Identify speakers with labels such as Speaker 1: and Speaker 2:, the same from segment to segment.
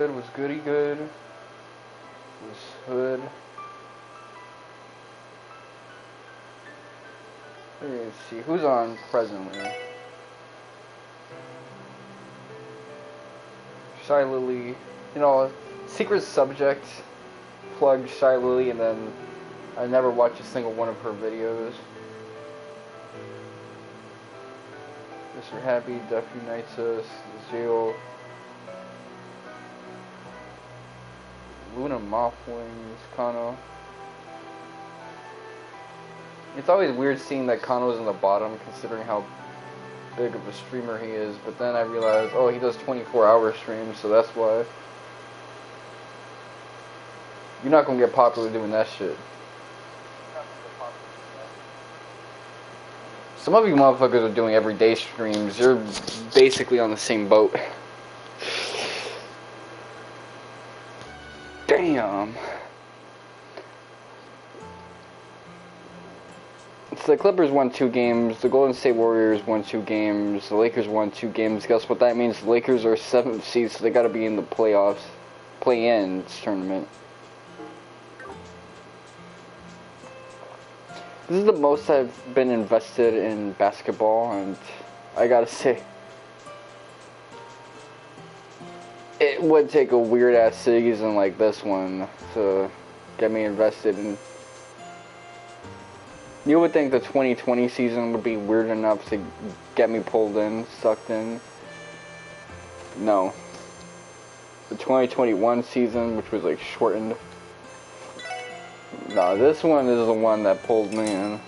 Speaker 1: Good was goody good. Was hood. Let me see who's on presently. Shy Lily, you know, secret subject. Plug Shy Lily, and then I never watched a single one of her videos. Mr. Happy, Death Unites Us, Zeal. Luna Mothwings, Kano. It's always weird seeing that Kano's in the bottom considering how big of a streamer he is, but then I realized, oh, he does 24-hour streams, so that's why. You're not gonna get popular doing that shit. Some of you motherfuckers are doing everyday streams. You're basically on the same boat. Damn. So the Clippers won 2 games, the Golden State Warriors won 2 games, the Lakers won 2 games. Guess what that means? The Lakers are 7th seed, so they gotta be in the playoffs, play-in tournament. This is the most I've been invested in basketball, and I gotta say, it would take a weird-ass season like this one to get me invested in. You would think the 2020 season would be weird enough to get me pulled in, sucked in. No. The 2021 season, which was like shortened. No, this one is the one that pulled me in.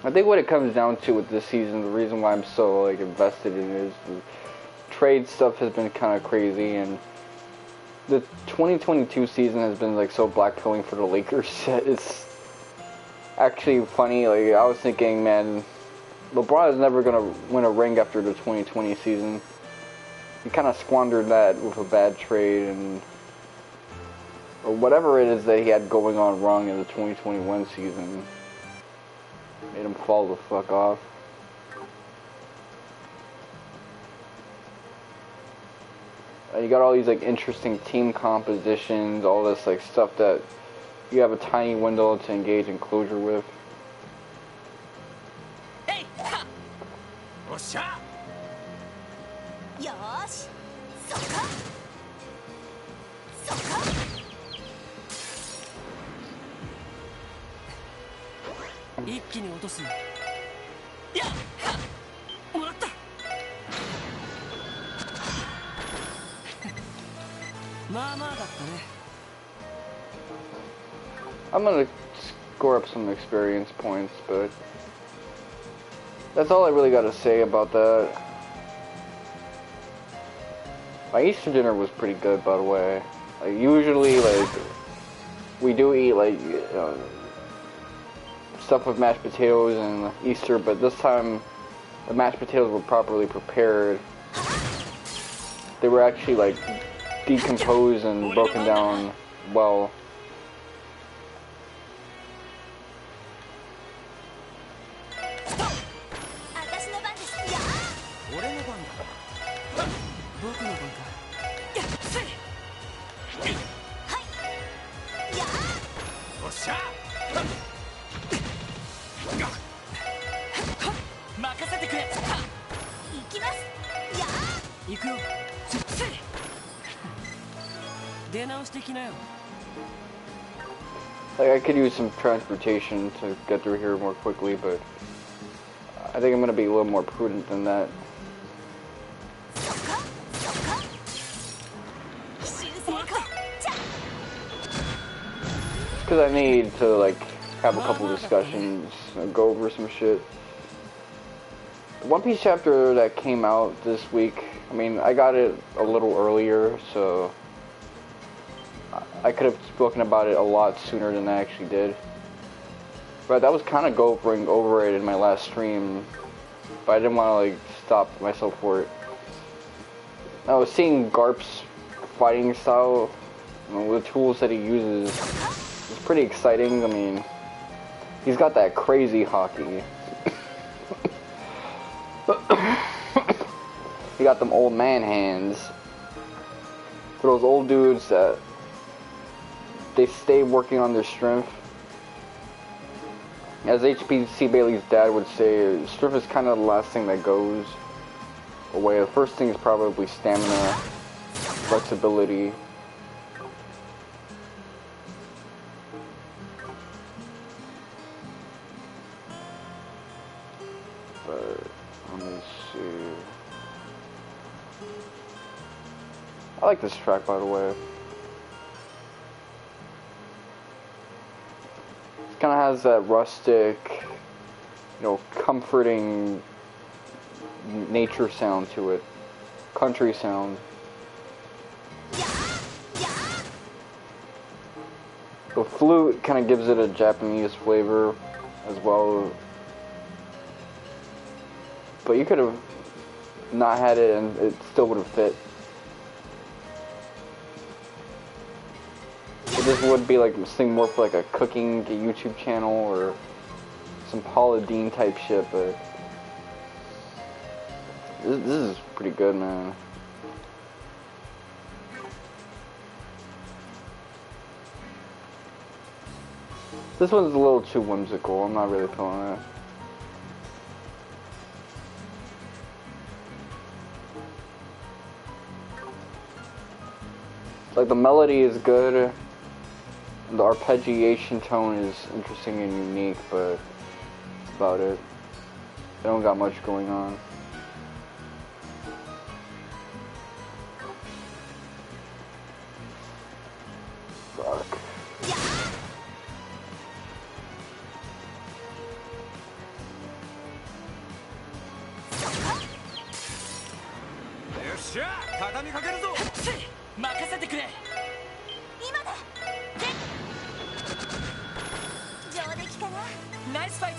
Speaker 1: I think what it comes down to with this season, the reason why I'm so like invested in it is the trade stuff has been kind of crazy, and the 2022 season has been like so blackpilling for the Lakers. It's actually funny. Like, I was thinking, man, LeBron is never gonna win a ring after the 2020 season. He kind of squandered that with a bad trade and or whatever it is that he had going on wrong in the 2021 season. Made him fall the fuck off. And you got all these like interesting team compositions, all this like stuff that you have a tiny window to engage in closure with. Hey! I'm gonna score up some experience points, but that's all I really gotta say about that. My Easter dinner was pretty good, by the way. Like, usually, like, we do eat, like, stuff with mashed potatoes and Easter, but this time the mashed potatoes were properly prepared. They were actually, like, decomposed and broken down well. Like, I could use some transportation to get through here more quickly, but I think I'm gonna be a little more prudent than that. Because I need to, like, have a couple discussions and go over some shit. The One Piece chapter that came out this week, I mean, I got it a little earlier, so I could have spoken about it a lot sooner than I actually did. But that was kind of going over it in my last stream. but I didn't want to like stop myself for it. I was seeing Garp's fighting style, you know, the tools that he uses. It's pretty exciting. I mean, he's got that crazy hockey. He got them old man hands. For those old dudes that they stay working on their strength. As HPC Bailey's dad would say, strength is kind of the last thing that goes away. The first thing is probably stamina, flexibility. But let me see. I like this track, by the way. It kind of has that rustic, you know, comforting nature sound to it. Country sound. The flute kind of gives it a Japanese flavor as well. But you could have not had it and it still would have fit. This would be like something more for like a cooking YouTube channel or some Paula Deen type shit, but this is pretty good, man. This one's a little too whimsical. I'm not really feeling it. Like the melody is good. The arpeggiation tone is interesting and unique, but that's about it. They don't got much going on. Fuck.
Speaker 2: Nice fight.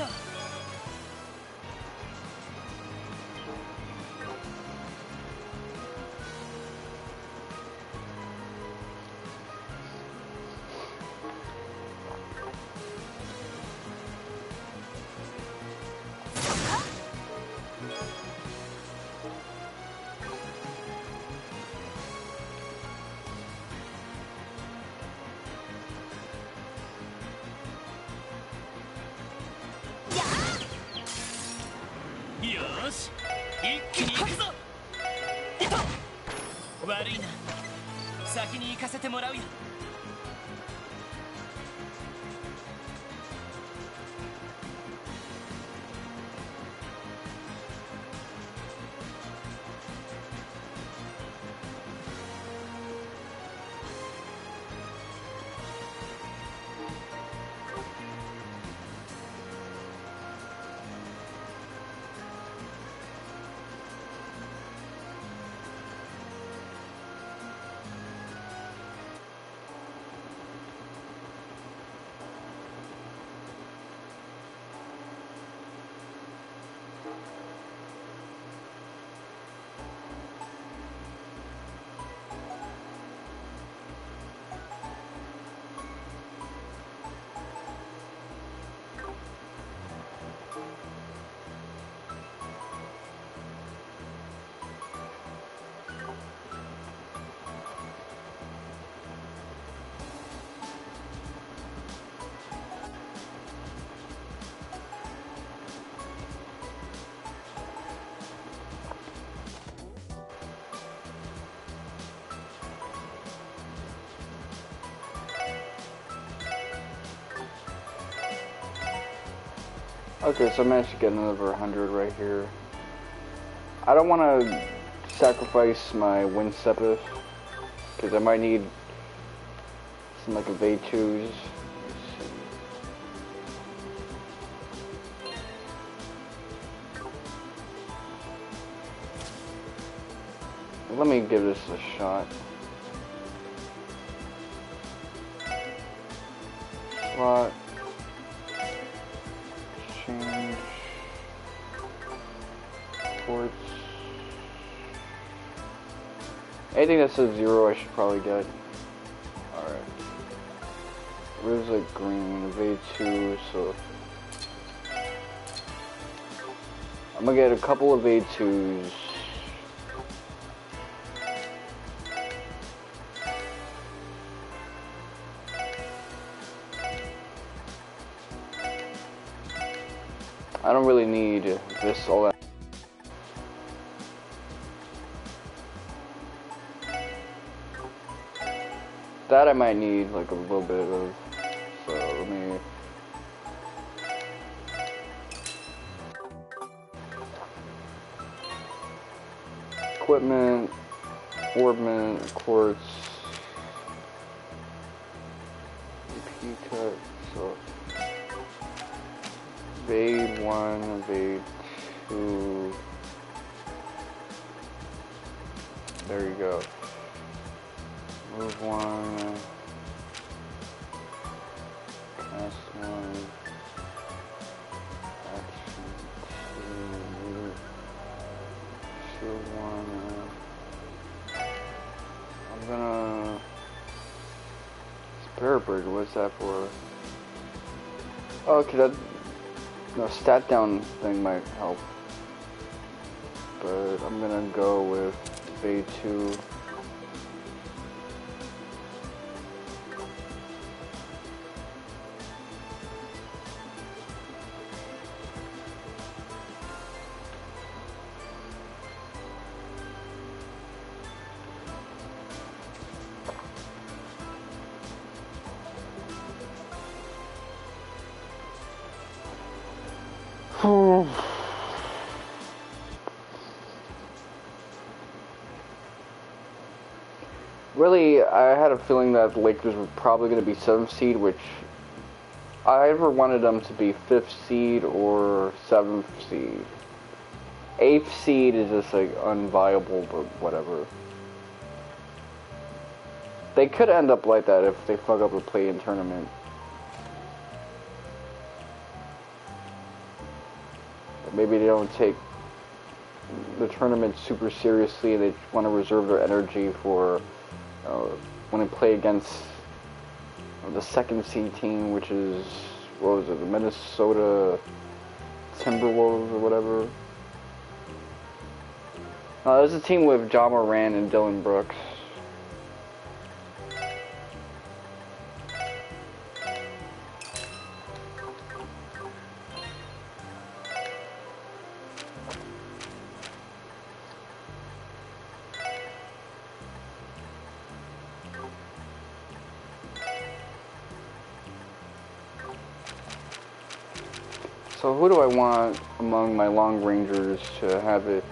Speaker 1: Okay, so I managed to get another 100 right here. I don't want to sacrifice my win sepith, because I might need some like evade 2s. Let me give this a shot. Slot. Change. Anything that says 0, I should probably get. Alright. Where's like green? Evade 2, so I'm gonna get a couple of evade 2s. I don't really need this all that. That I might need like a little bit of. So let me. Equipment, orbment, quartz, EP cut. So evade 1, evade 2. There you go. Move 1. Cast 1. Action 2. Shield 1. I'm gonna. Spirit Bird, what's that for? Oh, okay, that. No, stat down thing might help. But I'm gonna go with Evade 2. Really, I had a feeling that the Lakers were probably going to be 7th seed, which I ever wanted them to be 5th seed or 7th seed. 8th seed is just like unviable, but whatever. They could end up like that if they fuck up a play-in tournament. Maybe they don't take the tournament super seriously. They want to reserve their energy for when they play against the 2nd seed team, which is, what was it, the Minnesota Timberwolves or whatever. There's a team with Ja Morant and Dylan Brooks. So who do I want among my long rangers to have it?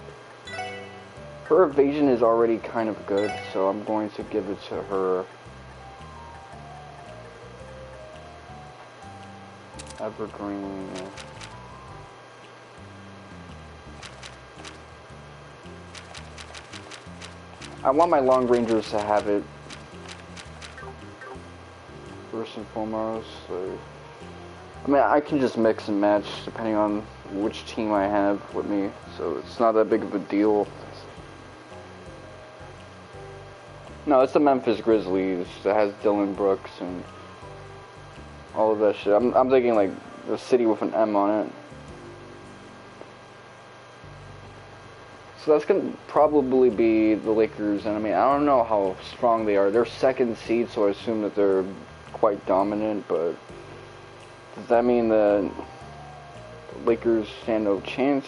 Speaker 1: Her evasion is already kind of good, so I'm going to give it to her. Evergreen. I want my long rangers to have it first and foremost. So, I mean, I can just mix and match depending on which team I have with me, so it's not that big of a deal. No, it's the Memphis Grizzlies that has Dylan Brooks and all of that shit. I'm thinking like the city with an M on it. So that's gonna probably be the Lakers, and I mean, I don't know how strong they are. They're 2nd seed, so I assume that they're quite dominant, but does that mean the Lakers stand no chance?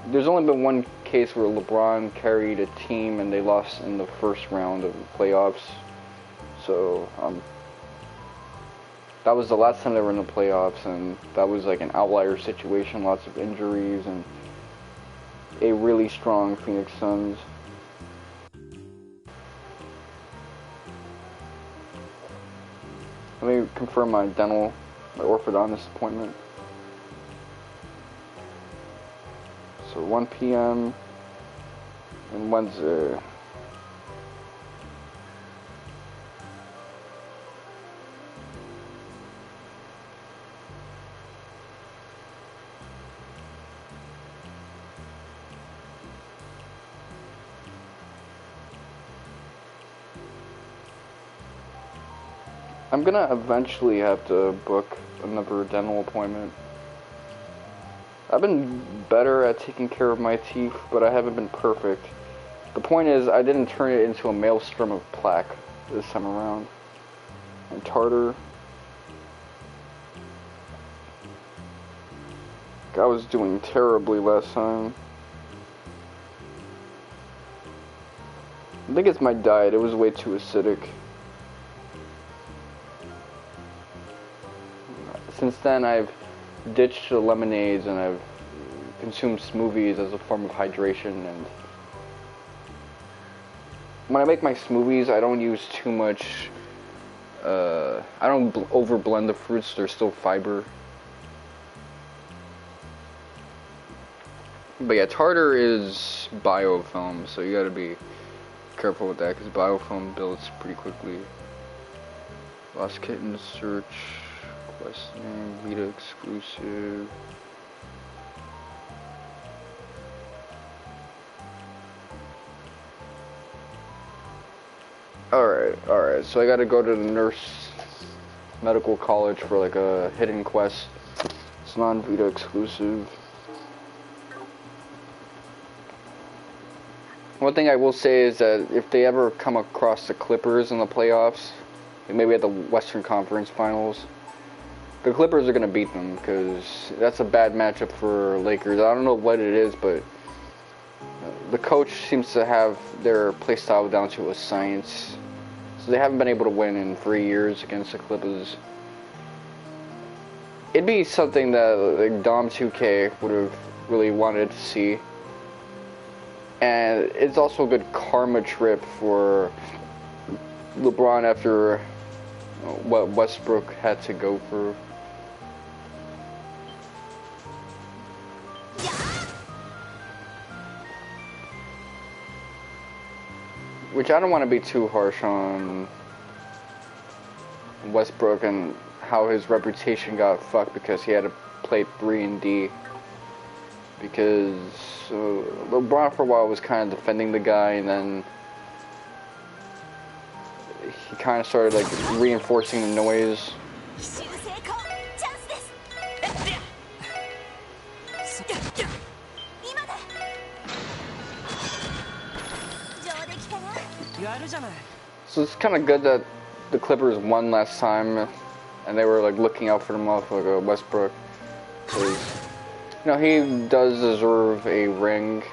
Speaker 1: There's only been one case where LeBron carried a team and they lost in the first round of the playoffs. So, that was the last time they were in the playoffs, and that was like an outlier situation, lots of injuries, and a really strong Phoenix Suns. Let me confirm my orthodontist appointment. So 1 p.m. and Wednesday. I'm gonna eventually have to book another dental appointment. I've been better at taking care of my teeth, but I haven't been perfect. The point is, I didn't turn it into a maelstrom of plaque this time around. And tartar. I was doing terribly last time. I think it's my diet, it was way too acidic. Since then, I've ditched the lemonades and I've consumed smoothies as a form of hydration. And when I make my smoothies, I don't use too much. I don't over blend the fruits. There's still fiber. But yeah, tartar is biofilm, so you gotta be careful with that because biofilm builds pretty quickly. Lost Kitten search. Quest name, Vita exclusive. Alright, so I gotta go to the nurse medical college for like a hidden quest. It's non-Vita exclusive. One thing I will say is that if they ever come across the Clippers in the playoffs, maybe at the Western Conference Finals, the Clippers are going to beat them because that's a bad matchup for Lakers. I don't know what it is, but the coach seems to have their play style down to a science. So they haven't been able to win in 3 years against the Clippers. It'd be something that like Dom 2K would have really wanted to see. And it's also a good karma trip for LeBron after what Westbrook had to go through. Which I don't want to be too harsh on Westbrook and how his reputation got fucked because he had to play 3-and-D. Because LeBron for a while was kind of defending the guy, and then he kind of started like reinforcing the noise. So it's kind of good that the Clippers won last time, and they were like looking out for the motherfucker Westbrook, because you know he does deserve a ring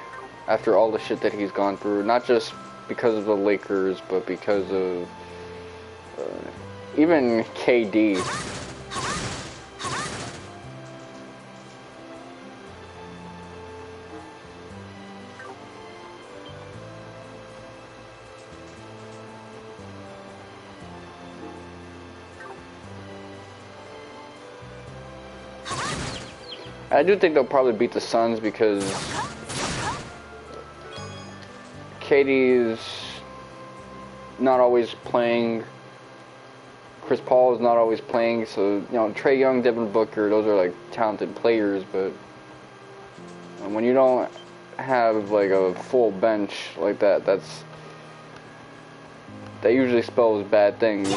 Speaker 1: after all the shit that he's gone through, not just because of the Lakers, but because of even KD. I do think they'll probably beat the Suns because KD's not always playing. Chris Paul is not always playing, so you know Trae Young, Devin Booker, those are like talented players, but when you don't have like a full bench like that, that usually spells bad things.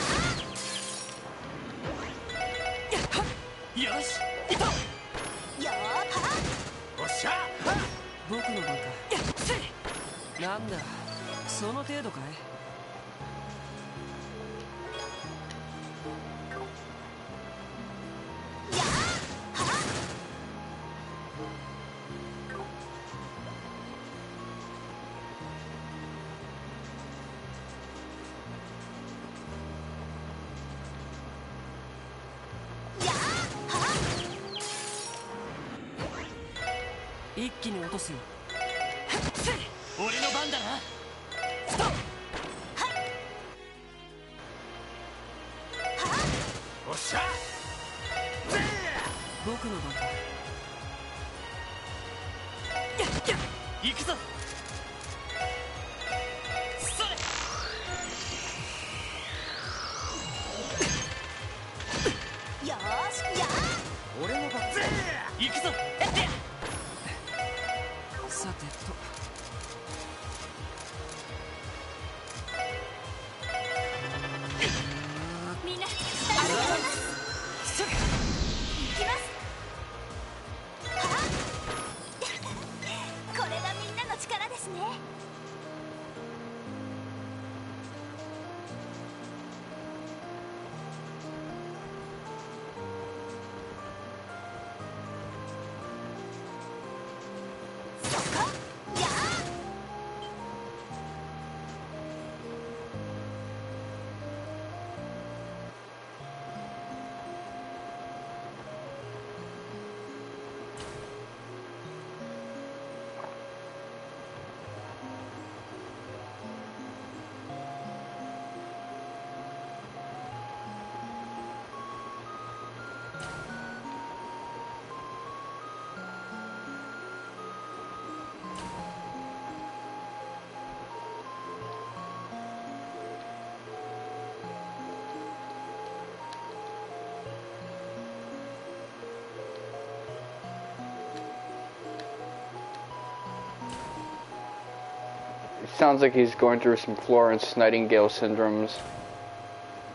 Speaker 1: Sounds like he's going through some Florence Nightingale syndromes.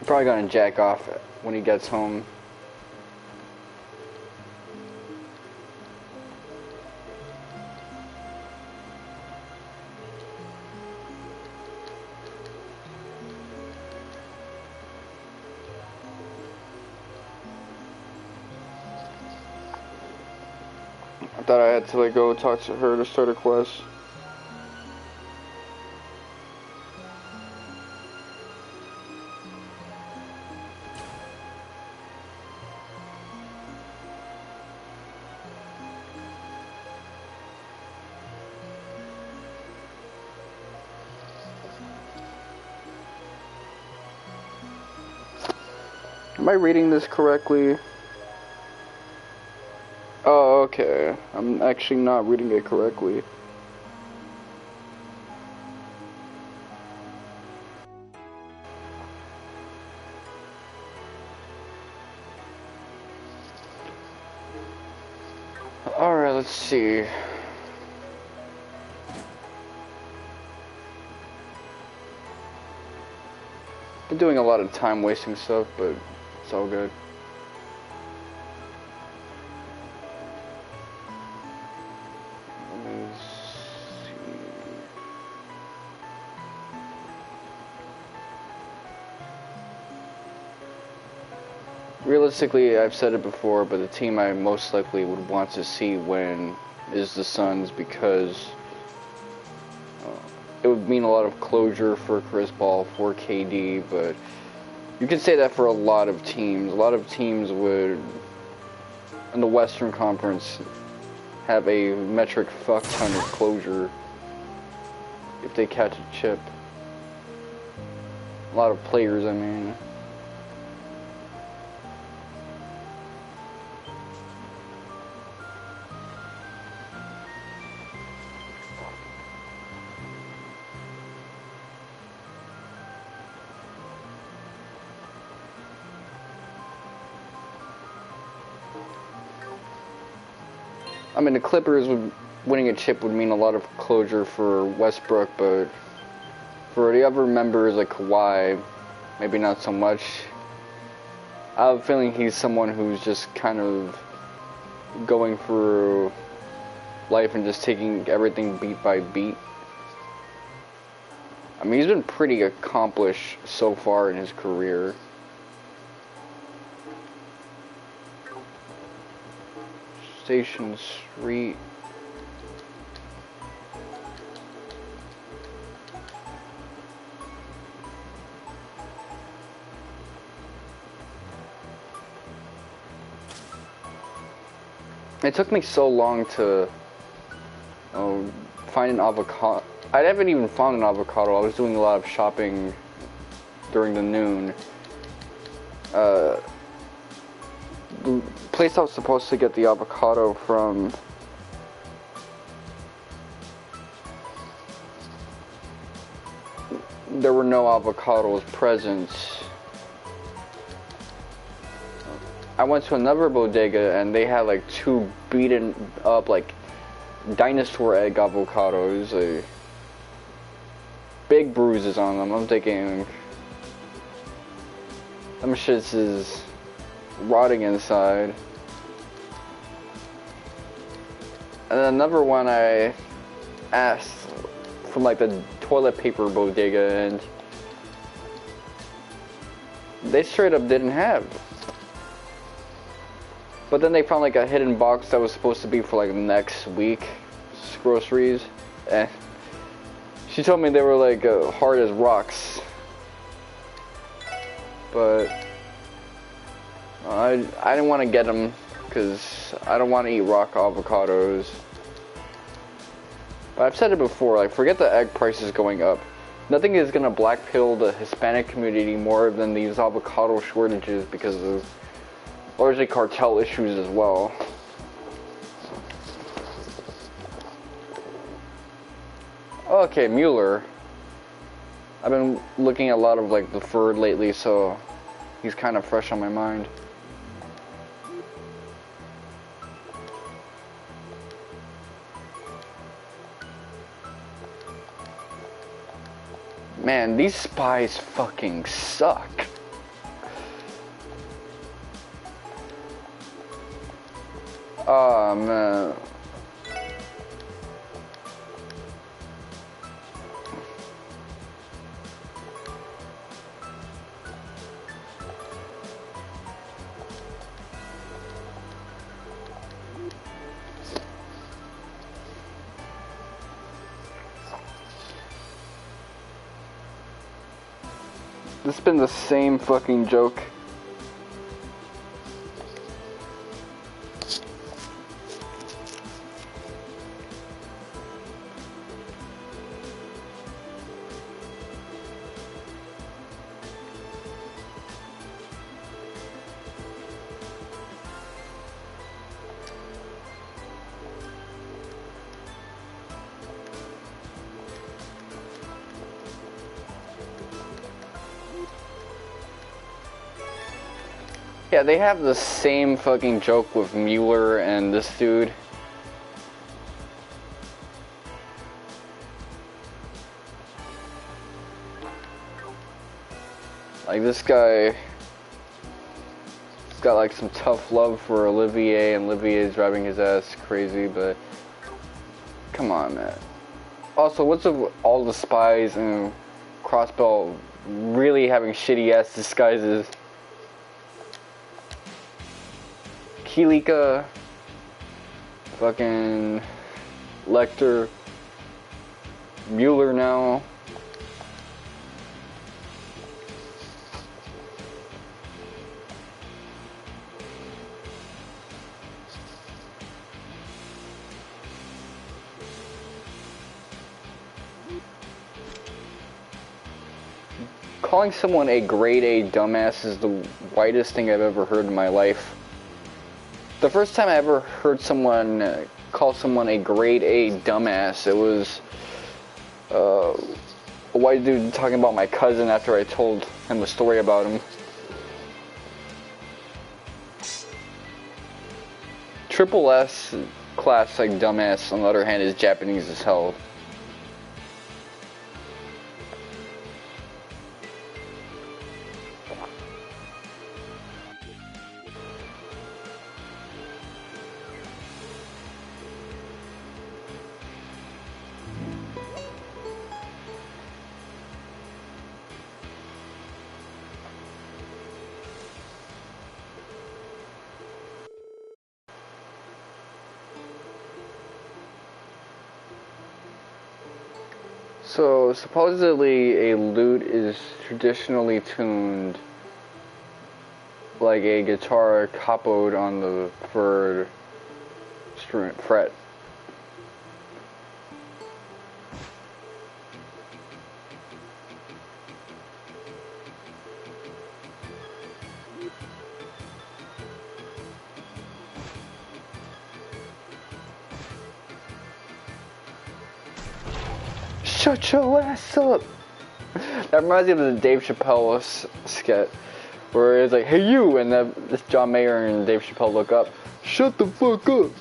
Speaker 1: Probably gonna jack off when he gets home. I thought I had to like go talk to her to start a quest. Am I reading this correctly? Oh, okay. I'm actually not reading it correctly. Alright, let's see. Been doing a lot of time wasting stuff, but it's all good. Let me see. Realistically, I've said it before, but the team I most likely would want to see win is the Suns because it would mean a lot of closure for Chris Paul, for KD, but you could say that for a lot of teams. A lot of teams would, in the Western Conference, have a metric fuck ton of closure if they catch a chip. A lot of players, I mean. I mean, the Clippers winning a chip would mean a lot of closure for Westbrook, but for the other members like Kawhi, maybe not so much. I have a feeling he's someone who's just kind of going through life and just taking everything beat by beat. I mean, he's been pretty accomplished so far in his career. Station Street. It took me so long to find an avocado. I haven't even found an avocado. I was doing a lot of shopping during the noon. The place I was supposed to get the avocado from, there were no avocados present. I went to another bodega and they had like two beaten up like dinosaur egg avocados, like big bruises on them. I'm thinking them shits is rotting inside. And then another one I asked from like the toilet paper bodega and they straight up didn't have. But then they found like a hidden box that was supposed to be for like next week's groceries, and she told me they were like hard as rocks. But I didn't want to get them because I don't want to eat rock avocados. But I've said it before, like forget the egg prices going up. Nothing is gonna blackpill the Hispanic community more than these avocado shortages because of largely cartel issues as well. Okay, Mueller. I've been looking at a lot of like the Third lately, so he's kind of fresh on my mind. Man, these spies fucking suck. Oh man. This has been the same fucking joke. Yeah, they have the same fucking joke with Mueller and this dude. Like this guy, he's got like some tough love for Olivier, and Olivier is driving his ass crazy, but come on, man. Also, what's with all the spies and Crossbell really having shitty ass disguises? Kilika, fucking Lecter, Mueller now. Calling someone a grade A dumbass is the whitest thing I've ever heard in my life. The first time I ever heard someone call someone a grade A dumbass, it was a white dude talking about my cousin after I told him a story about him. Triple S class like dumbass, on the other hand, is Japanese as hell. So, supposedly a lute is traditionally tuned like a guitar capoed on the third fret. Shut your ass up! That reminds me of the Dave Chappelle skit, where it's like, hey you, and this John Mayer and Dave Chappelle look up, shut the fuck up!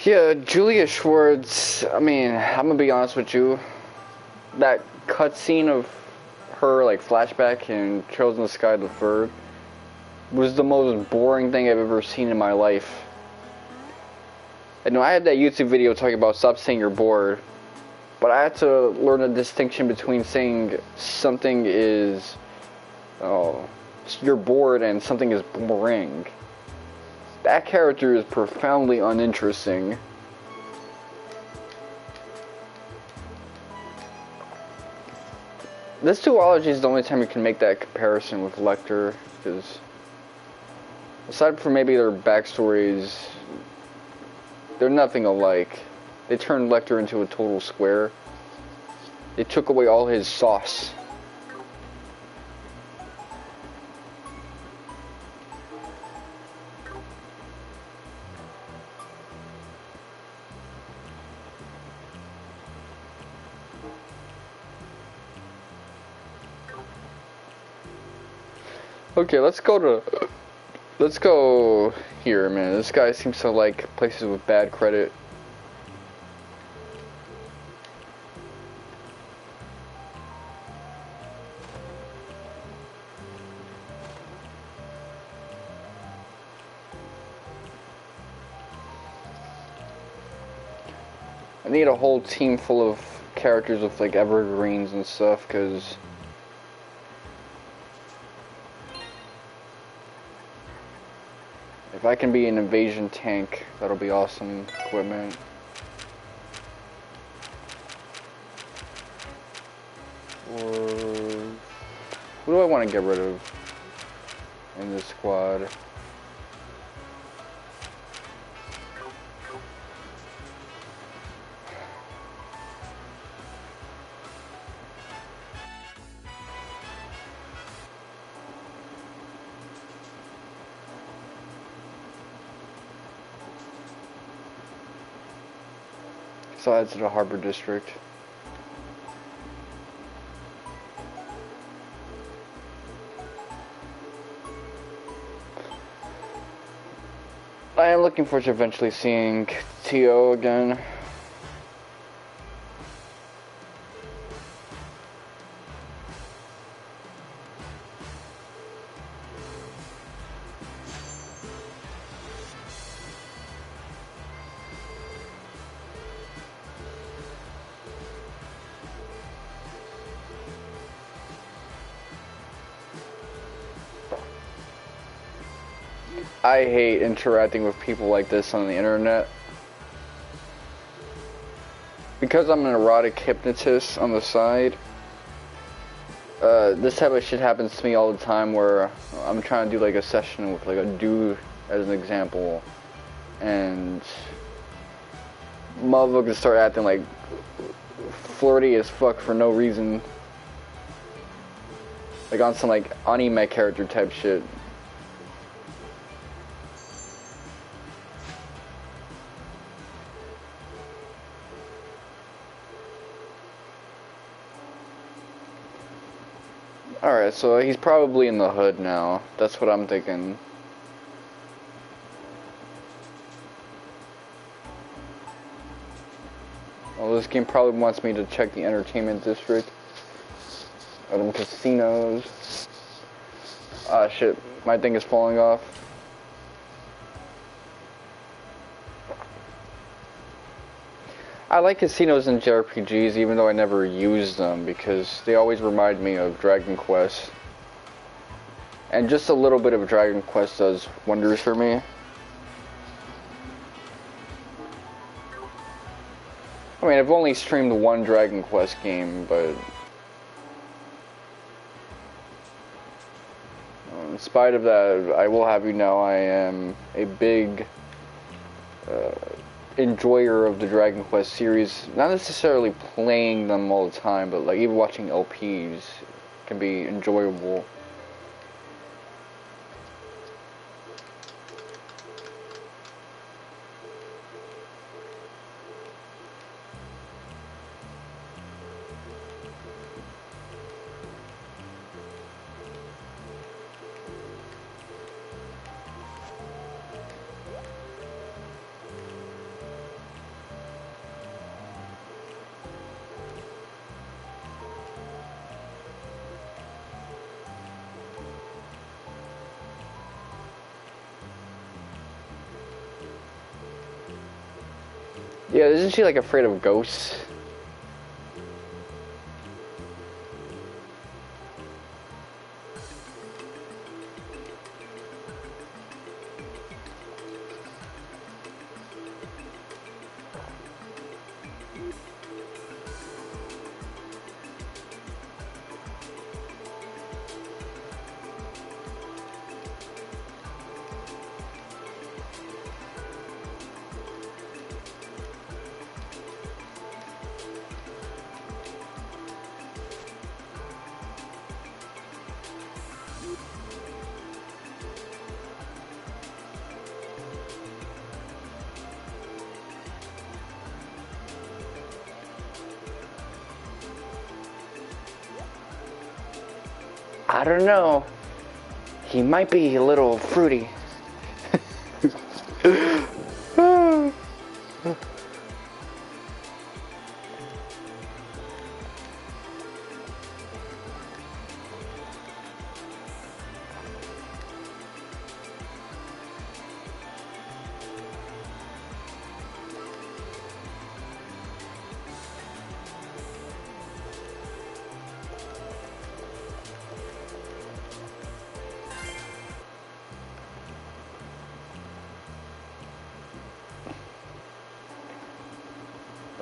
Speaker 1: Yeah, Julia Schwartz, I mean, I'm gonna be honest with you. That cutscene of her, like, flashback in Trails in the Sky the Third was the most boring thing I've ever seen in my life. I know I had that YouTube video talking about stop saying you're bored, but I had to learn a distinction between saying something is, oh, you're bored and something is boring. That character is profoundly uninteresting. This duology is the only time you can make that comparison with Lecter, because aside from maybe their backstories, they're nothing alike. They turned Lecter into a total square. They took away all his sauce. Okay, let's go here, man. This guy seems to like places with bad credit. I need a whole team full of characters with like evergreens and stuff, because if I can be an invasion tank, that'll be awesome equipment. Or who do I want to get rid of in this squad? Besides the Harbor District. I am looking forward to eventually seeing T.O. again. I hate interacting with people like this on the internet. Because I'm an erotic hypnotist on the side, this type of shit happens to me all the time, where I'm trying to do like a session with like a dude as an example, and motherfuckers start acting like flirty as fuck for no reason. Like on some like anime character type shit. Alright, so he's probably in the hood now. That's what I'm thinking. Well, this game probably wants me to check the entertainment district. Or them casinos. Ah, shit. My thing is falling off. I like casinos in JRPGs, even though I never use them, because they always remind me of Dragon Quest. And just a little bit of Dragon Quest does wonders for me. I mean, I've only streamed one Dragon Quest game, but in spite of that, I will have you know I am a big enjoyer of the Dragon Quest series. Not necessarily playing them all the time, but like even watching LPs can be enjoyable. Yeah, isn't she like afraid of ghosts? I don't know. He might be a little fruity.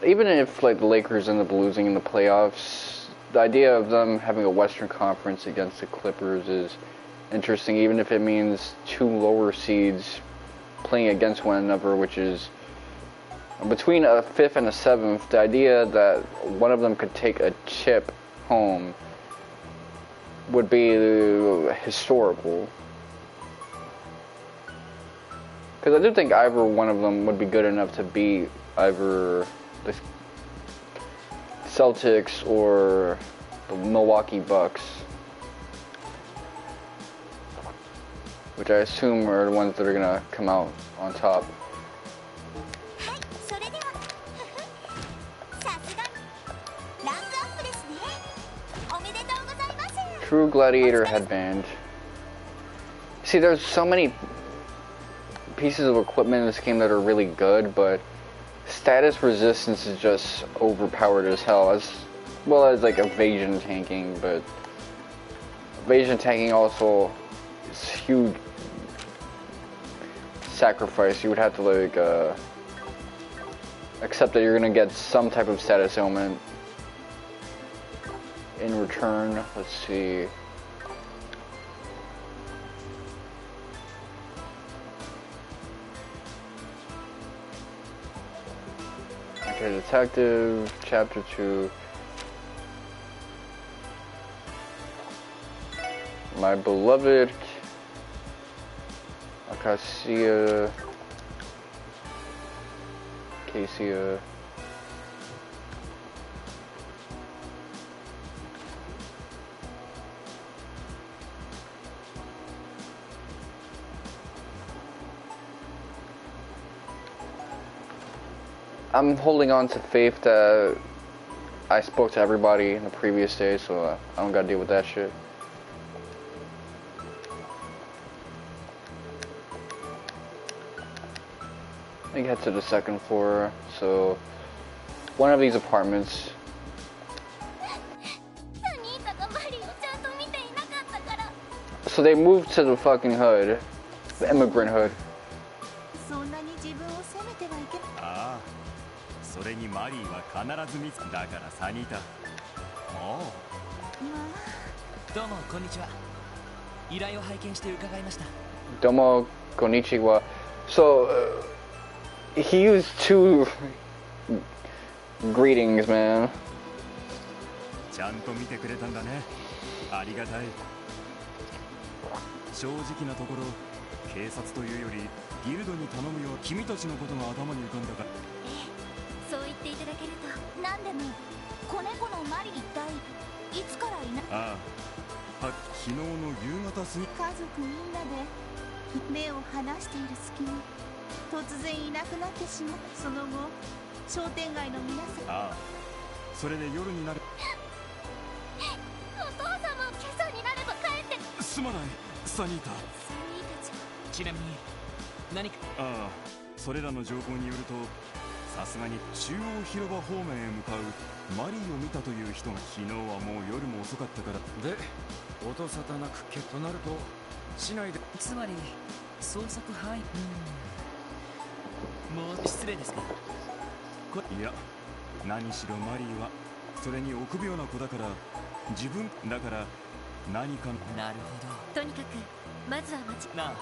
Speaker 1: Even if like the Lakers end up losing in the playoffs, the idea of them having a Western Conference against the Clippers is interesting, even if it means two lower seeds playing against one another, which is between a 5th and a 7th. The idea that one of them could take a chip home would be historical. Because I do think either one of them would be good enough to beat either the Celtics or the Milwaukee Bucks, which I assume are the ones that are gonna come out on top. True Gladiator headband. See, there's so many pieces of equipment in this game that are really good, but status resistance is just overpowered as hell, as well as like evasion tanking, but evasion tanking also is huge sacrifice. You would have to like accept that you're gonna get some type of status ailment in return. Let's see. Okay, Detective, Chapter 2. My beloved Acacia Acacia. I'm holding on to faith that I spoke to everybody in the previous day, so I don't gotta deal with that shit. I think head to the 2nd floor, so one of these apartments. So they moved to the fucking hood, the immigrant hood. Domo konnichiwa. So he used 2 greetings, man.
Speaker 2: さすがに中央広場方面へ向かうマリーを見たという人が、昨日はもう夜も遅かったから。で音沙汰なく決となると市内で、
Speaker 3: つまり捜索範囲、もう失礼ですが、
Speaker 2: いや何しろマリーはそれに臆病な子だから、自分だから何か。
Speaker 3: なるほど。
Speaker 4: とにかくまずは
Speaker 3: なあ、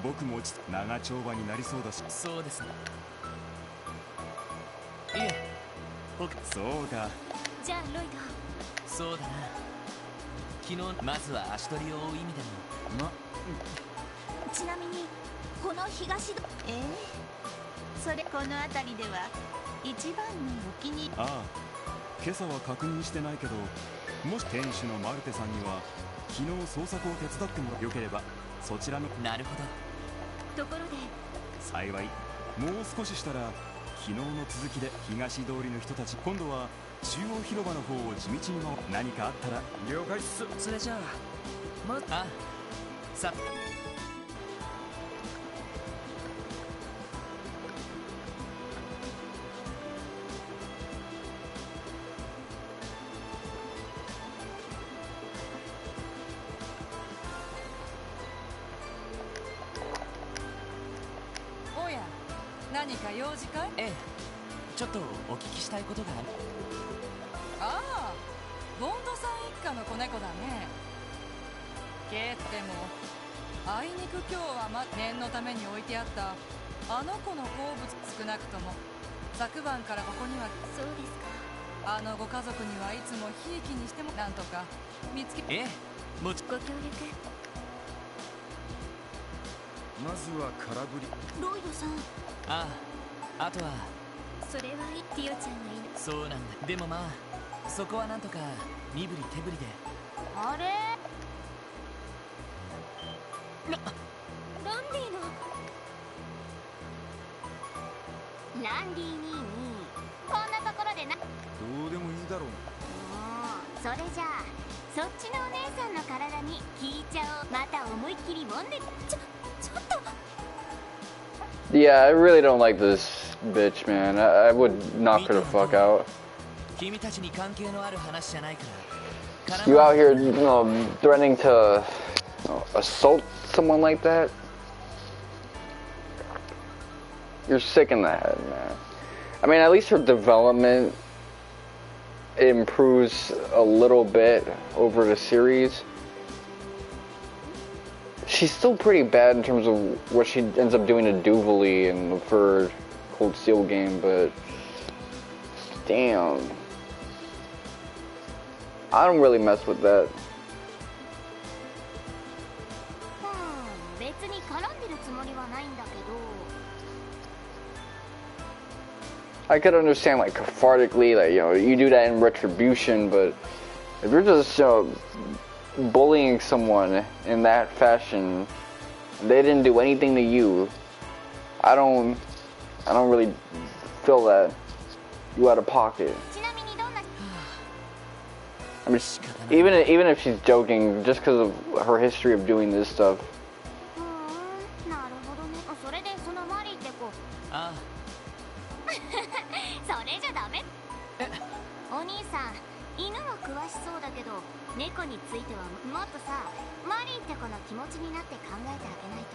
Speaker 2: 僕も長丁場になりそうだし。
Speaker 3: そうですね。いえ、
Speaker 2: そうか。
Speaker 4: じゃあロイ
Speaker 3: そうだな。昨日まずは足取りを追う意味でも。
Speaker 4: ド、ちなみにこの東戸、それこの辺りでは一番のお気に入り。
Speaker 2: ああ、今朝は確認してないけど、もし店主のマルテさんには昨日捜索を手伝ってもらよければそちらの。
Speaker 3: なるほど。
Speaker 4: ところで
Speaker 2: 幸い、もう少ししたら昨日の続きで東通りの人たち、今度は中央広場の方を地道に回る。何かあったら了解っす。
Speaker 3: それじゃああ、さ
Speaker 5: おや、何か用事かい？
Speaker 3: ええ、ちょっとお聞きしたいことがある。
Speaker 5: ああ、ボンドさん一家の子猫だね。でもあいにく今日は念のために置いてあったあの子の好物、少なくとも昨晩からここには。
Speaker 4: そうですか。
Speaker 5: あのご家族にはいつもひいきにしてもなんとか見つけ。
Speaker 3: ええ、もち
Speaker 4: ご協力。
Speaker 2: まずは空振り。
Speaker 4: ロイドさん、
Speaker 3: あとは
Speaker 4: それはいい。ティオちゃんがいる。
Speaker 3: そうなんだ。でもまあそこはなんとか身振り手振りで。
Speaker 4: あれ、ランディのランディ兄にこんなところでな。
Speaker 2: どうでもいいだろう。
Speaker 4: それじゃあそっちのお姉さんの体に聞いちゃおう。また思いっきり揉んで。ちょっと。
Speaker 1: Yeah, I really don't like this bitch, man. I would knock her the fuck out.
Speaker 3: 君たちに関係のある話じゃないから。
Speaker 1: You out here, threatening to assault someone like that? You're sick in the head, man. I mean, at least her development improves a little bit over the series. She's still pretty bad in terms of what she ends up doing to Duvalie in the third Cold Steel game, but damn. I don't really mess with that.
Speaker 4: 別に絡んでるつもりはないんだけど。
Speaker 1: I could understand, like, cathartically, like, you do that in retribution, but if you're just, bullying someone in that fashion, they didn't do anything to you, I don't really feel that you out of pocket. I mean, even if she's joking, just because of her history of doing this stuff.
Speaker 4: なるほどね。それでそのマリーって子。
Speaker 3: ああ。
Speaker 4: それじゃダメ。お兄さん、犬は詳しそうだけど、猫についてはもっとさ、マリーって子の気持ちになって考えてあげないと。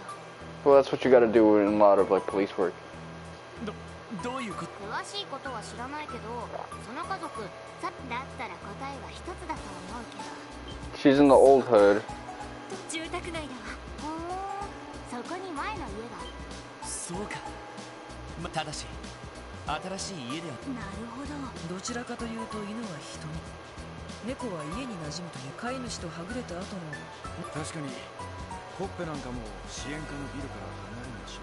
Speaker 1: Well, that's what you gotta do in a lot of, like, police work.
Speaker 3: どういうこと？
Speaker 4: 詳しいことは知らないけど、その家族だったら答えは一つだと思うけど。
Speaker 1: She's in the old hood.
Speaker 4: 住宅街だわ。そこに前の家が。
Speaker 3: そうか。ただし新しい家では。
Speaker 4: なるほど。
Speaker 5: どちらかというと犬は人に、猫は家に馴染むという飼い主とはぐれた後の。
Speaker 2: 確かにコッペなんかも支援課のビルから離れないし。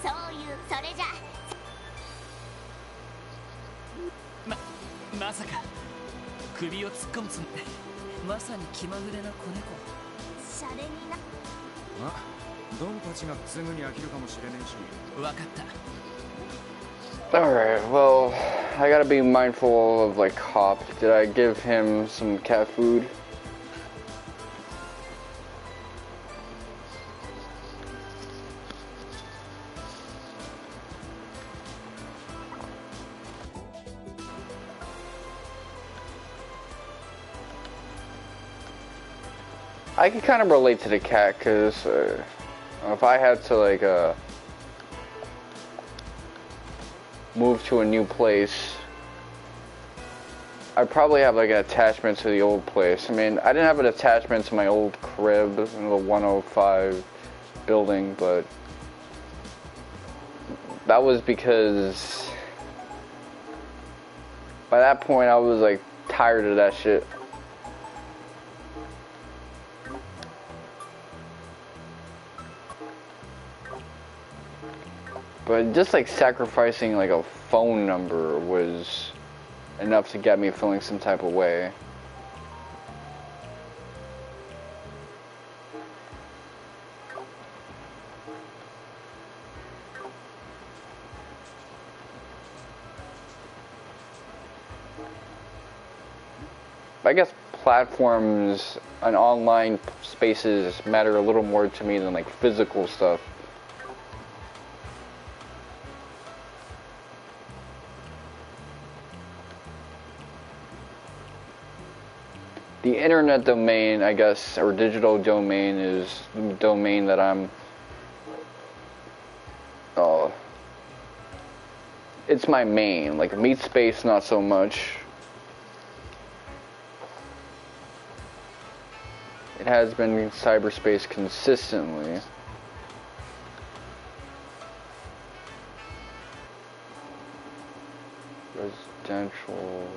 Speaker 4: そういう、それじゃ
Speaker 3: まさか首を突っ込むつもり。
Speaker 5: まさに気まぐれな子猫。
Speaker 4: シャレにな。
Speaker 2: あ、ドンたちがすぐに飽きるかもしれねえし。
Speaker 3: わかった。
Speaker 1: Alright, well, I gotta be mindful of, like, Hop. Did I give him some cat food? I can kind of relate to the cat, because if I had to, like, move to a new place, I'd probably have, like, an attachment to the old place. I mean, I didn't have an attachment to my old crib in the 105 building, but that was because by that point I was, like, tired of that shit. But just like sacrificing like a phone number was enough to get me feeling some type of way. I guess platforms and online spaces matter a little more to me than like physical stuff. The internet domain, I guess, or digital domain is the domain that I'm, it's my main. Like, meat space, not so much. It has been in cyberspace consistently. Residential...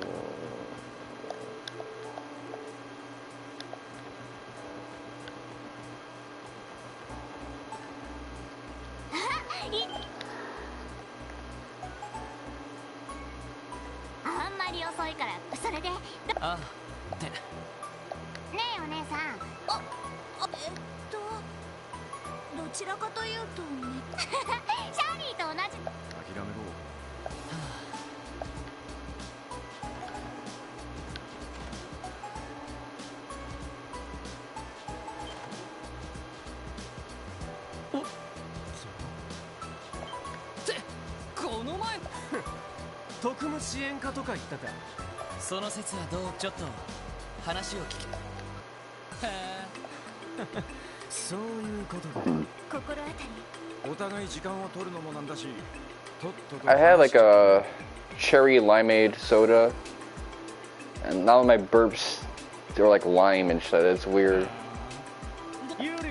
Speaker 3: ああって
Speaker 4: ねえお姉さん。どちらかというとねシャーリーと同じ。
Speaker 2: 諦めろ。
Speaker 3: ってこの前特務支援課とか言ったか。その説はどうちょっと話を聞き。へえ
Speaker 2: そういうことだ。
Speaker 4: 心当たり。
Speaker 2: お互い時間を取るのもなんだし、とっとと。
Speaker 1: I had like a cherry limeade soda, and now my burps, they're like lime and shit. It's weird.
Speaker 3: ユーリ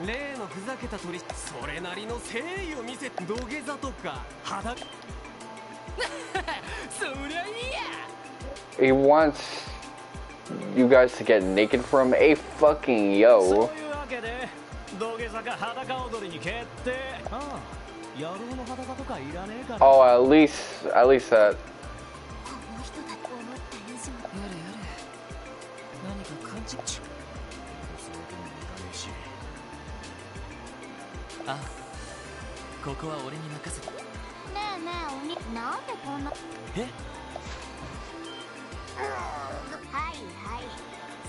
Speaker 3: 例のふざけた鳥、それなりの誠意を見せ、土下座とか裸そりゃいいや。
Speaker 1: He wants you guys to get naked from a fucking yo.
Speaker 3: そういうわけで土下座か裸踊りに決定。ああ、野郎の裸とかいらねえから。
Speaker 1: Oh, at least that.
Speaker 4: この人だと思った以上。
Speaker 3: やれやれ。何か感じちゅ。あ、ここは俺に任せて。
Speaker 4: ねえねえおに、なんでこんな。
Speaker 3: え？
Speaker 4: はいはい、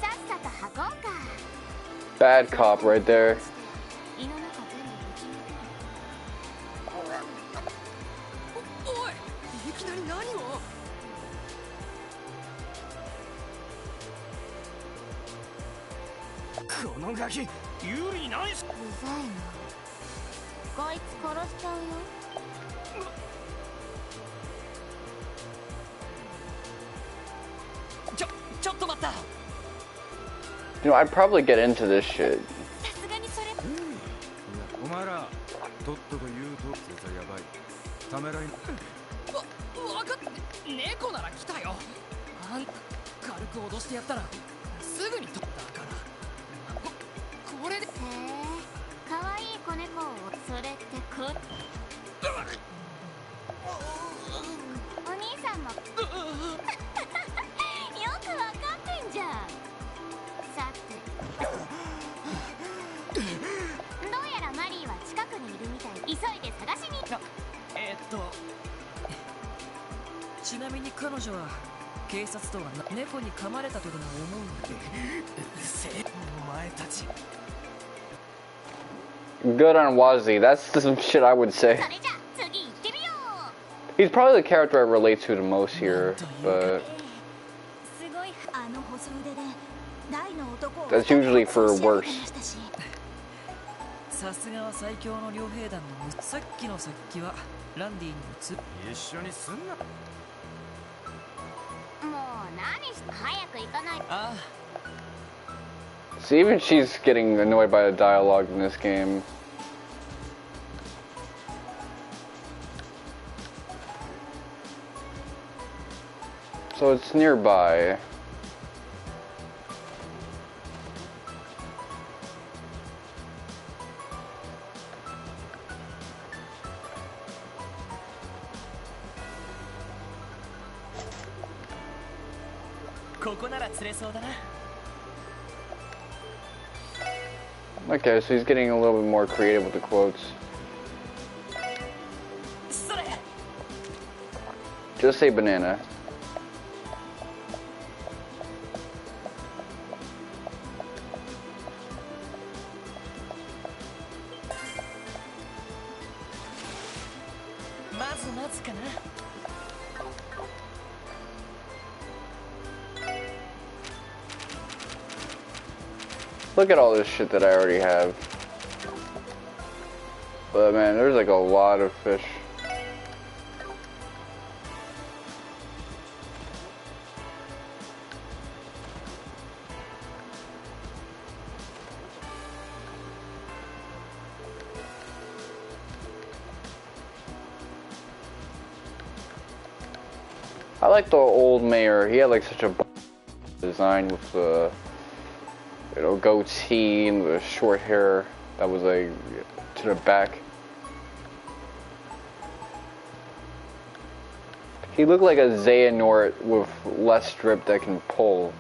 Speaker 4: さっさと履こうか。
Speaker 1: Bad cop right there.
Speaker 4: 胃の中全部ぶち抜け。
Speaker 3: おい、いきなり何を？このガキ、ユーリ何し？
Speaker 4: うざいな。こいつ殺しちゃうよ。
Speaker 3: ちょっと待った。
Speaker 1: You know, I'd probably get into this shit.
Speaker 4: さすがにそれ。
Speaker 2: お前ら、とっとと言うと、それやばい。ためらい。
Speaker 3: わかっ。猫なら来たよ。あんた軽く脅してやったらすぐに取ったから。これで。
Speaker 4: へえ、可愛い子猫を。それってこ。お兄さんも。よくわかってんじゃん。さて。どうやらマリーは近くにいるみたい。急いで探しに。
Speaker 3: ちなみに彼女は警察とは猫に噛まれたとでも思うんだ。うるせえお前たち。
Speaker 1: Good on Wazzy. That's some shit I would say.
Speaker 4: それじゃ次行ってみよう。
Speaker 1: He's probably the character I relate to the most here, but
Speaker 4: すごい。あの細腕で
Speaker 1: That's usually for worse.
Speaker 3: さすがは最強の両兵団のさっきの殺気はランディに移
Speaker 2: 一緒にすんな。
Speaker 4: もう何し早く行かない。
Speaker 3: あ
Speaker 1: So even she's getting annoyed by the dialogue in this game. So it's nearby. Okay, so he's getting a little bit more creative with the quotes. Just say banana. Look at all this shit that I already have. But man, there's like a lot of fish. I like the old mayor. He had like such a design with the goatee and the short hair that was like to the back. He looked like a Xehanort with less strip that can pull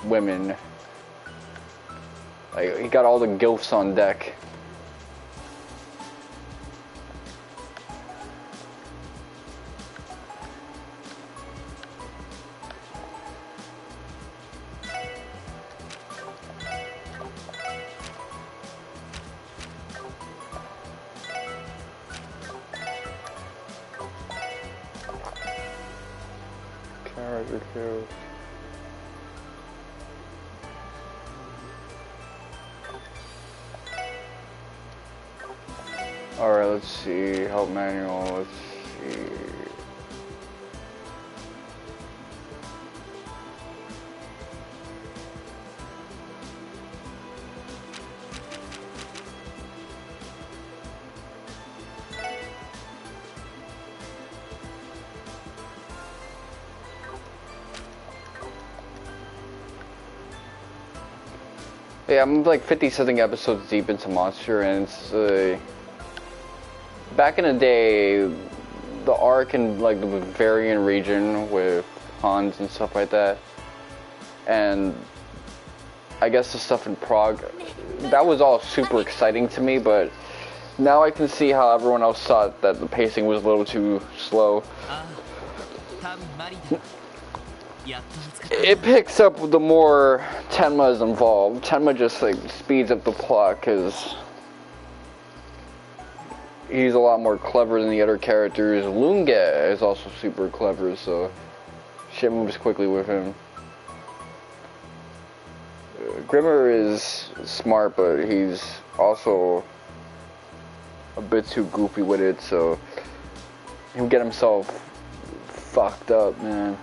Speaker 1: women. Like he got all the gilfs on deck. Alright, let's see. Help manual, let's see. Yeah, I'm like 50-something episodes deep into Monster, and it's back in the day, the arc in like the Bavarian region with Hans and stuff like that, and I guess the stuff in Prague, that was all super exciting to me, but now I can see how everyone else thought that the pacing was a little too slow. It picks up the more Tenma is involved. Tenma just like speeds up the plot because he's a lot more clever than the other characters. Lunge is also super clever, so shit moves quickly with him. Grimmer is smart, but he's also a bit too goofy with it, so he'll get himself fucked up, man.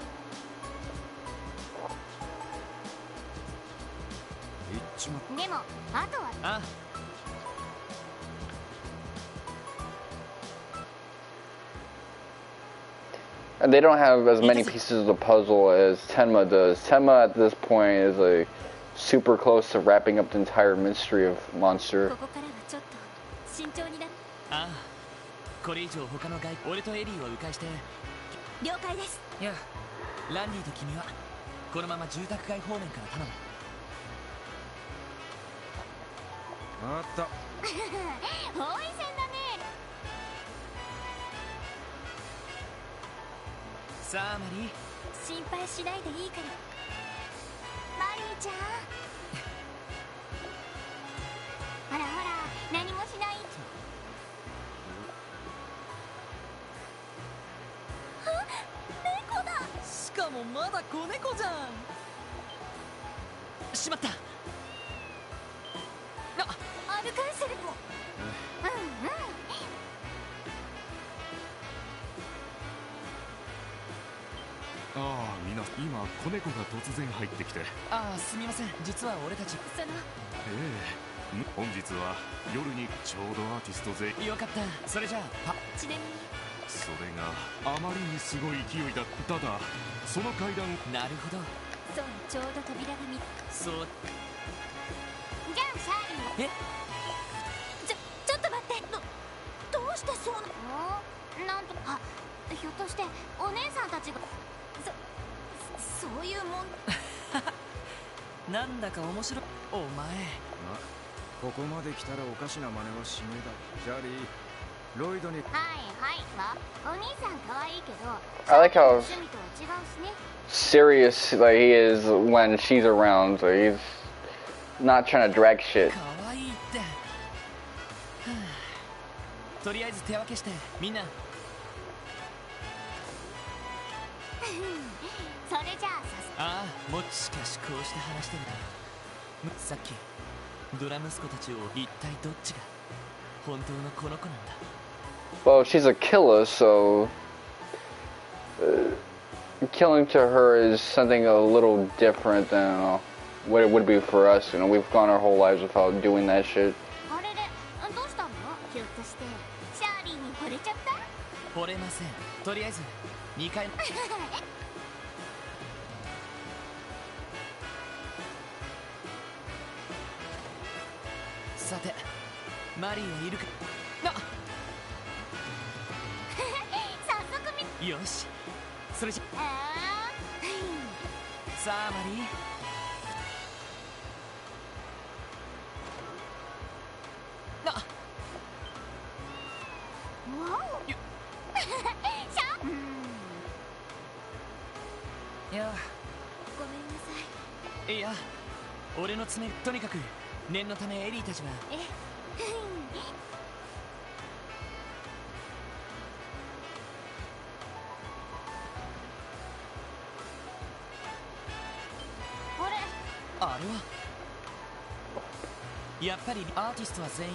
Speaker 1: And they don't have as many pieces of the puzzle as Tenma does. Tenma at this point is like super close to wrapping up the entire mystery of Monster.
Speaker 3: しまった。
Speaker 4: アルカンセルも。
Speaker 2: ああ、みんな今子猫が突然入ってきて。
Speaker 3: ああ、すみません、実は俺たち
Speaker 4: その
Speaker 2: 本日は夜にちょうどアーティスト勢。
Speaker 3: よかった。それじゃあ
Speaker 4: ちなみに
Speaker 2: それがあまりにすごい勢いだっただ。その階段
Speaker 3: なるほど。
Speaker 4: そうちょうど扉が見
Speaker 3: そう
Speaker 4: じゃあシャーリー
Speaker 3: え
Speaker 4: ちょっと待ってどうしてそうななんとひょっとしてお姉さんたちがそういうもん
Speaker 3: なんだか面白い。お前
Speaker 6: ここまで来たらおかしな真似はしねえだろ。シャーリーロイドに
Speaker 4: お兄さん可愛いけど
Speaker 1: I like how
Speaker 4: 趣味とは違うしね
Speaker 1: serious like he is when she's around. So he's not trying to drag shit.
Speaker 3: かわいいって、はあ、とりあえず手分けしてみんな
Speaker 4: それじゃあ
Speaker 3: ああ、もしかしこうして話してるだ。さっきドラ息子たちを一体どっちが本当のこの子なんだ。
Speaker 1: Well, she's a killer, so killing to her is something a little different than what it would be for us. You know, we've gone our whole lives without doing that shit.
Speaker 4: あれでどうしたの？ひょっとしてシャーリーに惚れちゃった？
Speaker 3: 惚れません。とりあえず2回さてマリーはいるかな。
Speaker 4: 早速
Speaker 3: よし、それじゃさあマリーな
Speaker 4: わおシャー
Speaker 3: いや
Speaker 4: ごめんなさい。
Speaker 3: いや俺の爪とにかく念のためエリーたちはあれはやっぱりアーティストは全員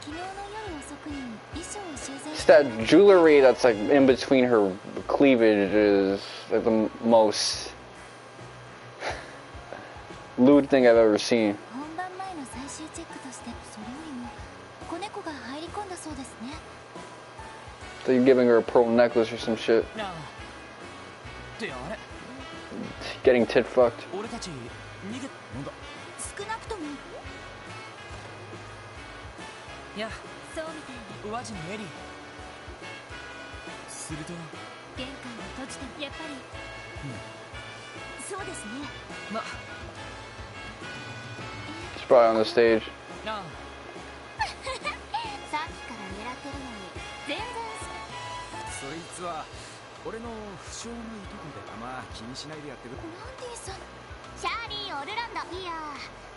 Speaker 4: 昨日の夜遅くに衣装を修繕
Speaker 1: It's that jewelry that's like in between her cleavage is like the most lewd thing I've ever seen.
Speaker 4: 本番前の最終チェックとしてそれよりも子猫が入り込んだそうですね。
Speaker 1: So you're giving her a pearl necklace or some shit.
Speaker 3: なあってあれ
Speaker 1: Getting tit fucked.
Speaker 3: 俺たち逃げ
Speaker 6: なんだ
Speaker 4: 少なくとも
Speaker 3: いや
Speaker 4: そうみたいな。
Speaker 3: 宇和人のエリーすると
Speaker 4: 玄関を閉じてやっぱり、そうですね。
Speaker 3: ま
Speaker 1: She's probably on the stage.
Speaker 3: なあ
Speaker 4: さっきから狙ってるのに全然
Speaker 6: そいつは俺の不詳のいとこでまあ気にしないでやってる。
Speaker 4: ナンディさんシャーリー・オルランド。いや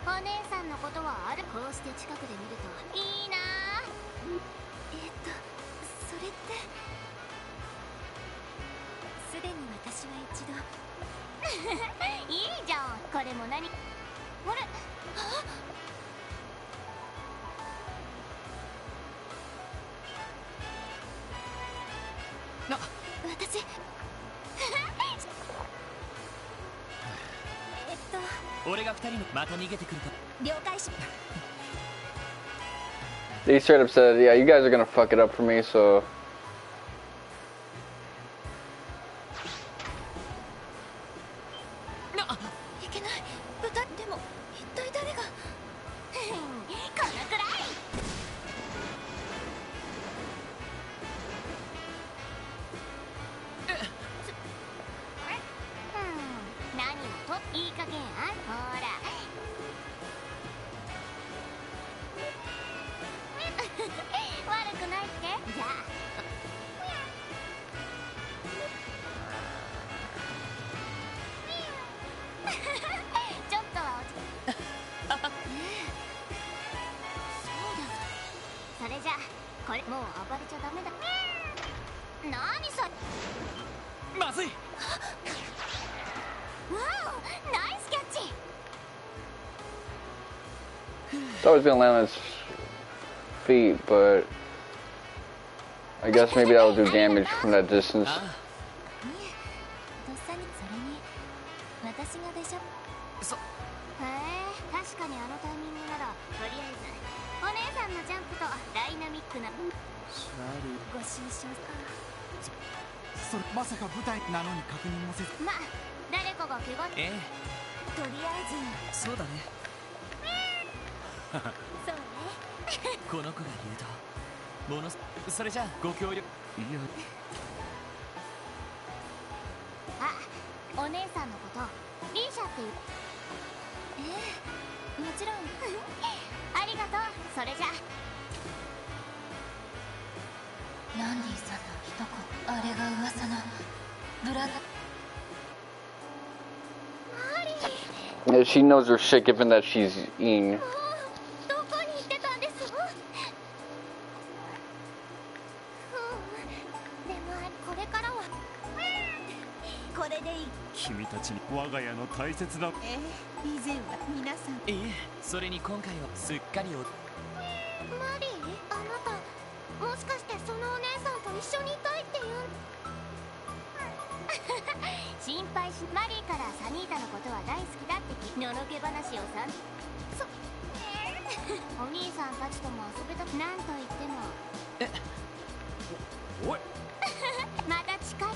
Speaker 4: お姉さんのことはある。こうして近くで見るといいな。それってすでに私は一度いいじゃん。これも何あれ
Speaker 3: な
Speaker 4: 私
Speaker 3: 俺が2人のまた逃げてくるか。
Speaker 4: 了解し
Speaker 1: They straight up said, yeah, you guys are gonna fuck it up for me, so...
Speaker 4: いけない。歌っても一体誰がこのくらい何もといい加減ほら悪くないってじゃあちょっとは落ちそうだ。それじゃこれもう暴れちゃダメだ。何それ
Speaker 3: まずい。
Speaker 4: わ
Speaker 1: thought he was gonna land on his feet, but I guess maybe that will do damage from that distance.
Speaker 4: とっさにそれに私がでしょ。へえ、確かにあのタイミングならとりあえずお姉さんのジャンプとダイナミックなご愁傷
Speaker 2: それまさか舞台なのに確認もせず。
Speaker 4: ま、誰かが怪我。とりあえず
Speaker 3: そうだね。
Speaker 4: そうね。
Speaker 3: この子が言うとものそれじゃあご協力。いや、
Speaker 4: あ、お姉さんのことリーシャっていう。もちろん。ありがとう。それじゃ
Speaker 7: ランディさんの一言、あれが噂のブラザー。
Speaker 1: Yeah, she knows her shit given that she's Ying.
Speaker 4: どこに行ってたんです？でもこれからはこれでいい。
Speaker 2: 君たちに我が家の大切な。
Speaker 7: 以前は皆さん。
Speaker 3: いえ、それに今回はすっかり
Speaker 4: マリー、あなたもしかしてそのお姉さんと一緒にいたいって言うん心配し。マリーからサニータのことは大好きだってのろけ話をさんお兄さんたちとも遊べた。なんと言っても
Speaker 6: おい
Speaker 4: また近い。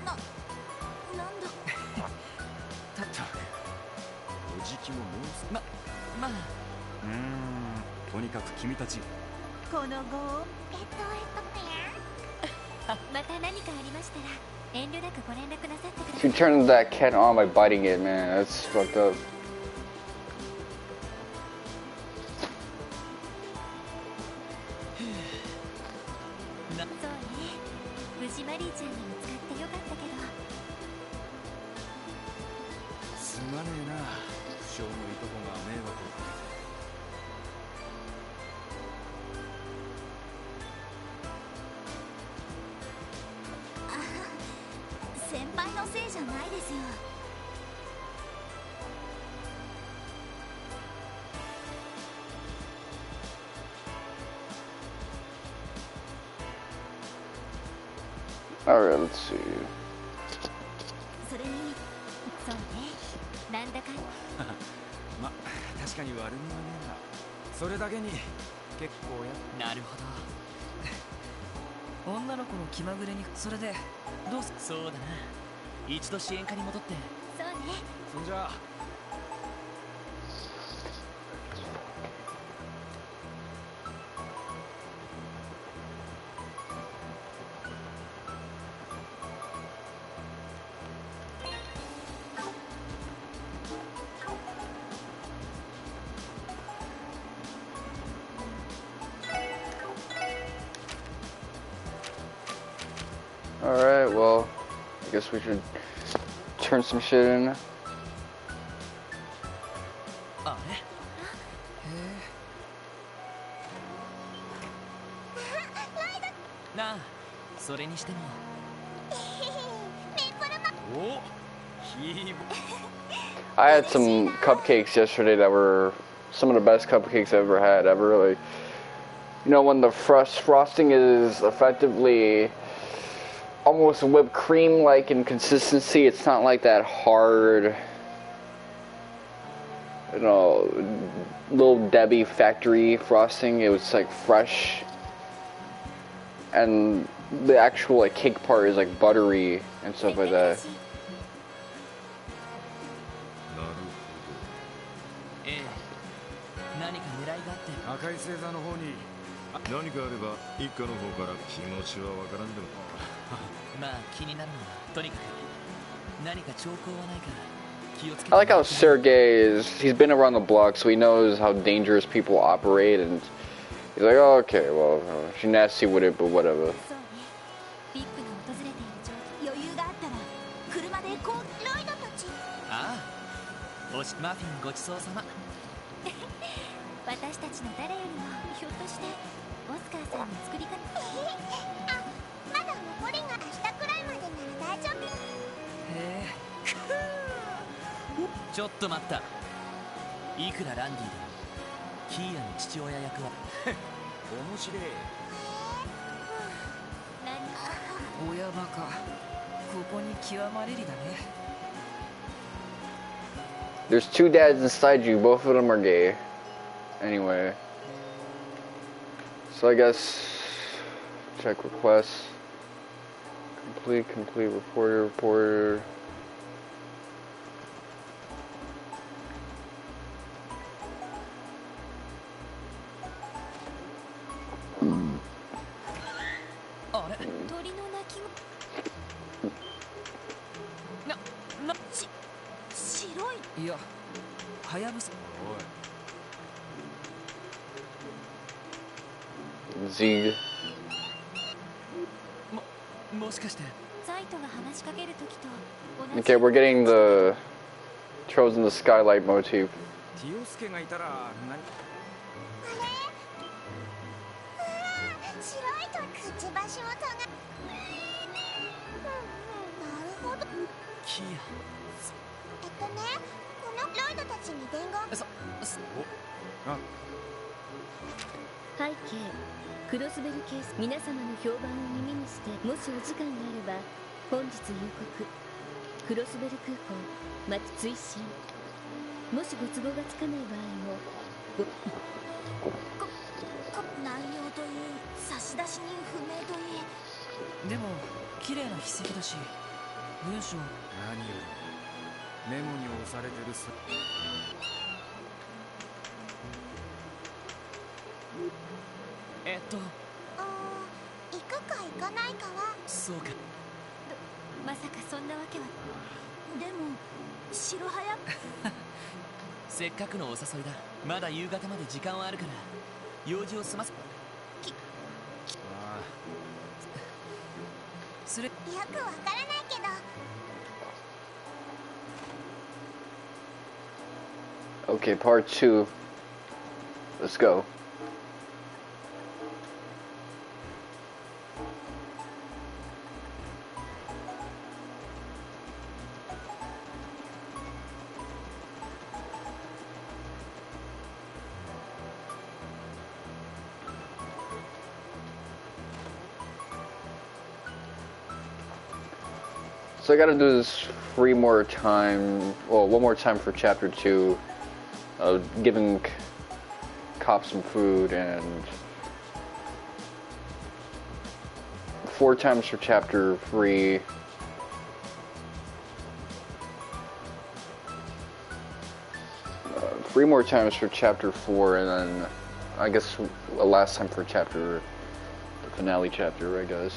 Speaker 4: なんだ
Speaker 6: たったおじきももう
Speaker 3: まあ
Speaker 2: とにかく君たち。
Speaker 7: この後
Speaker 4: また何かありましたら遠慮なくご連絡なさってくださ
Speaker 1: She
Speaker 4: い。
Speaker 1: turned that cat on by biting it, man. That's fucked up.
Speaker 4: そうね、無事マリーちゃんに見つかってよかったけど。
Speaker 6: すまねえな。不詳のいとこが迷惑をか
Speaker 4: 先輩のせいじゃないですよ。
Speaker 1: Alright, let's see.
Speaker 4: それにそうね、なんだかんだ
Speaker 6: ま、確かに悪みはねえな。それだけに結構
Speaker 3: なるほど。女の子の気まぐれにそれでどうす。そうだな、一度支援課に戻って。
Speaker 4: そうね。
Speaker 6: そんじゃ
Speaker 1: Alright, well, I guess we should turn some shit in.
Speaker 3: あれ。なあ、それにしても
Speaker 6: おヒーボ
Speaker 1: I had some cupcakes yesterday that were some of the best cupcakes I've ever had. Ever, like, you know, when the frosting is effectively almost whipped cream like in consistency. It's not like that hard, you know, little Debbie factory frosting. It was like fresh, and the actual like cake part is like buttery and stuff like that.
Speaker 2: なるほ
Speaker 3: ええ、何か狙いがあって。
Speaker 2: ど。赤い星座の方に何かあれば一家の方から気持ちはわからんでも。
Speaker 3: まあ気になるのはとにかく何か兆候はないか気をつけて。
Speaker 1: I like how Sergey he's been around the block, so he knows how dangerous people operate, and he's like, oh, okay, well, she's nasty with it, but whatever.
Speaker 4: そうね。ビッグが訪れている状況。余裕があったら車でこう。ロイドたち。
Speaker 3: ああ、マフィンごちそうさま。
Speaker 4: 私たちの誰よりもひょっとしてオスカーさんの作り方。あ、まだ残りが明日くらいまでなら大丈夫。
Speaker 3: へえ。ちょっと待った。
Speaker 8: いくらランディでもキーヤの父親役は
Speaker 6: 面白い。
Speaker 5: 親バカ、ここに極まれりだね。
Speaker 1: There's two dads inside you, both of them are gay. Anyway. So I guess check requests. Complete reporter. Zig. Okay, we're getting the Trolls in the Skylight motif.
Speaker 4: Kloe クロスベルケース、皆様の評判を耳にして、もしお時間があれば本日夕刻クロスベル空港追伸、もしご都合がつかない場合も
Speaker 7: 内容といい、差出人不明といい。
Speaker 5: でも綺麗な筆跡だし、文章
Speaker 6: 何よりメモに押されてるす。
Speaker 7: 行くか行かないかは。
Speaker 5: そうか。
Speaker 7: まさかそんなわけは。でも白早
Speaker 8: せっかくのお誘いだ。まだ夕方まで時間はあるから用事を済ませ。それよ
Speaker 7: くわからないけど。
Speaker 1: Okay, part 2. Let's go. So I gotta do this one more time for chapter 2, giving cops some food, and 4 times for chapter 3. Three more times for chapter 4, and then I guess a last time for the finale chapter, I guess.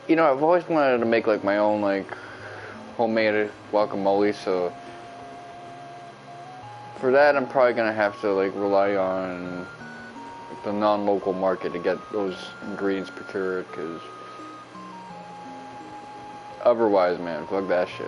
Speaker 1: You know, I've always wanted to make like my own like homemade guacamole, so for that I'm probably gonna have to like rely on the non-local market to get those ingredients procured, because otherwise, man, fuck that shit.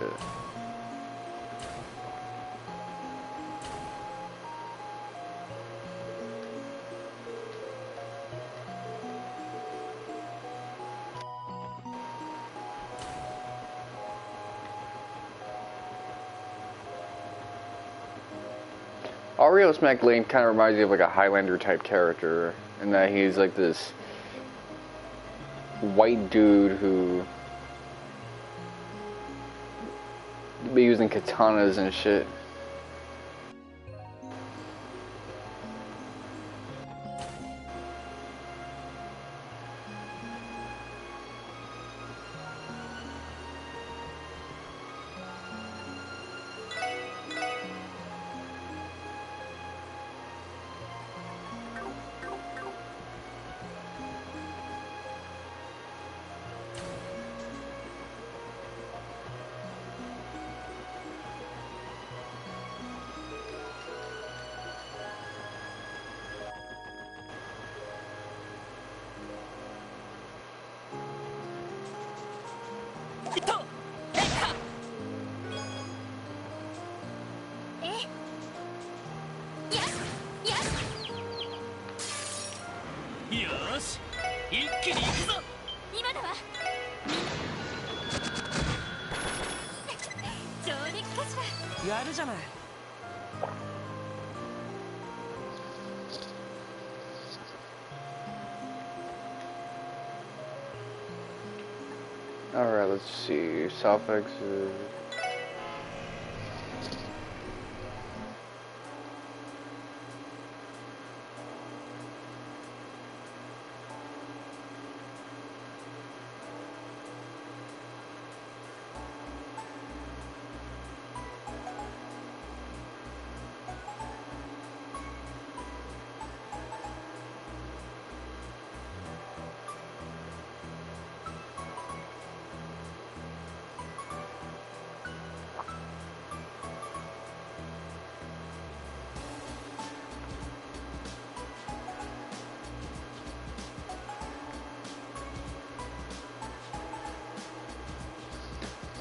Speaker 1: Arios MacLean kind of reminds me of like a Highlander type character, in that he's like this white dude who be using katanas and shit. Alright, let's see. South exit.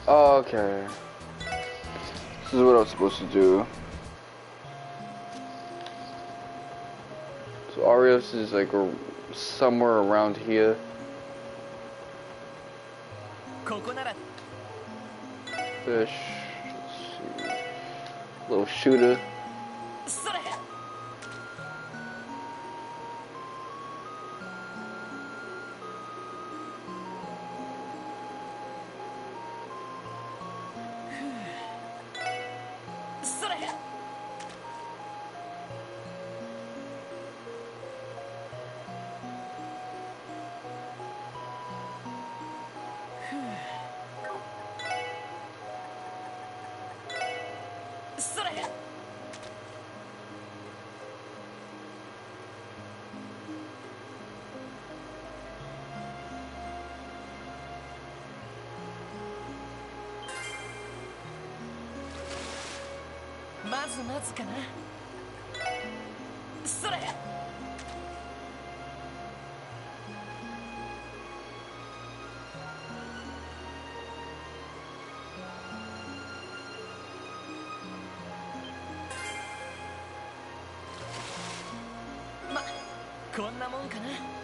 Speaker 1: Okay. This is what I was supposed to do. So Arios is like somewhere around here. Fish. Let's see. Little shooter.
Speaker 8: まずかな。それ。ま、こんなもんかな。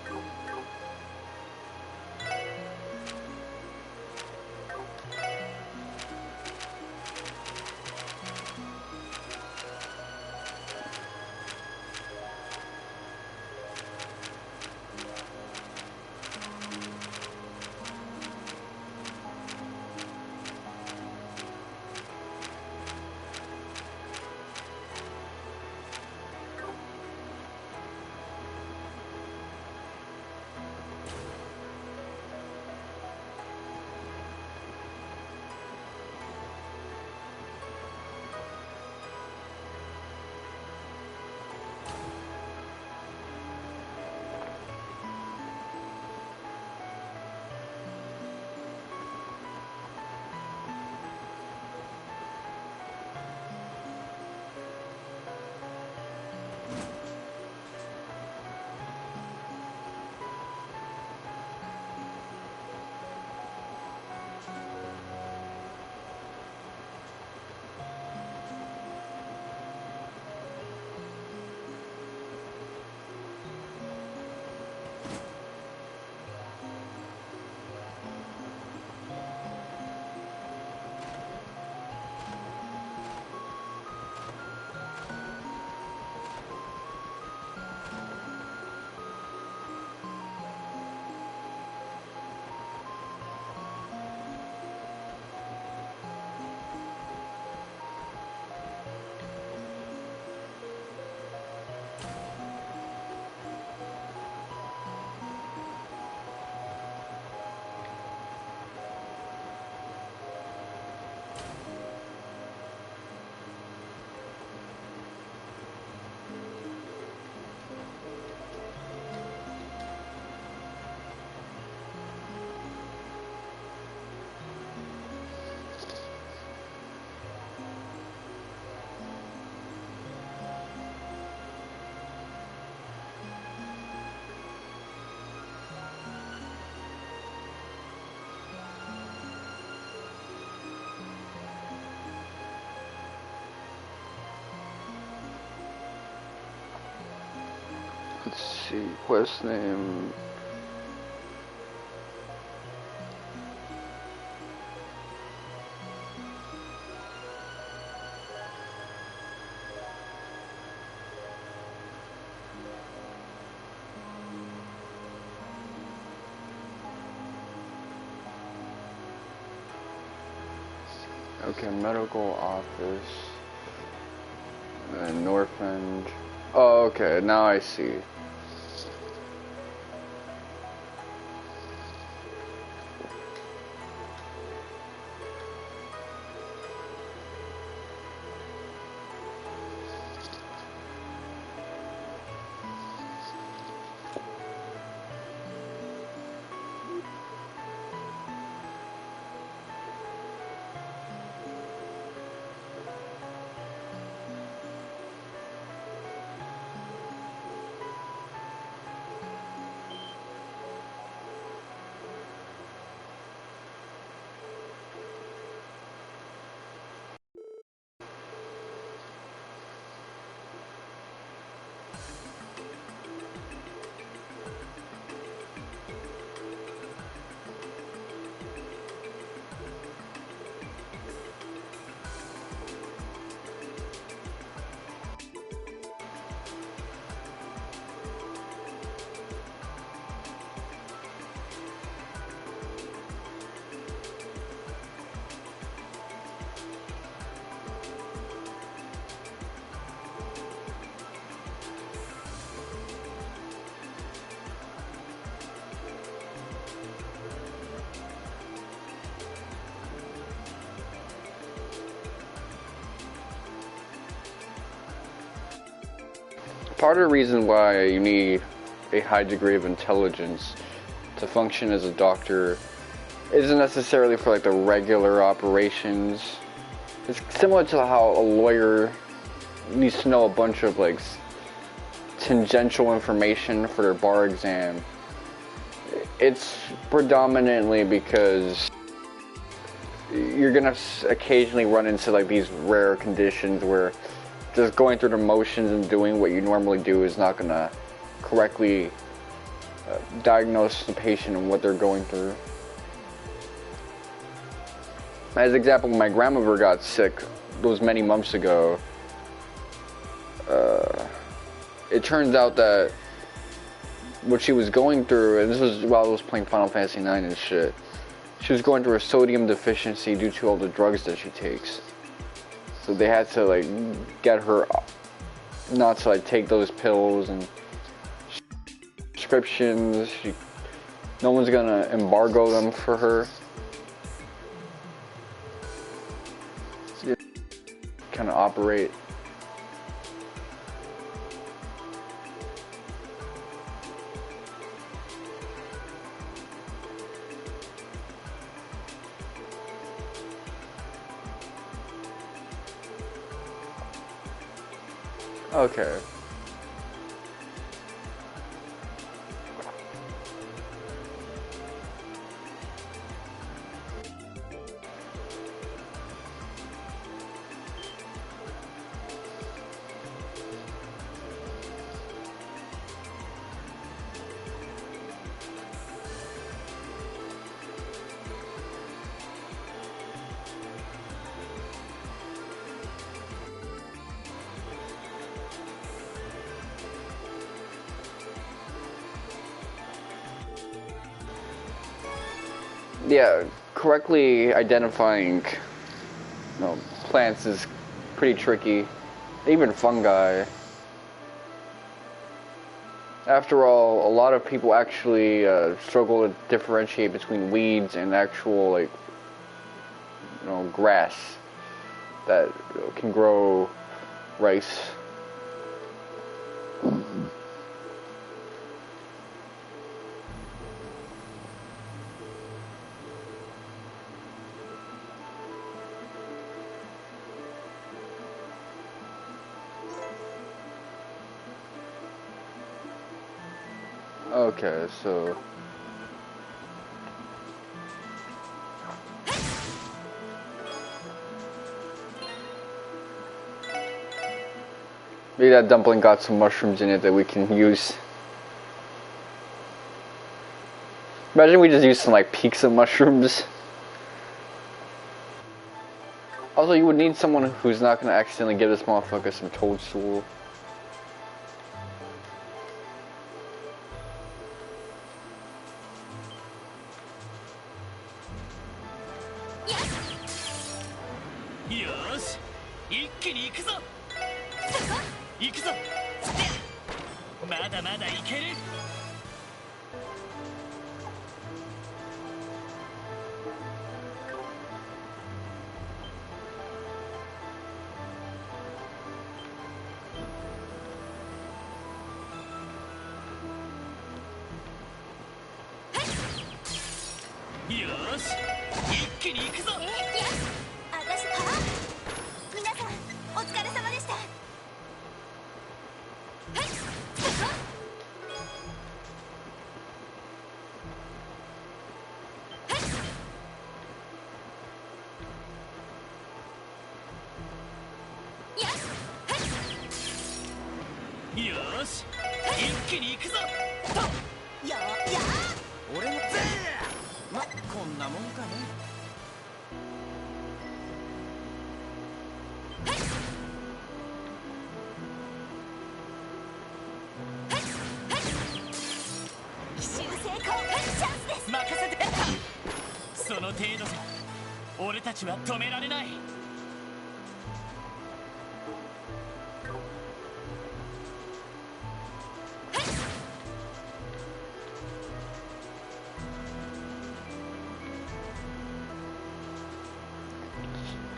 Speaker 1: Let's see, quest name. Okay, medical office. North End. Oh, okay, now I see. Part of the reason why you need a high degree of intelligence to function as a doctor isn't necessarily for like the regular operations. It's similar to how a lawyer needs to know a bunch of like tangential information for their bar exam. It's predominantly because you're gonna occasionally run into like these rare conditions where just going through the motions and doing what you normally do is not gonna correctly diagnose the patient and what they're going through. As an example, when my grandmother got sick those many months ago, it turns out that what she was going through, and this was while I was playing Final Fantasy IX and shit, she was going through a sodium deficiency due to all the drugs that she takes. So they had to like get her not to like take those pills and prescriptions. No one's gonna embargo them for her. Kind of operate. Okay. Yeah, correctly identifying plants is pretty tricky. Even fungi. After all, a lot of people actually struggle to differentiate between weeds and actual, like, grass that can grow rice. Okay, so maybe that dumpling got some mushrooms in it that we can use. Imagine we just used some like pizza mushrooms. Also, you would need someone who's not gonna accidentally give this motherfucker some toadstool.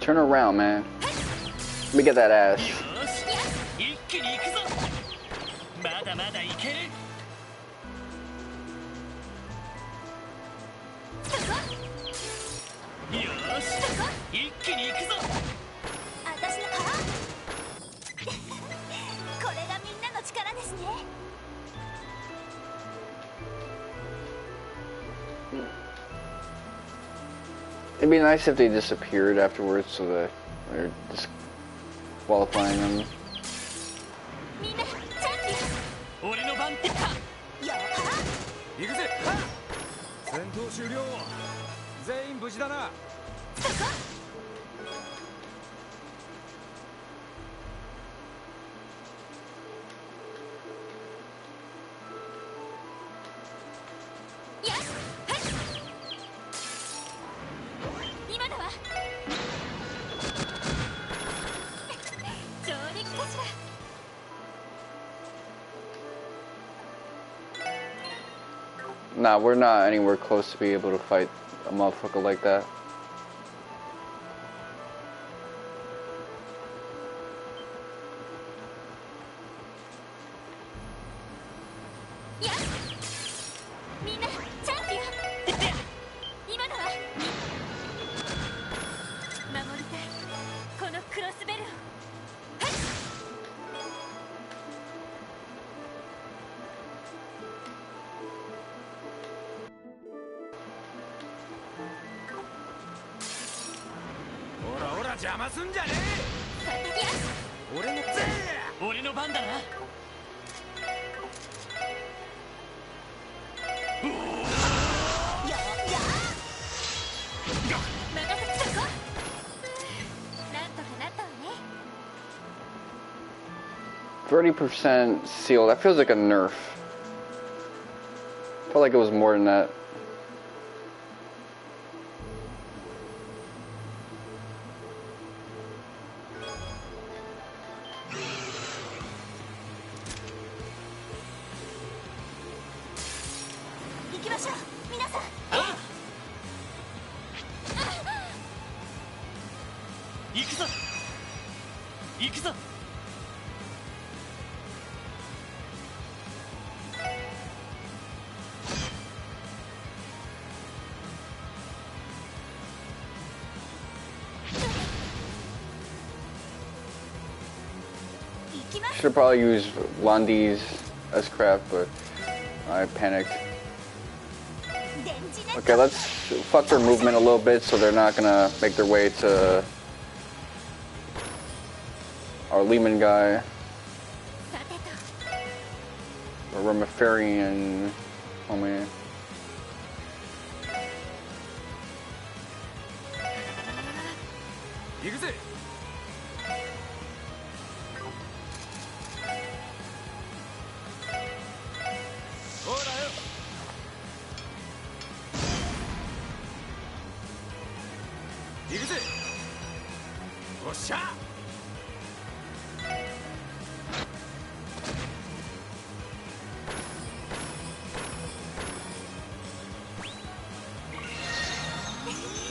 Speaker 1: Turn around, man. Let me get that ass. It'd be nice if they disappeared afterwards so that they're disqualifying them. 'Nah, we're not anywhere close to be able to fight a motherfucker like that. %30 seal. That feels like a nerf. I felt like it was more than that. Should probably use Landi's S-Craft, but I panicked. Okay, let's fuck their movement a little bit so they're not gonna make their way to our Lehman guy. Or Remiferian. Oh man.
Speaker 6: 行くぜ。ほらよ。行くぜ。おっしゃ。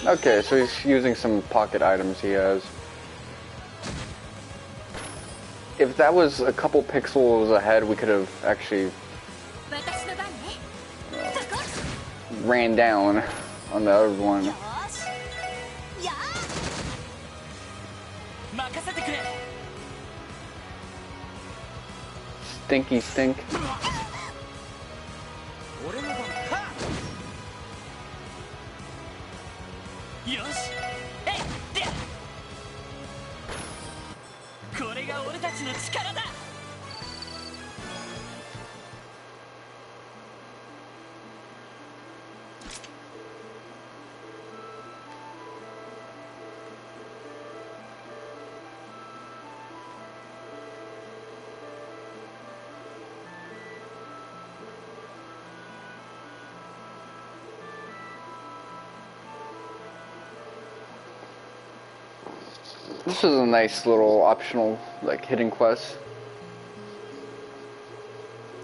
Speaker 1: Okay, so he's using some pocket items he has. If that was a couple pixels ahead, we could have actually ran down on the other one. Stinky stink. This is a nice little optional, like, hidden quest.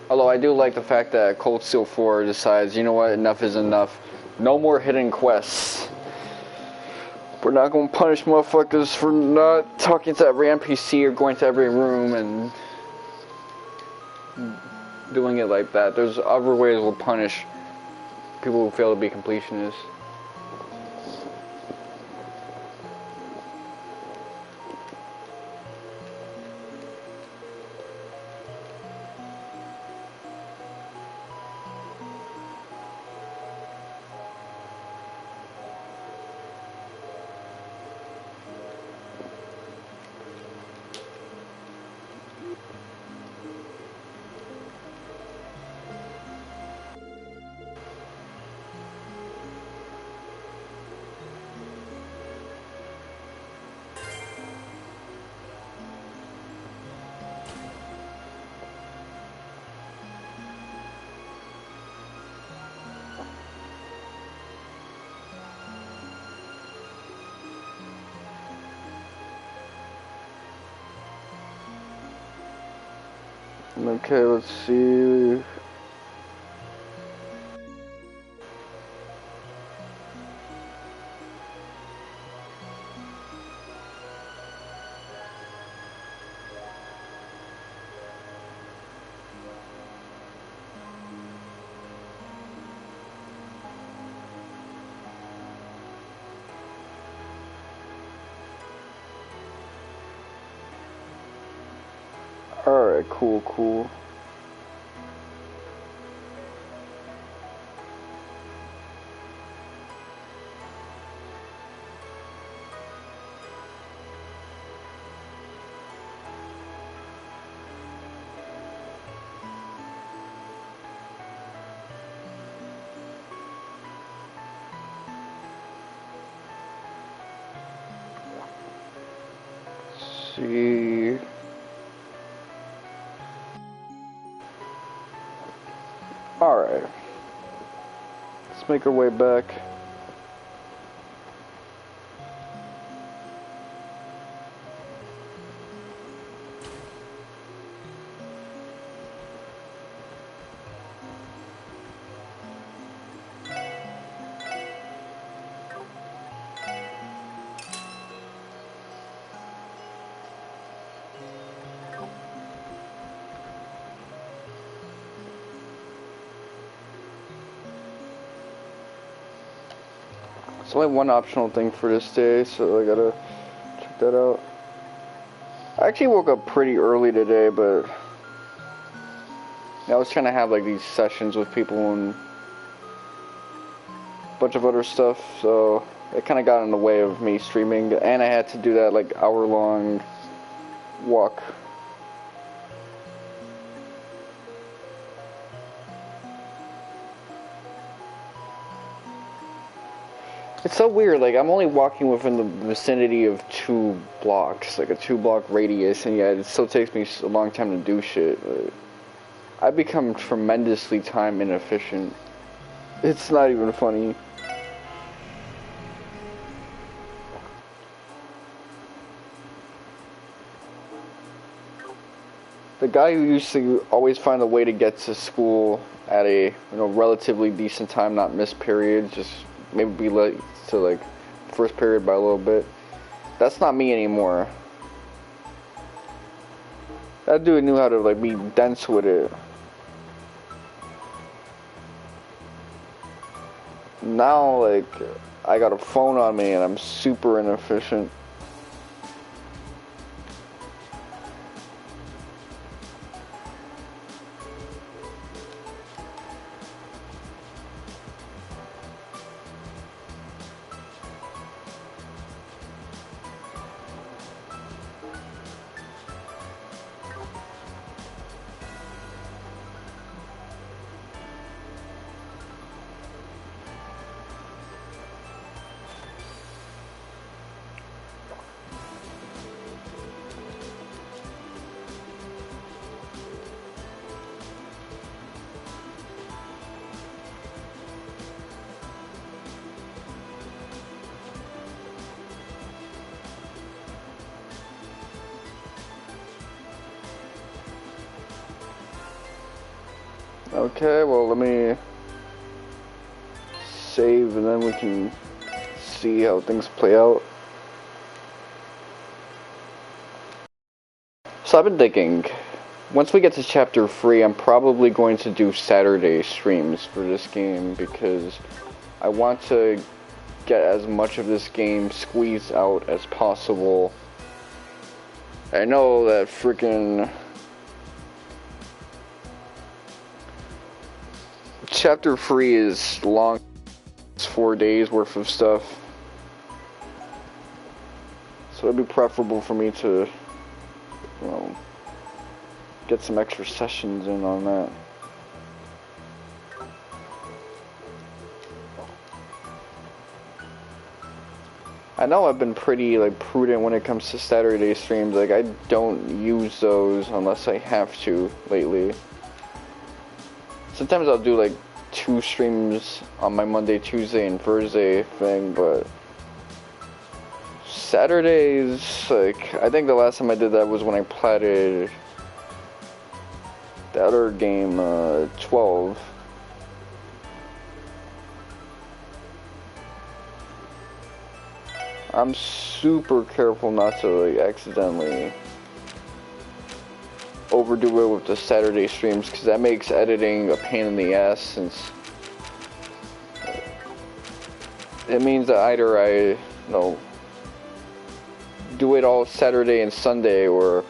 Speaker 1: Although I do like the fact that Cold Steel 4 decides, you know what, enough is enough. No more hidden quests. We're not going to punish motherfuckers for not talking to every NPC or going to every room and doing it like that. There's other ways we'll punish people who fail to be completionists. Okay, let's see. Alright, cool. See. Alright. Let's make our way back. It's only one optional thing for this day, so I gotta check that out. I actually woke up pretty early today, but I was trying to have like these sessions with people and a bunch of other stuff, so it kind of got in the way of me streaming, and I had to do that like hour-long walk. It's so weird, like, I'm only walking within the vicinity of 2 blocks, like a 2-block radius, and yet it still takes me a long time to do shit. I become tremendously time inefficient. It's not even funny. The guy who used to always find a way to get to school at a relatively decent time, not miss periods, just maybe be late to like first period by a little bit. That's not me anymore. That dude knew how to like be dense with it. Now like I got a phone on me and I'm super inefficient. Okay, well, let me save and then we can see how things play out. So I've been thinking, once we get to chapter 3, I'm probably going to do Saturday streams for this game because I want to get as much of this game squeezed out as possible. I know that freaking Chapter 3 is long. It's 4 days worth of stuff. So it'd be preferable for me to, get some extra sessions in on that. I know I've been pretty prudent when it comes to Saturday streams. Like I don't use those unless I have to lately. Sometimes I'll do 2 streams on my Monday, Tuesday, and Thursday thing, but Saturdays, I think the last time I did that was when I platted the other game, 12. I'm super careful not to accidentally overdo it with the Saturday streams because that makes editing a pain in the ass, since it means that either I do it all Saturday and Sunday, or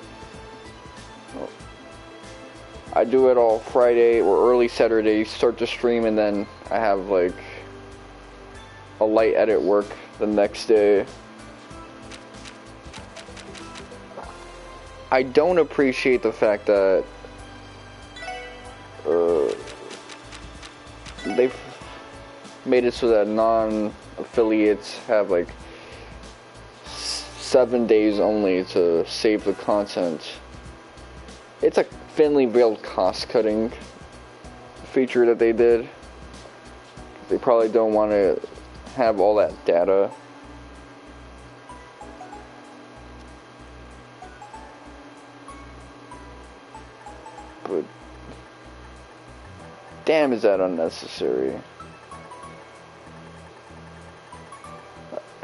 Speaker 1: I do it all Friday or early Saturday, start the stream, and then I have a light edit work the next day. I don't appreciate the fact that they've made it so that non-affiliates have 7 days only to save the content. It's a thinly veiled cost-cutting feature that they did. They probably don't want to have all that data. But damn, is that unnecessary.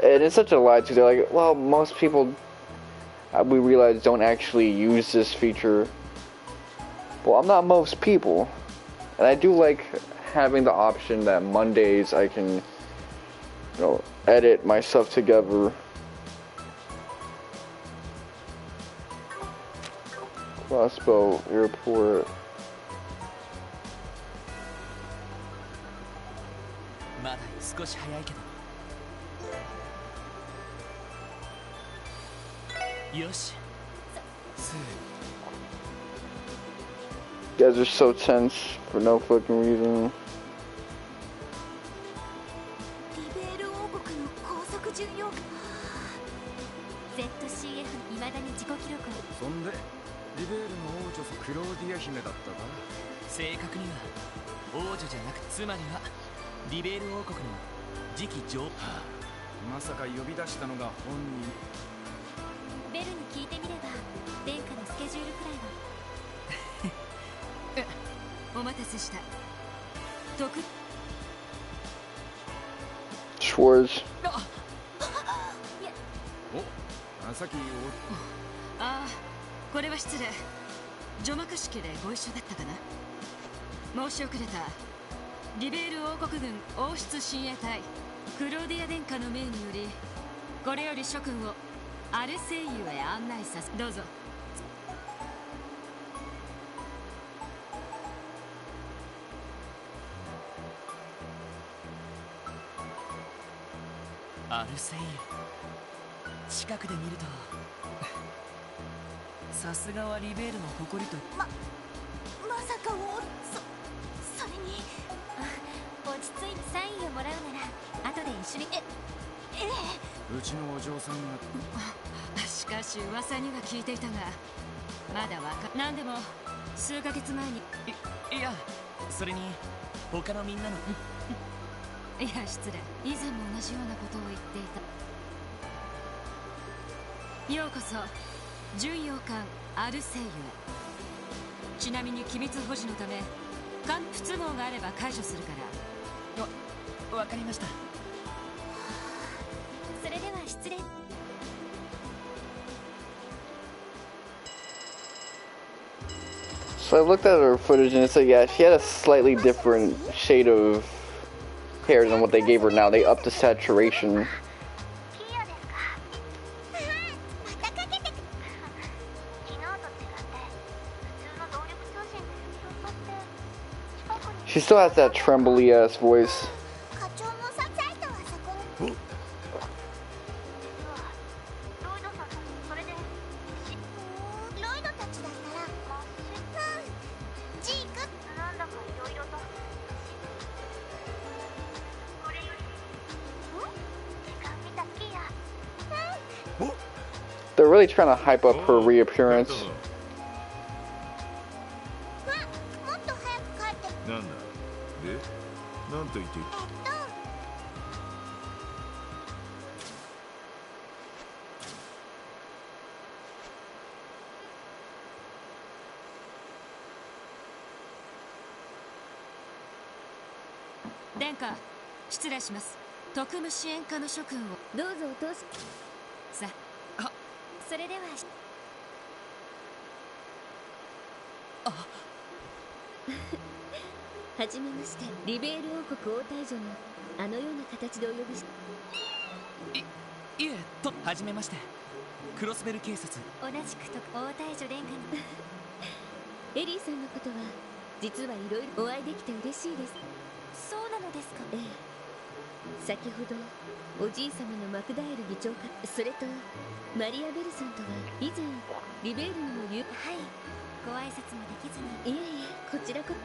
Speaker 1: And it's such a lie too. They're like, well, most people, we realize, don't actually use this feature. Well, I'm not most people. And I do like having the option that Mondays I can, edit my stuff together. Crossbow Airport. You guys are so tense for no fucking reason.
Speaker 6: フィア姫だったか。
Speaker 8: 正確には王女じゃなく、つまりはリベール王国の次期女王。
Speaker 6: まさか呼び出したのが本人。
Speaker 4: ベルに聞いてみれば殿下のスケジュールくらいは。
Speaker 5: お待たせした。特
Speaker 1: Schwartz.
Speaker 6: お、さっき
Speaker 5: ああ、これは失礼。除幕式でご一緒だったかな。申し遅れた。リベール王国軍王室親衛隊クローディア殿下の命により、これより諸君をアルセイユへ案内させ。どうぞ。
Speaker 8: アルセイユ、近くで見るとさすがはリベールの誇りと。
Speaker 4: まさかそれに落ち着いてサインをもらうなら後で一緒に。
Speaker 6: うちのお嬢さんが。
Speaker 5: しかし噂には聞いていたが、まだなんでも数ヶ月前に。
Speaker 8: いや、それに他のみんなの
Speaker 5: いや失礼、以前も同じようなことを言っていた。ようこそ巡洋艦アルセイユへ。ちなみに機密保持のため不都合があれば解除するから。
Speaker 8: わかりました。
Speaker 4: それでは失礼。
Speaker 1: So I looked at her footage and it's like, yeah, she had a slightly different shade of hair than what they gave her now. They upped the saturation. She still has that trembly ass voice. They're really trying to hype up her reappearance.
Speaker 5: 「殿下、失礼します。特務支援課の諸君を
Speaker 4: どうぞお通し。
Speaker 5: さ
Speaker 4: あ、それでは。はじめまして。リベール王国王太女のあのような形でお呼びし。
Speaker 8: いえ、はじめまして。クロスベル警察。
Speaker 4: 同じく王太女殿下のエリーさんのことは実はいろいろお会いできて嬉しいです。そうなのですか。ええ、先ほどおじい様のマクダエル議長か、それとマリア・ベルさんとは以前リベールにもはい、ご挨拶もできずに。いえいえ、こちらこ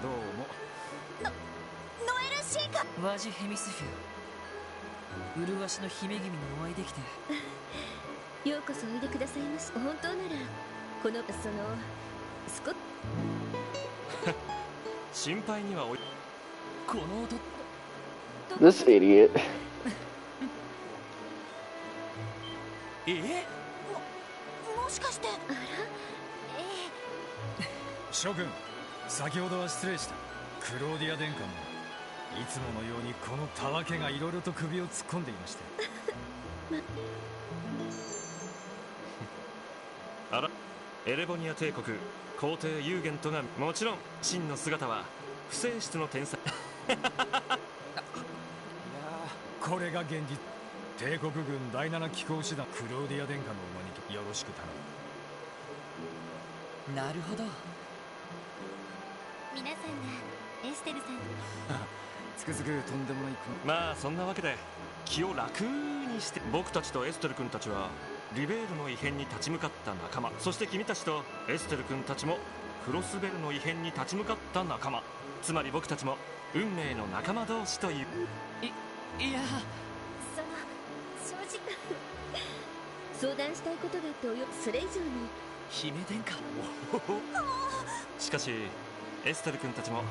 Speaker 6: どうも。
Speaker 4: ノエルシーカ。
Speaker 8: ワジヘミスフィア、麗しの姫君にお会いできて
Speaker 4: ようこそおいでくださいまし。本当ならこのスコッ
Speaker 2: 心配にはおい。
Speaker 8: この音。
Speaker 1: This idiot.
Speaker 4: もしかして。あら、
Speaker 2: 諸君、先ほどは失礼した。クローディア殿下もいつものようにこのたわけがいろいろと首を突っ込んでいました。あら、エレボニア帝国皇帝ユーゲントが、もちろん真の姿は不正室の天才。いやこれが現実。帝国軍第7機構師団クローディア殿下のお招きよろしく頼む。
Speaker 8: なるほど。
Speaker 4: 皆さんがエステルさんに
Speaker 6: つくづくとんでもない。
Speaker 2: まあそんなわけで気を楽にして、僕たちとエステル君たちはリベールの異変に立ち向かった仲間、そして君たちとエステル君たちもクロスベルの異変に立ち向かった仲間、つまり僕たちも運命の仲間同士という。
Speaker 8: いや、
Speaker 4: 正直相談したいことがあってそれ以上に
Speaker 8: 姫殿下。
Speaker 2: しかしエステル君たちも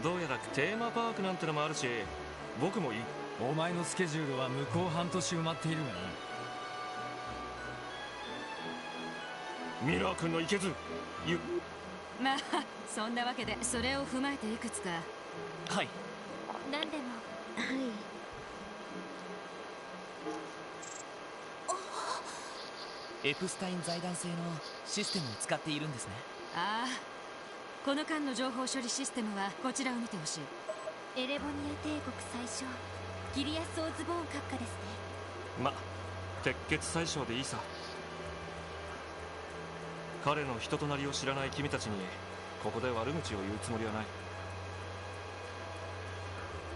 Speaker 2: どうやらテーマパークなんてのもあるし、僕も
Speaker 6: お前のスケジュールは向こう半年埋まっているが
Speaker 2: な。ミラー君のいけず
Speaker 5: まあそんなわけでそれを踏まえていくつか。
Speaker 8: はい。
Speaker 4: 何でもはい
Speaker 8: エプスタイン財団製のシステムを使っているんですね。
Speaker 5: ああ、この間の情報処理システムはこちらを見てほしい。
Speaker 4: エレボニア帝国最初ギリアス・オズボーン閣下ですね。
Speaker 2: ま、鉄血宰相でいいさ。彼の人となりを知らない君たちにここで悪口を言うつもりはない。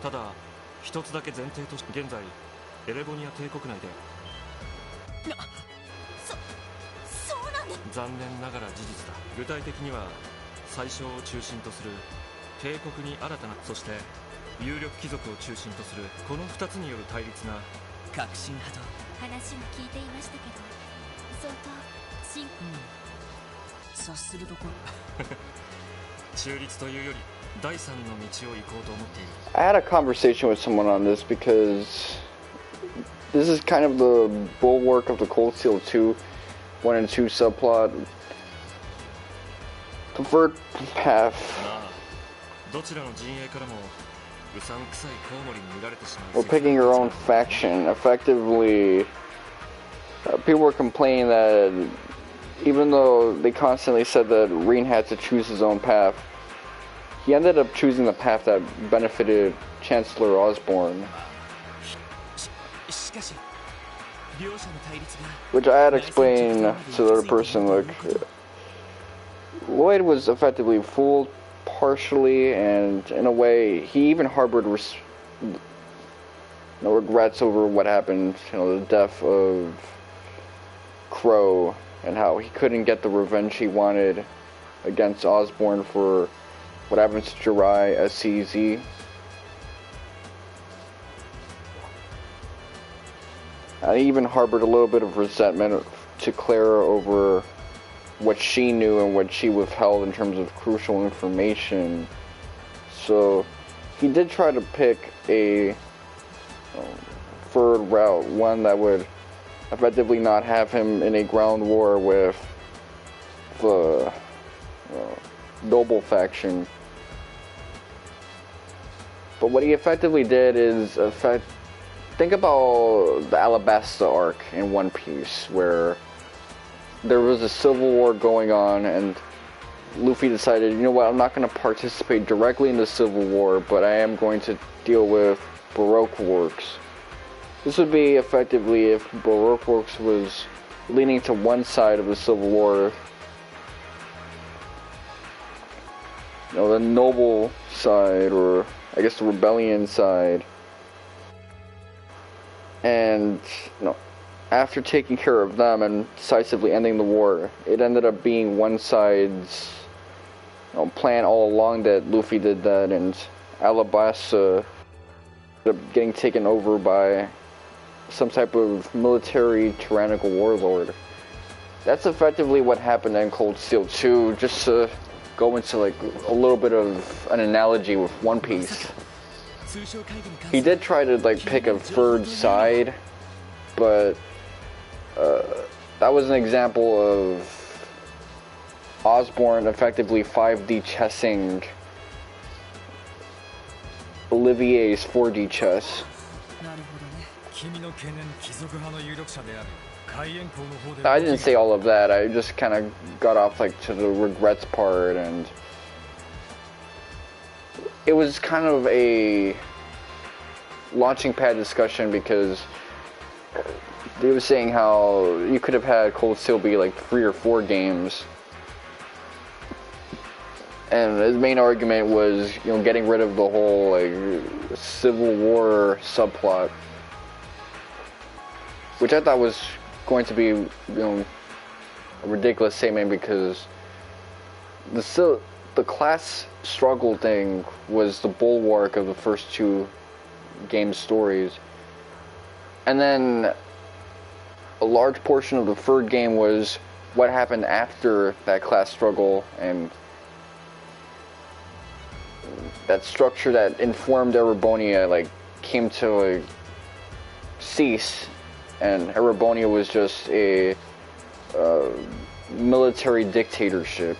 Speaker 2: ただ一つだけ前提として現在エレボニア帝国内で
Speaker 4: そうなんだ。
Speaker 2: 残念ながら事実だ。具体的には宰相を中心とする帝国に新たな、そして有力貴族を中心とするこの2つによる対立が
Speaker 8: 革新派と。
Speaker 4: 話は聞いていましたけど相当
Speaker 8: 察するとこ
Speaker 2: 中立というより第三の道を行こうと思っている。
Speaker 1: I had a conversation with someone on this because this is kind of the bulwark of the Cold Steel 2 1 and 2 subplot. The third path.
Speaker 2: まあどちらの陣営からもうさんくさいコウモリに見られてしまう。
Speaker 1: Well, picking your own faction. Effectively, people were complaining that even though they constantly said that Reen had to choose his own path, he ended up choosing the path that benefited Chancellor Osborne.
Speaker 8: しかし両者の対立が
Speaker 1: Which I had explained to the other person, like, Lloyd was effectively fooled partially, and in a way, he even harbored regrets over what happened, the death of Kuro, and how he couldn't get the revenge he wanted against Osborne for what happened to Jirai SCZ. I even harbored a little bit of resentment to Clara over what she knew and what she withheld in terms of crucial information. So he did try to pick a third route, one that would effectively not have him in a ground war with the noble faction. But what he effectively did is think about the Alabasta arc in One Piece, where there was a civil war going on and Luffy decided, you know what, I'm not going to participate directly in the civil war, but I am going to deal with Baroque works. This would be effectively if Baroque works was leaning to one side of the civil war, the noble side, or I guess the rebellion side. And after taking care of them and decisively ending the war, it ended up being one side's plan all along that Luffy did that, and Alabasta ended up getting taken over by some type of military tyrannical warlord. That's effectively what happened in Cold Steel 2, just to go into like a little bit of an analogy with One Piece. He did try to like pick a third side, but that was an example of Osborne effectively 5D chessing Olivier's 4D chess. I didn't say all of that, I just kind of got off like to the regrets part, and it was kind of a launching pad discussion because they were saying how you could have had Cold Steel be like 3 or 4 games, and his main argument was getting rid of the whole like Civil War subplot, which I thought was going to be a ridiculous statement because the class struggle thing was the bulwark of the first 2 game stories, and then a large portion of the third game was what happened after that class struggle and that structure that informed Erebonia like came to like cease, and Erebonia was just a military dictatorship.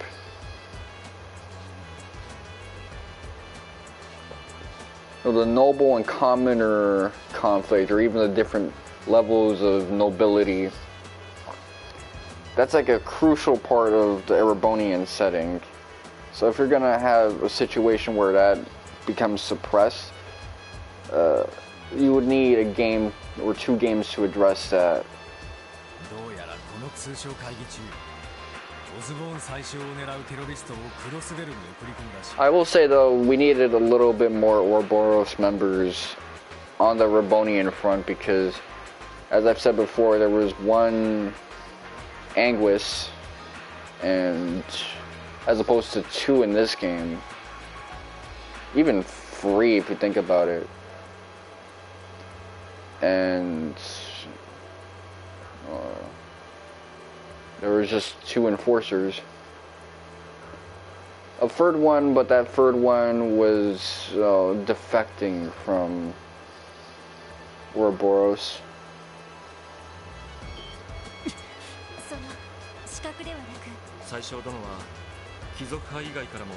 Speaker 1: The noble and commoner conflict, or even the different levels of nobility, that's like a crucial part of the Erebonian setting. So if you're gonna have a situation where that becomes suppressed, you would need a game or two games to address that. I will say though, we needed a little bit more Ouroboros members on the Erebonian front, because as I've said before, there was one Anguis, and as opposed to two in this game, even three if you think about it. And there was just two enforcers. A third one, but that third one was defecting from Ouroboros.
Speaker 2: 最初殿は貴族派以外からも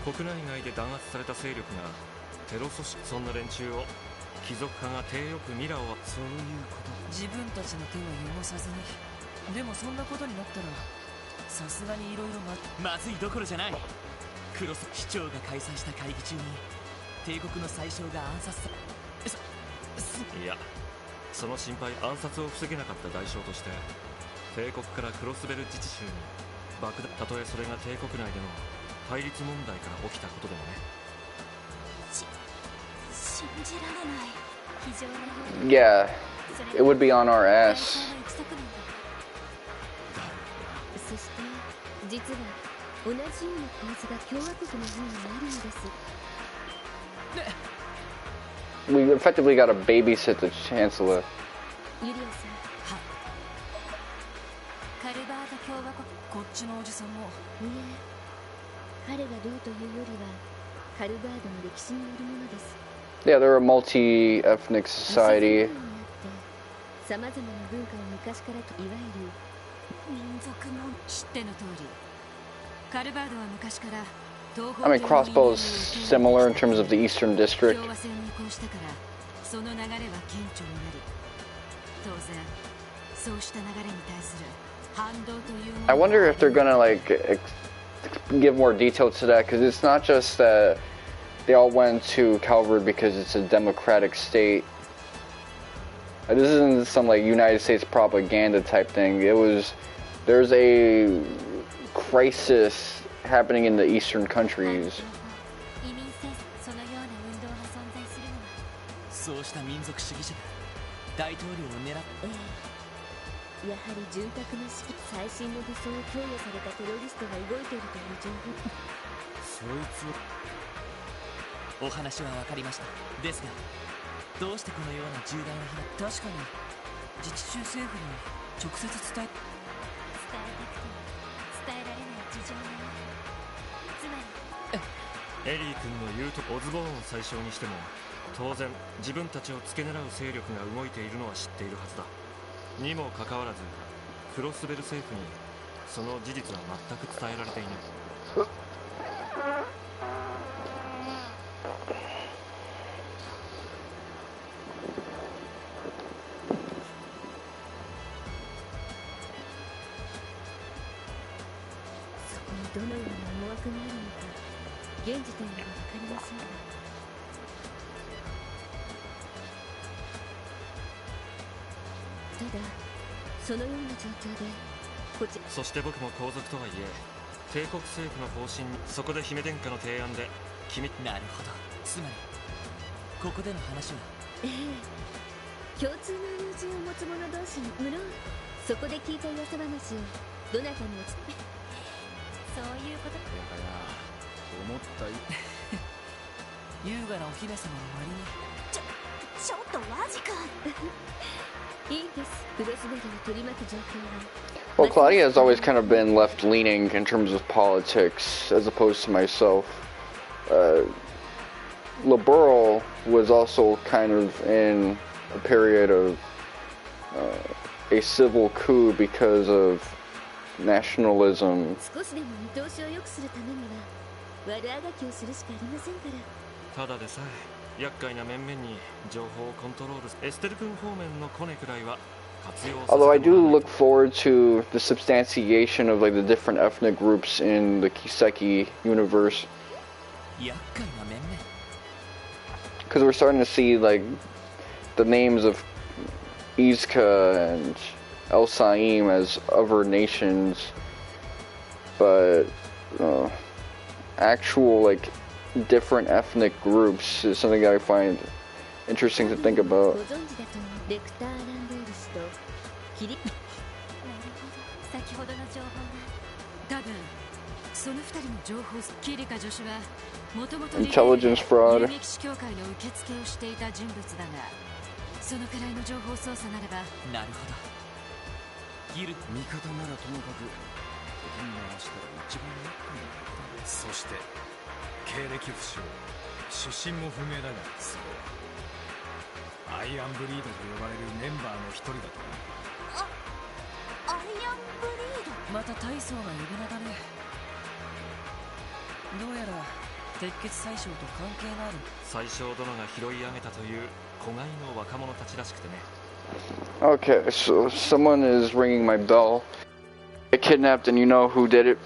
Speaker 2: 国内外で弾圧された勢力がテロ組織、そんな連中を貴族派が体よくミラをそういうこと。自分たちの手を汚さずに。でもそんなことになったらさすがにいろいろまずいどころじゃない。クロス市長が開催した会議中に帝国の宰相が暗殺さいや、その心配、暗殺を防げなかった代償として帝国からクロスベル自治州に爆弾、たとえそれが帝国内での対立問題から起きたことでもね。
Speaker 4: 信じられない。非常な。
Speaker 1: Yeah, it would be on our ass.
Speaker 4: そして実は同じような構図が共和国の方にあるのです。
Speaker 1: We effectively got to babysit the Chancellor.
Speaker 4: ユリアさん。は。カルバード共和国。こっちのおじさんも。いえ、彼がどうというよりはカルバードの歴史によるものです。
Speaker 1: Yeah, they're a multi-ethnic society.
Speaker 4: さまざまな文化を昔からといわゆる民族の知っての通り、カルバードは昔から東方
Speaker 1: I mean, Crossbow's similar in terms of the Eastern District.
Speaker 4: 共和制に移行したからその流れは顕著になり、当然そうした流れに対する反動というもの。
Speaker 1: I wonder if they're gonna like give more detail to that, because it's not just that they all went to Calvard because it's a democratic state. This isn't some like United States propaganda type thing. There's a crisis happening in the eastern countries.
Speaker 8: そうした民族主義者が大統領を狙って、
Speaker 4: やはり潤沢な指揮、最新の武装を供与されたテロリストが動いているという情報。
Speaker 8: そいつお話は分かりました。ですがどうしてこのような重大な日が。確かに自治州政府に直接伝えたくても伝えられない事情がある。つまりエリー君の言うとオズボーンを最小にしても当然自分たちを付け狙う勢力が動いているのは知っているはずだ。にもかかわらずクロスベル政府にその事実は全く伝えられていない。
Speaker 4: そこにどのような思惑があるのか現時点では分かりませんが、ただそのような状況でこちら。
Speaker 2: そして僕も皇族とはいえ帝国政府の方針にそこで姫殿下の提案で君。
Speaker 8: なるほど。つまりここでの話は、
Speaker 4: 共通の友人を持つ者同士に、無論そこで聞いた噂話をどなたにそういうこと。
Speaker 6: 思った
Speaker 8: 優雅なお姫様の割に
Speaker 4: ちょっとマジか。いいです。クロスベルを取り巻く状況は
Speaker 1: Well, Claudia has always kind of been left-leaning in terms of politics, as opposed to myself. Liberal was also kind of in a period of a civil coup because of nationalism.
Speaker 4: 少しでも見通しを良くするためには悪あがきをするしかありませんから。
Speaker 2: ただでさえ厄介な面々に情報をコントロールするエステル君方面のコネくらいは活用させてもら
Speaker 1: Although
Speaker 2: わ
Speaker 1: I
Speaker 2: ないと
Speaker 1: do look forward to the substantiation of like the different ethnic groups in the Kiseki universe.
Speaker 8: 厄介な面々
Speaker 1: Because we're starting to see like the names of Izka and El Saim as other nations, but actual like different ethnic groups is something that I find interesting to think about.
Speaker 4: ご存知だと思うレクター・ランドール氏とキリなるほど先ほどの情報が
Speaker 5: 多分その二人の情報キリカ助手はもともと
Speaker 1: Intelligence fraud.
Speaker 5: 遊撃士協会の受付をしていた人物だがそのくらいの情報操作ならば
Speaker 8: なるほどギル
Speaker 6: 味方ならともかく敵に回したら一番厄介なことだ。そして経歴不詳出身も不明だがそうアイアンブリードと呼ばれるメンバーの一人だと
Speaker 4: アイアンブリード
Speaker 8: また大層な呼び名だね。どうやら鉄血宰相と関係のある
Speaker 2: 宰相殿が拾い上げたという子飼いの若者たちらしくてね。
Speaker 1: Okay, so someone is ringing my bell. Get kidnapped and you know who did it.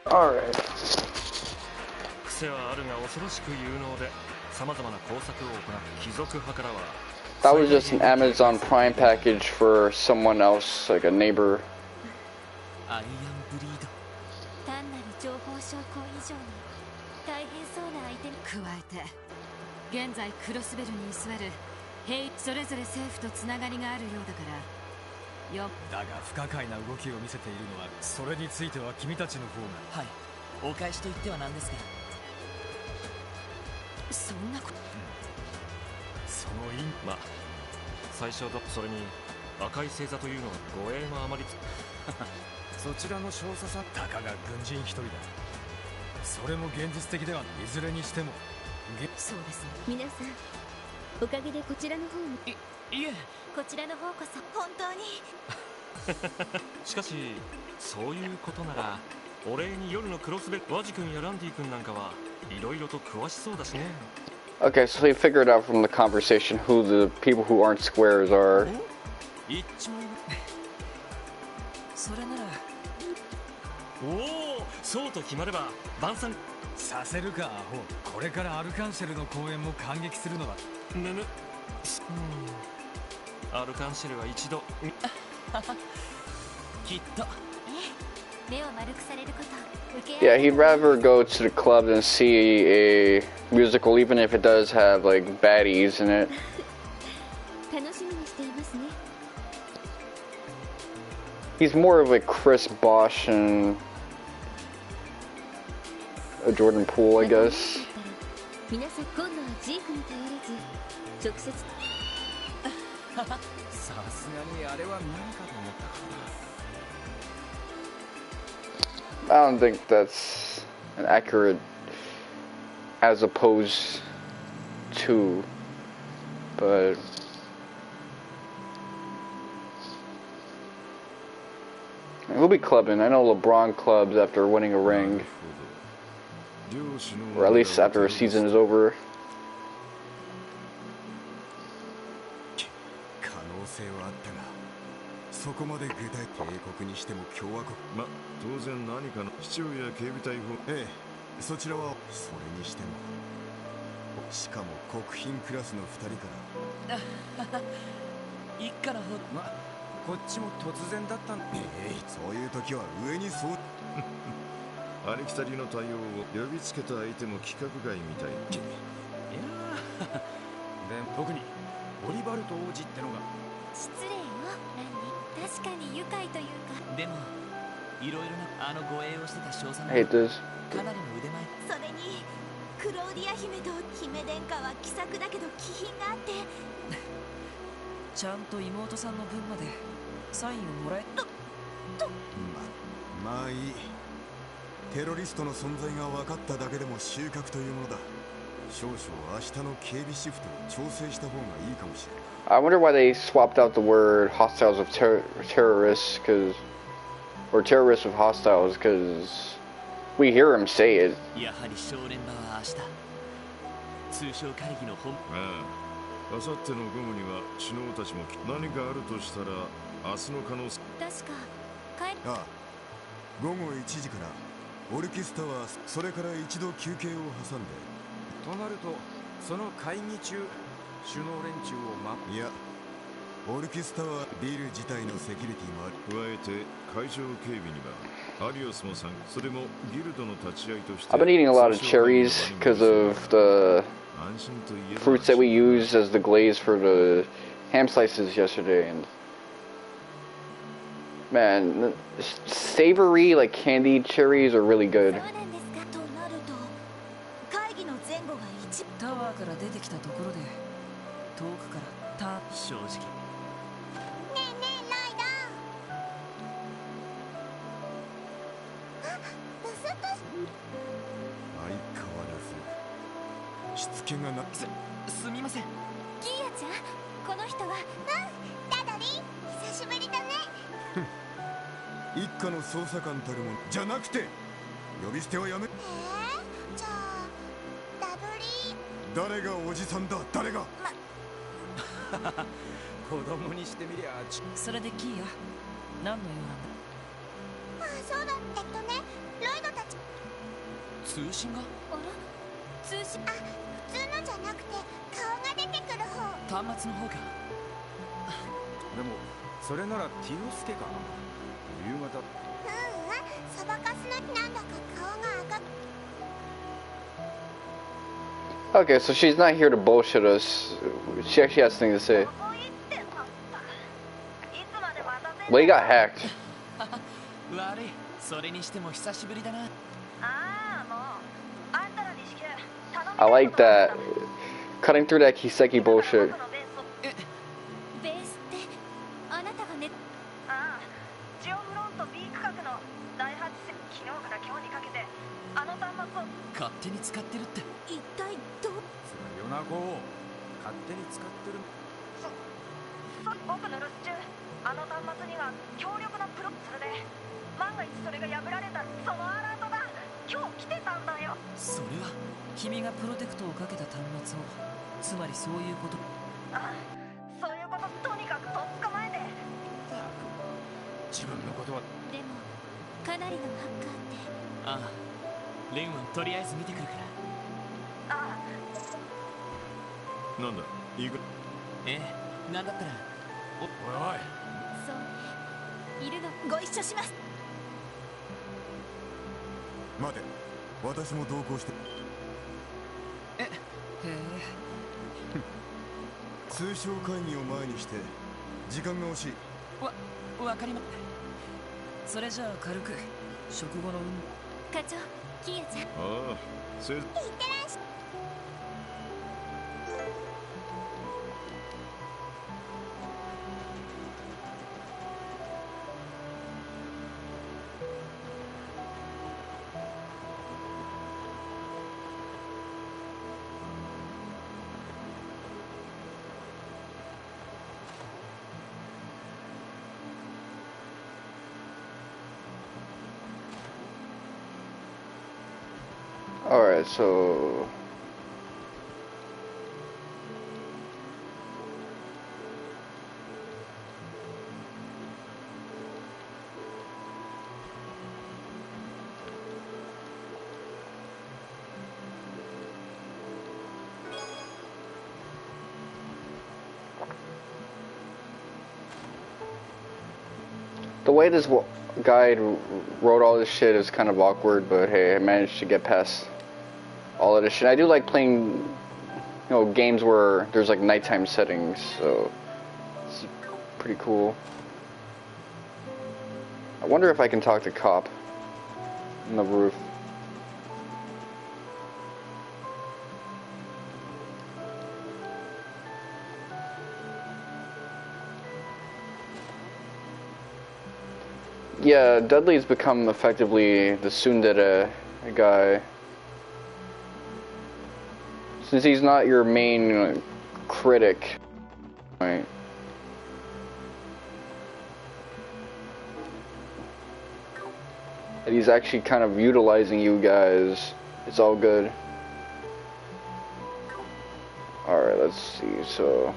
Speaker 1: Alright.
Speaker 2: 癖はあるが恐ろしく有能で様々な工作を行う貴族派からは
Speaker 1: That was just an Amazon Prime package for someone else, like a neighbor.
Speaker 8: アイアンブリード
Speaker 4: 単なる情報証拠以上に大変そうな相手に
Speaker 5: 加えて現在クロスベルに居座る兵それぞれ政府とつながりがあるようだからよ
Speaker 6: だが不可解な動きを見せているのはそれについては君たちの方が
Speaker 8: はいお返しと言ってはなんですが
Speaker 5: そんなこと
Speaker 6: その因
Speaker 2: まあ最初だそれに赤い星座というのは護衛のあまり
Speaker 6: そちらの少佐さたかが軍人一人だ。それも現実的ではないずれにしても
Speaker 5: そうですね
Speaker 4: 皆さんおかげでこちらの方も
Speaker 8: いえ
Speaker 4: こちらの方こそ本当に
Speaker 2: しかしそういうことならお礼に夜のクロスベワジ君やランディ君なんかはいろいろと詳しそうだしね。
Speaker 1: Okay, so he figured out from the conversation who the people who aren't squares are.
Speaker 2: 一致も
Speaker 5: それなら
Speaker 2: おおそうと決まれば晩餐
Speaker 6: させるかアホ。これからアルカンシェルの公演も感激するのだ。
Speaker 2: むむアルカンシェルは一度
Speaker 8: きっと
Speaker 4: 目を丸くされること受け
Speaker 1: Yeah, he'd rather go to the club than see a musical, even if it does have like baddies in it.
Speaker 4: 楽しみにしていますね。
Speaker 1: He's more of like Chris Bosch and a Jordan Poole, I guess.
Speaker 4: 皆さん今度はジークに頼らず直接
Speaker 6: さすがにあれは何かと思ったから
Speaker 1: I don't think that's an accurate as opposed to, but We'll be clubbing. I know LeBron clubs after winning a ring. Or at least after a season is over.
Speaker 6: 可能性はあったが、そこまで具体帝国にしても共和国。ま、当然何かの市長や警備隊法。ええ、そちらはそれにしても。しかも国賓クラスの2人から。
Speaker 8: 一家の方。
Speaker 6: ま、こっちも突然だったん。そういう時は上にそう。ありきたりの対応を呼びつけた相手も規格外みたい。いやー、で特にオリバルト王子ってのが。
Speaker 4: 失礼よランディ。確かに愉快というか。
Speaker 8: でもいろいろな護衛をしてた少佐の
Speaker 1: I hate this.
Speaker 8: かなりの腕前。
Speaker 4: それにクローディア姫と姫殿下は気さくだけど気品があって
Speaker 8: ちゃんと妹さんの分までサインをもらえと
Speaker 6: まあいい。テロリストの存在が分かっただけでも収穫というものだ。少々明日の警備シフトを調整した方がいいかもしれない。
Speaker 1: I wonder why they swapped out the word hostiles with terrorists, or terrorists with hostiles, because we hear him say it.
Speaker 8: やはり少年場は明日通商会議の本。
Speaker 6: 明後日の午後には首脳たちも何かあるとしたら明日の可能性。
Speaker 4: 確か
Speaker 6: ああ、午後1時からオルキスタはそれから一度休憩を挟んで。となるとその会議中首脳連中をいや、オルキスタはビル自体のセキュリティもある。加えて会場警備にはアリオスも参加。それもギルドの立ち会いとして。
Speaker 1: I've been eating a lot of cherries because of the fruits that we used as the glaze for the ham slices yesterday, and man, savory like candied cherries are really good.
Speaker 8: タワーから出てきたところで遠くから正直。
Speaker 4: ねえねえライダー。あ、ブスッと。
Speaker 6: 相変わらずしつけがな。
Speaker 8: すみません。
Speaker 4: ギーヤちゃん、この人は。ダドリー、久しぶりだね。
Speaker 6: 一家の捜査官たるものじゃなくて呼び捨てはやめ。
Speaker 4: じゃあダブリー。
Speaker 6: 誰がおじさんだ。誰が。子供にしてみりゃ。
Speaker 8: それでキーヤ何の用なんだ。
Speaker 4: そうだ。ロイドたち。
Speaker 8: 通信が。
Speaker 4: あら、通信。普通のじゃなくて顔が出てくる方。
Speaker 8: 端末の方か。
Speaker 6: でもそれならティオスケか。夕方。
Speaker 4: そばかすのなんだか顔が赤く。
Speaker 1: Okay, so she's not here to bullshit us. She actually has something to say. Well, he got hacked.
Speaker 8: 悪い。それにしても久しぶりだな。
Speaker 1: I like that. Cutting through that Kiseki bullshit.
Speaker 4: ベースってあなたがね。
Speaker 9: ジオフロント B 区画の第8戦。昨日から今日にかけてあの端末を
Speaker 8: 勝手に使ってるって。
Speaker 4: 一体どう。
Speaker 6: 夜中を勝手に使ってる。
Speaker 9: 僕の留守中あの端末には強力なプロ。それで万が一それが破られたそのアラートが今日来てたんだよ。
Speaker 8: それは君がプロテクトをかけた端末を。つまりそういうこと。
Speaker 9: そういうこととにかくとっ捕まえて。
Speaker 6: 自分のことは。
Speaker 4: でもかなりのハッカーって。
Speaker 8: レンはとりあえず見てくるから。
Speaker 6: なんだいいか。
Speaker 8: なんだったら。
Speaker 6: おいおい。
Speaker 4: そうね、いるの。ご一緒します。
Speaker 6: 待て、私も同行して。通商会議を前にして時間が惜しい。
Speaker 8: わかりま。それじゃあ軽く食後の
Speaker 4: 課長、キーヤちゃん。
Speaker 6: ああ、いってらっしゃい。
Speaker 1: Alright, so the way this guide wrote all this shit is kind of awkward, but hey, I managed to get past all of this shit. I do like playing, games where there's like nighttime settings, so it's pretty cool. I wonder if I can talk to Cop on the roof. Yeah, Dudley's become effectively the tsundere guy. Since he's not your main critic, right? And he's actually kind of utilizing you guys. It's all good. Alright, let's see, so...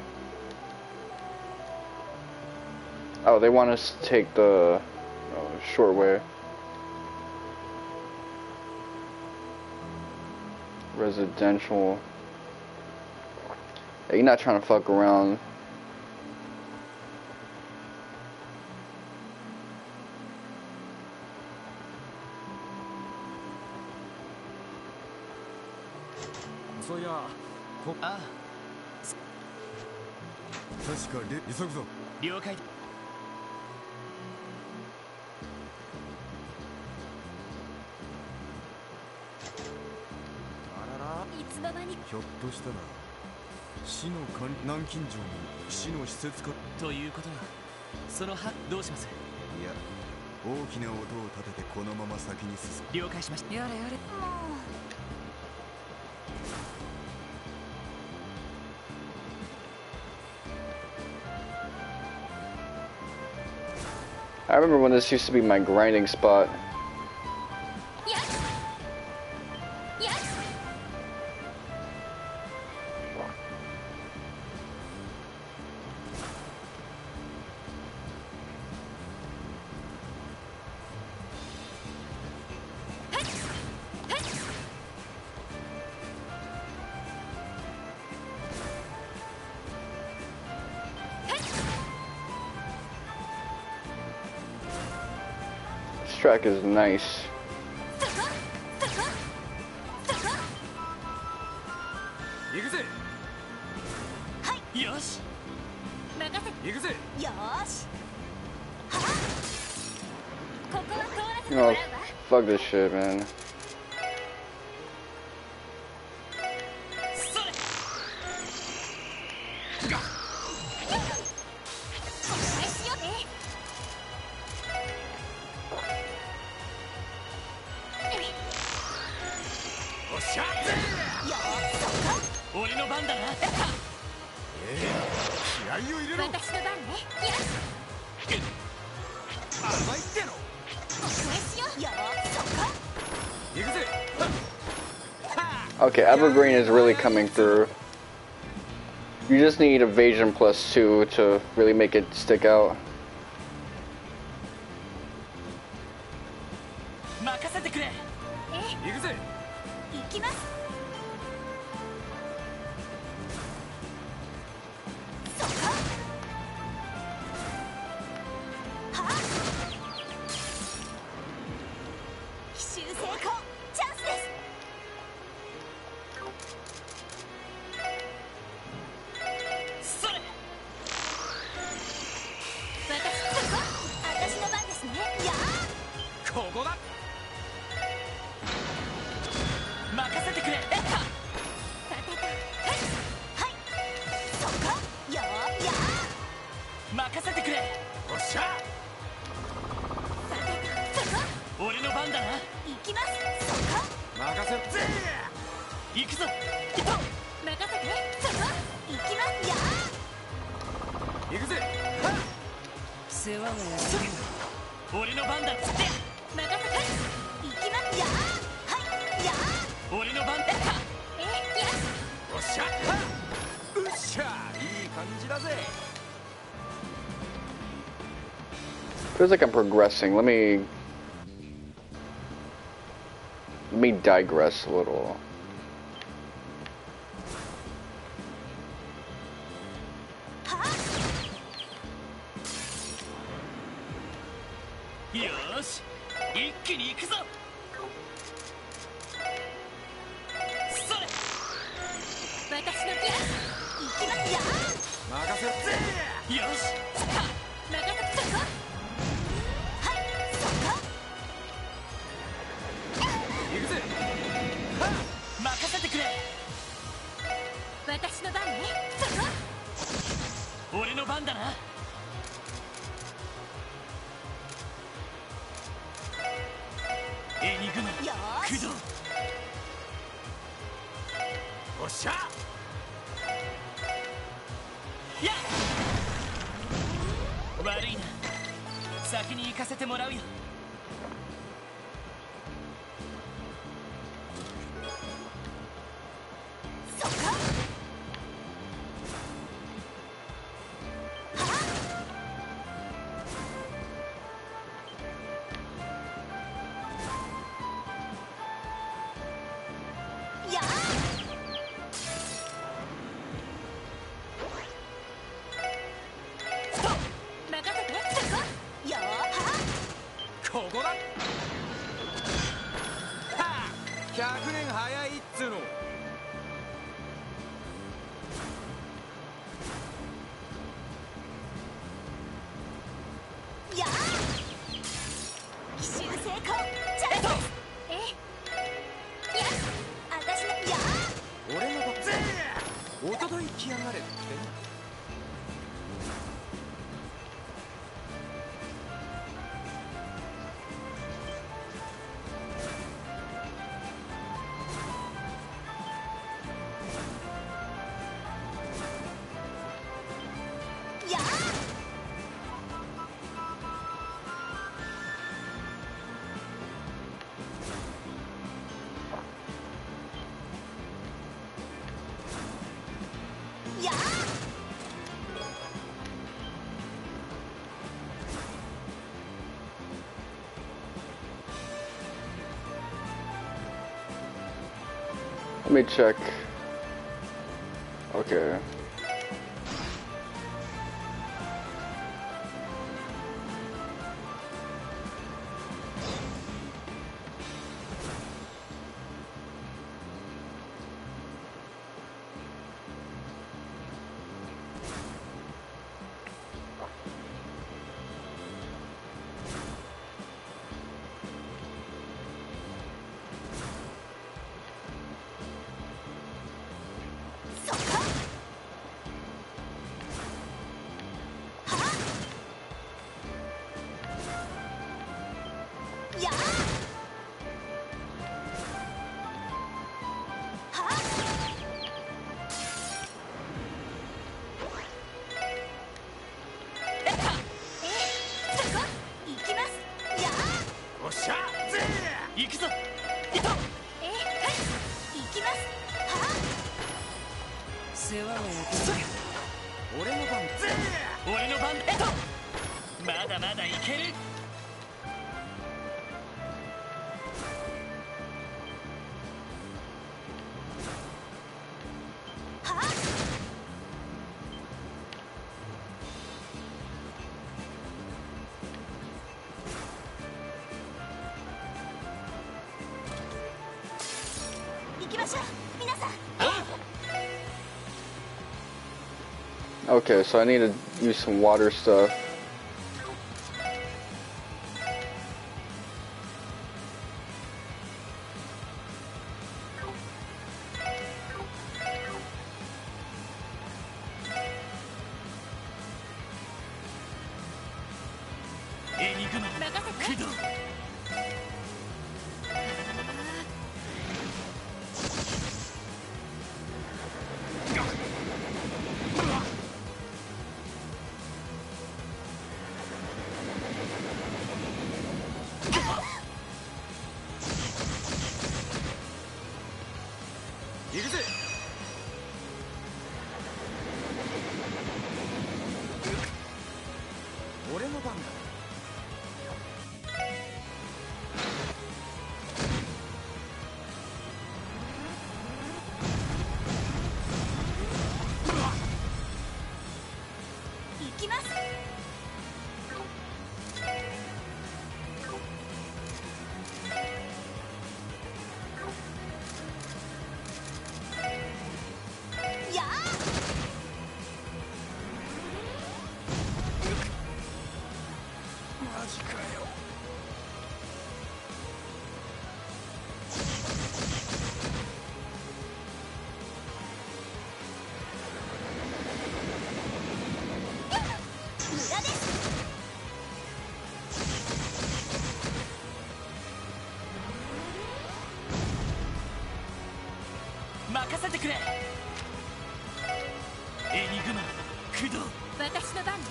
Speaker 1: Oh, they want us to take the... short way. Residential. Yeah, you're not trying to fuck around.
Speaker 6: So yeah.
Speaker 8: Ah.
Speaker 6: 確かに急ぐぞ。
Speaker 8: 了解。
Speaker 6: ひょっとしたら市の南京錠に市の施設か
Speaker 8: ということはそのどうします？
Speaker 6: いや大きな音を立ててこのまま先に進む。
Speaker 8: 了解しました。
Speaker 5: やれやれ。
Speaker 1: I remember when this used to be my grinding spot. This track is nice. Oh, fuck this shit, man. Okay, Evergreen is really coming through. You just need evasion +2 to really make it stick out.
Speaker 6: しゃうっしゃいい感じだぜ
Speaker 1: Feels like I'm progressing. Let me digress a little.
Speaker 8: Yosh, 一気に行くぞ。それ。
Speaker 4: 私の気が行きますよ。
Speaker 6: 任せろぜ。
Speaker 8: よし。
Speaker 4: さあ、任せてそこ。はい、そこ。
Speaker 6: 行くぜ。
Speaker 8: 任せてくれ。
Speaker 4: 私の番ね。そこ。
Speaker 8: 俺の番だな。エニグマ、駆動。
Speaker 6: おっしゃ。
Speaker 8: やっ。悪いな。先に行かせてもらうよ。
Speaker 4: そこ。
Speaker 6: ここだ。はあ、100年早いっつうの。
Speaker 4: やあ。奇襲成功。チャンス。え。や。私のやあ。
Speaker 6: 俺の番ぜ。おととい来やがれってな。
Speaker 1: Let me check. Okay. Okay, so I need to use some water stuff.
Speaker 8: 任せてくれ。エニグマ駆動。
Speaker 4: 私の番ね。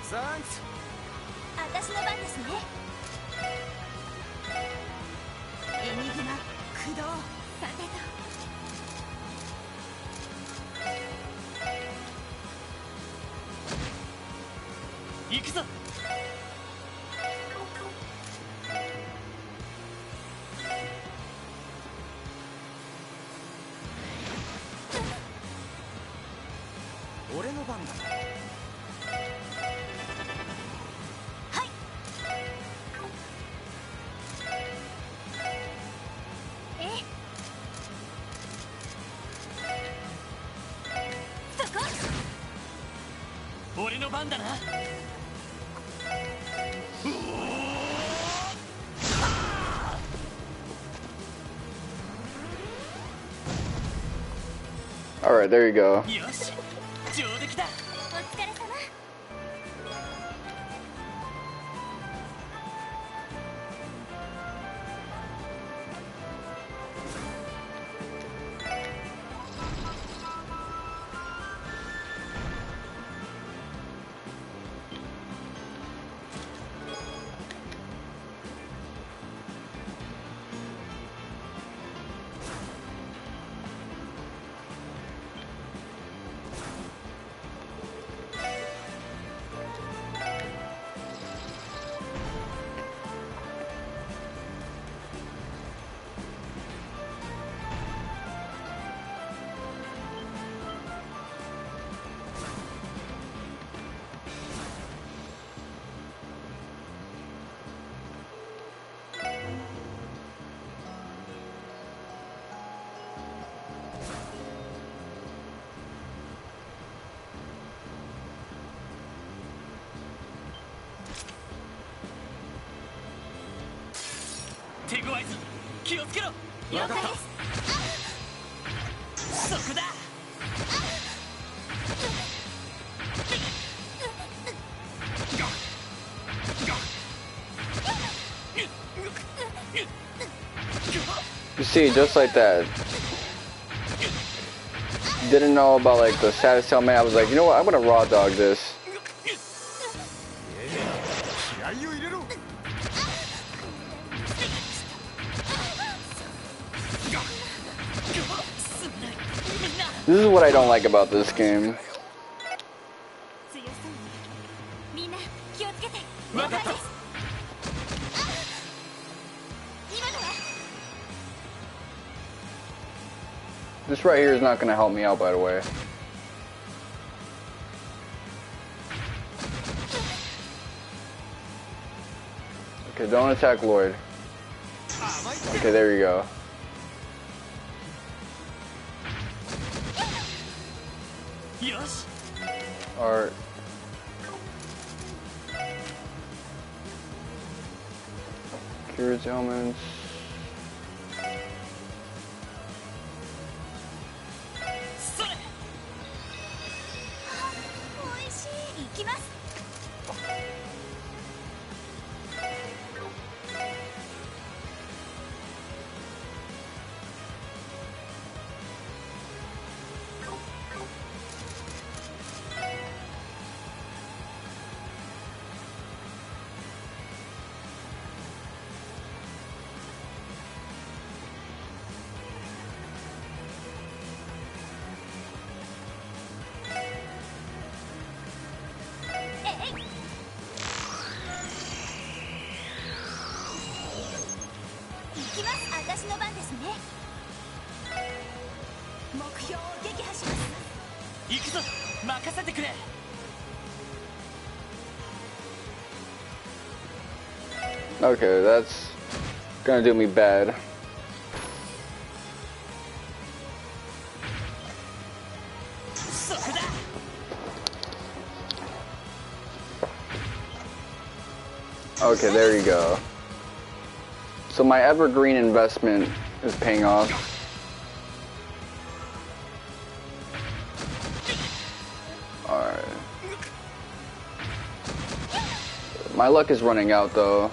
Speaker 6: サンクス。
Speaker 4: 私の番ですね。エニグマ駆動。さてと。
Speaker 8: 行くぞ。
Speaker 6: 俺の番だ。
Speaker 4: はい。そこ。
Speaker 8: 俺の番だな。
Speaker 1: Alright, there you go.
Speaker 8: よし、上出来だ。
Speaker 4: お疲れ様。
Speaker 8: 手強いぞ。気をつけろ。
Speaker 4: 了解です。
Speaker 8: そこだ。
Speaker 1: You see, just like that. Didn't know about like the status helmet. I was like, you know what? I'm gonna raw dog this. This is what I don't like about this game.
Speaker 4: 強そうね。みんな気をつけて。了解です。今のは。
Speaker 1: This right here is not gonna help me out, by the way. Okay, don't attack Lloyd. Okay, there you go. Alright. Cures ailments.
Speaker 4: おいしい。行きます。私の番ですね。目標を撃破します。
Speaker 8: 行くぞ。任せてくれ。
Speaker 1: Okay, that's gonna do me bad. Okay, there you go. So my evergreen investment is paying off. My luck is running out though.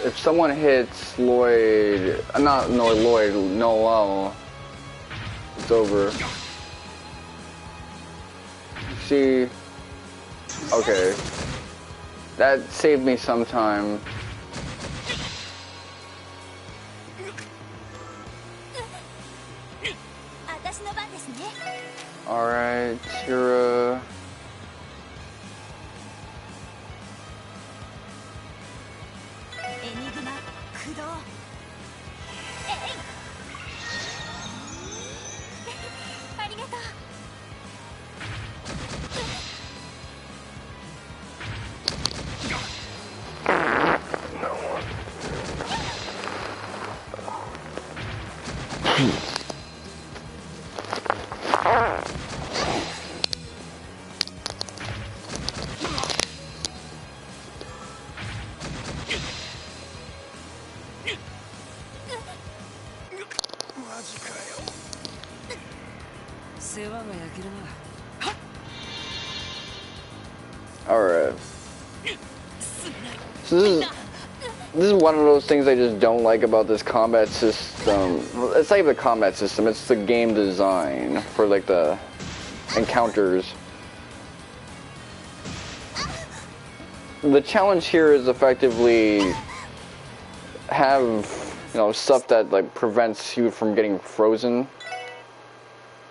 Speaker 1: If someone hits Lloyd, not Lloyd, Noel, it's over. See, okay, that saved me some time. Alright, you're Alright. So this is one of those things I just don't like about this combat system. It's not even the combat system, it's the game design for like the encounters. The challenge here is effectively have, you know, stuff that like prevents you from getting frozen.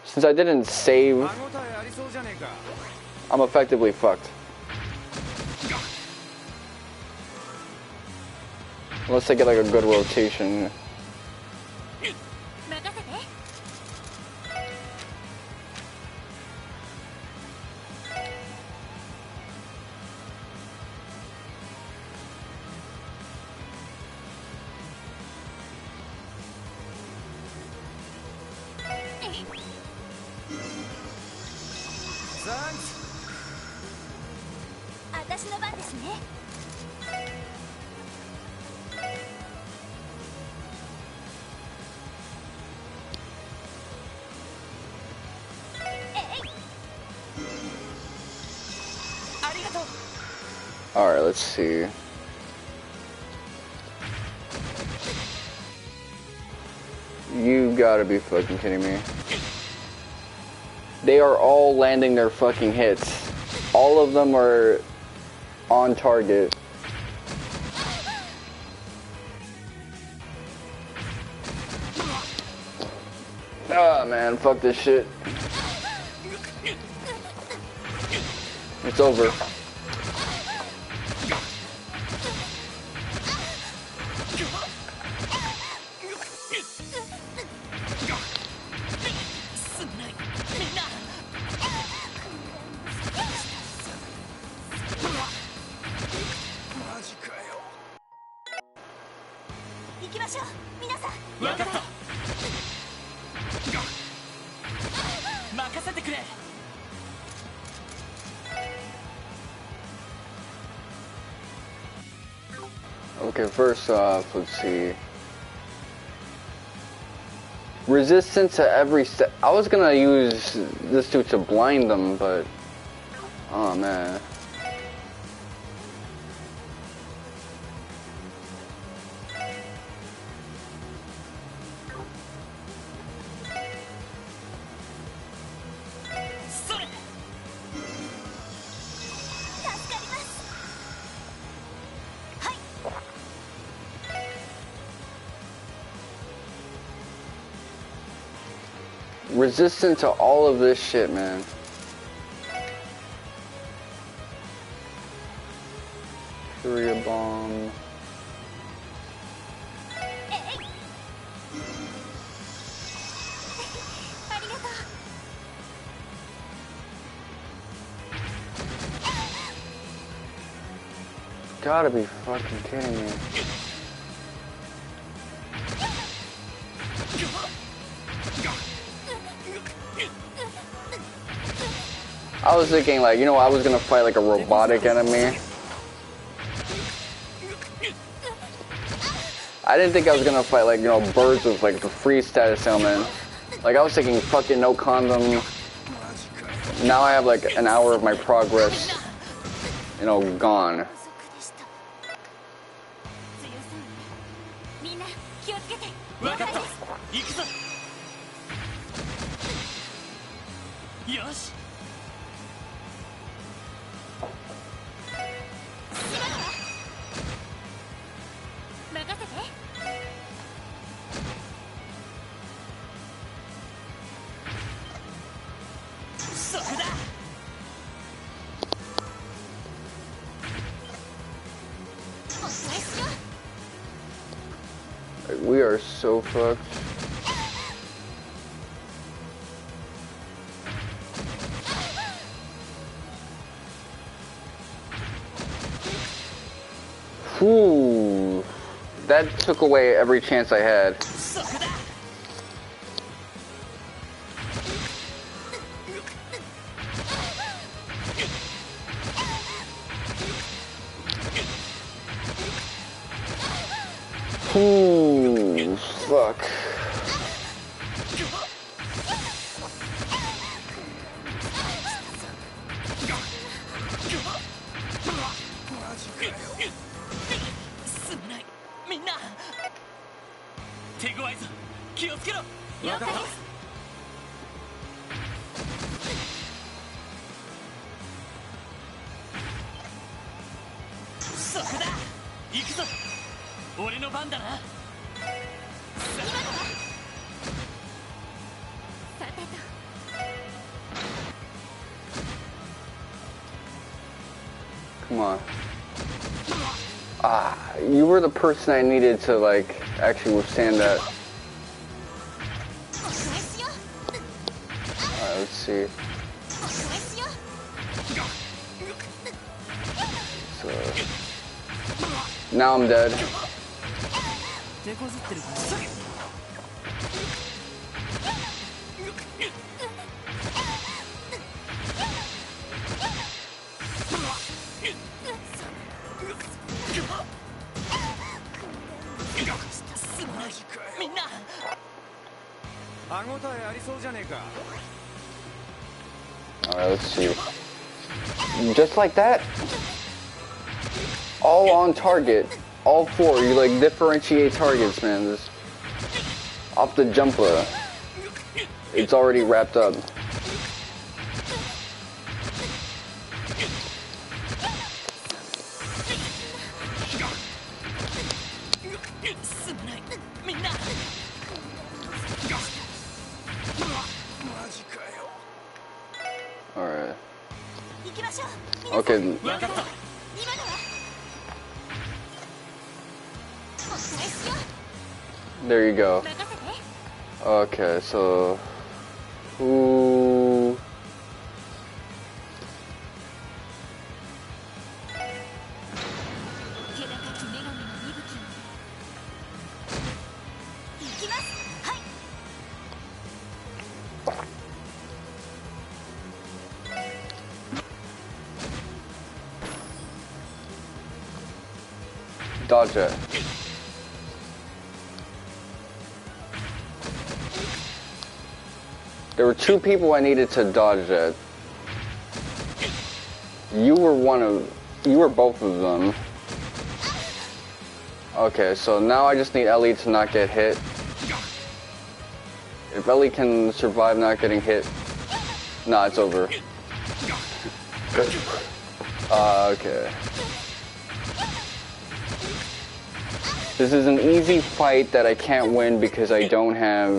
Speaker 1: Since I didn't save, I'm effectively fucked. Unless I get like a good rotation. Alright, let's see. You gotta be fucking kidding me. They are all landing their fucking hits. All of them are on target. Ah, man, fuck this shit. It's over. Okay, first off, let's see. Resistance to every step. I was gonna use this dude to blind them, but oh man. Resistant to all of this shit, man. Furia bomb. Gotta be fucking kidding me. I was thinking like, you know, I was gonna fight like a robotic enemy. I didn't think I was gonna fight like, you know, birds with like the free status element. Like I was thinking fucking no condom, now I have like an hour of my progress, you know, gone.
Speaker 4: みんな気をつけて。
Speaker 8: 分かった。行くぞ。よし。
Speaker 4: 任せて。
Speaker 8: そこだ。
Speaker 1: We are so fucked. Whew. That took away every chance I had. Ooh, fuck. Come on. Ah, you were the person I needed to, like, actually withstand that. Alright, let's see. So, now I'm dead. Alright, let's see. Just like that? All on target. All four. You like differentiate targets, man. This off the jumper. It's already wrapped up. Alright. Okay. There you go. Okay, so... Ooh... Dodge it. There were two people I needed to dodge it. You were both of them. Okay, so now I just need Ellie to not get hit. If Ellie can survive not getting hit, nah, it's over. Okay. This is an easy fight that I can't win because I don't have,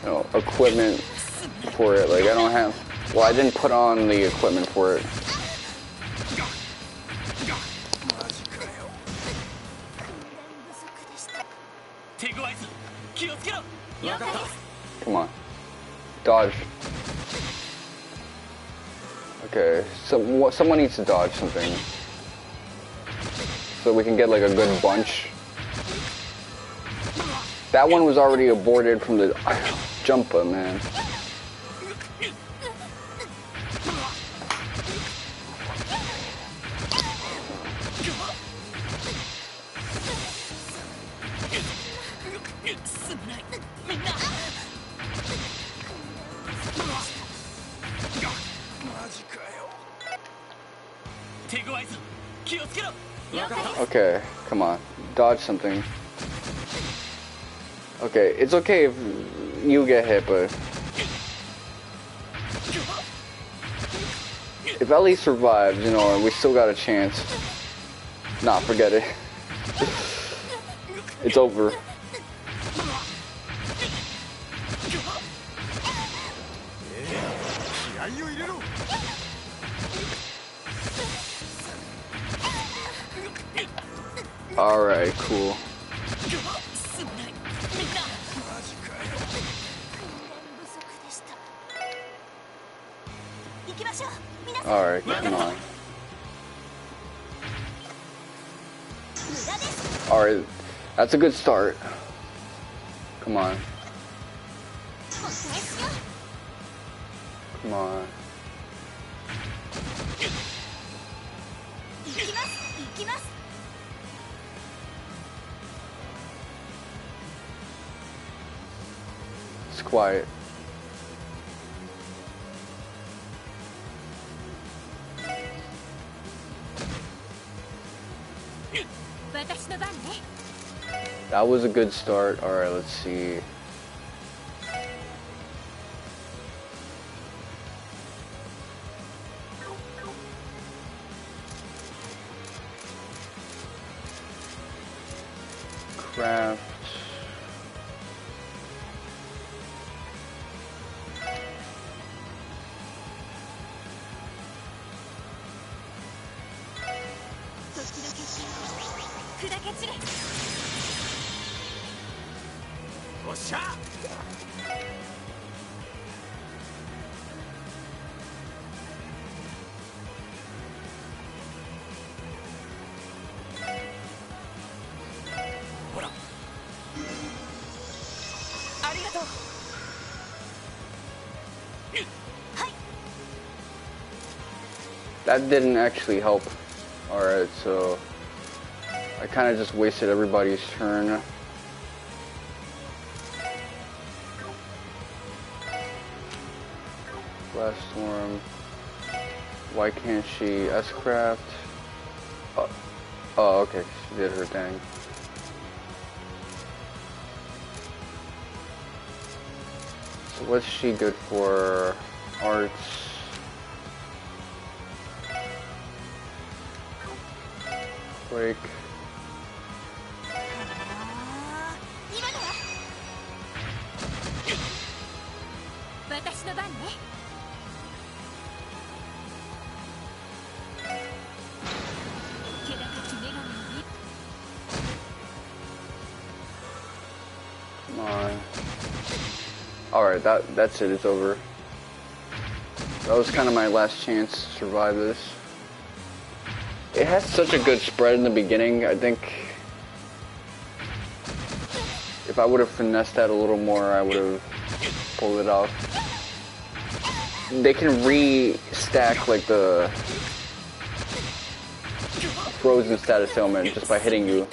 Speaker 1: you know, equipment for it. Like, I don't have, well, I didn't put on the equipment for it. Come on. Dodge. Okay, so someone needs to dodge something. So we can get like a good bunch. That one was already aborted from the jumper, man. Okay, come on. Dodge something. Okay, it's okay if you get hit, but if Ellie survives, you know, we still got a chance. Nah, forget it. It's over. Alright, cool. Alright, come on. Alright, that's a good start. Come on. Come on. It's quiet. That was a good start. Alright, let's see. Craft. That didn't actually help. Alright, so I kind of just wasted everybody's turn. Blast Storm. Why can't she S-Craft? Oh, okay, she did her thing. So what's she good for? Arts. Break. Come on. Alright, that's it, it's over. That was kind of my last chance to survive this. It has such a good spread in the beginning. I think if I would have finessed that a little more, I would have pulled it off. They can re-stack like the frozen status ailment just by hitting you.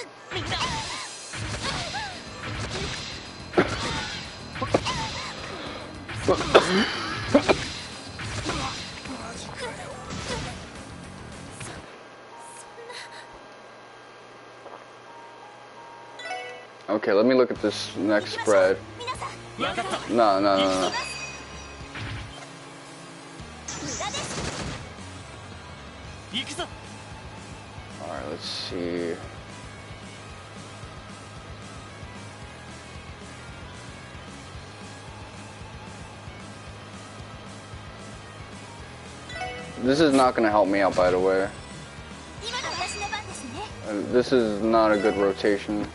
Speaker 1: Okay, let me look at this next spread. No. Alright, let's see. This is not going to help me out, by the way. This is not a good rotation.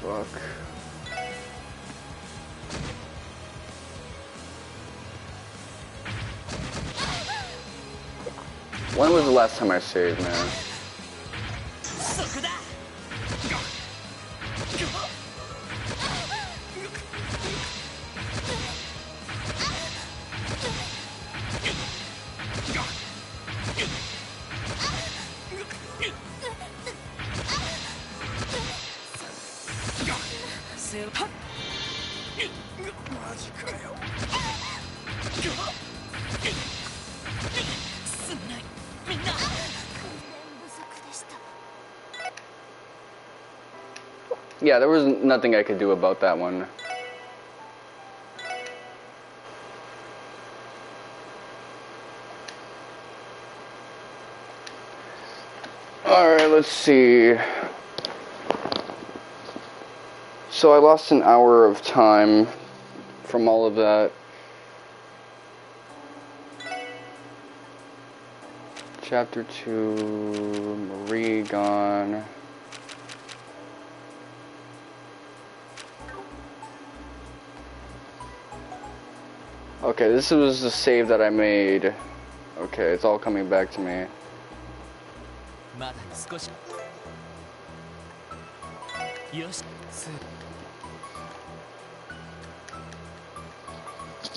Speaker 1: Fuck. When was the last time I saved, man?
Speaker 8: 性をマジかよ。すまないみんな。
Speaker 1: Yeah, there was nothing I could do about that one. Alright, let's see. So I lost an hour of time from all of that. Chapter 2, Marie gone. Okay, this was the save that I made. Okay, it's all coming back to me.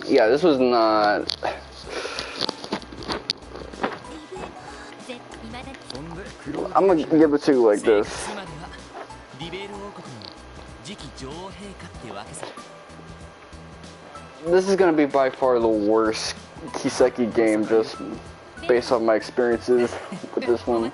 Speaker 1: Yeah, this was not... I'm gonna give it to you like this. This is gonna be by far the worst Kiseki game, just based on my experiences with this one.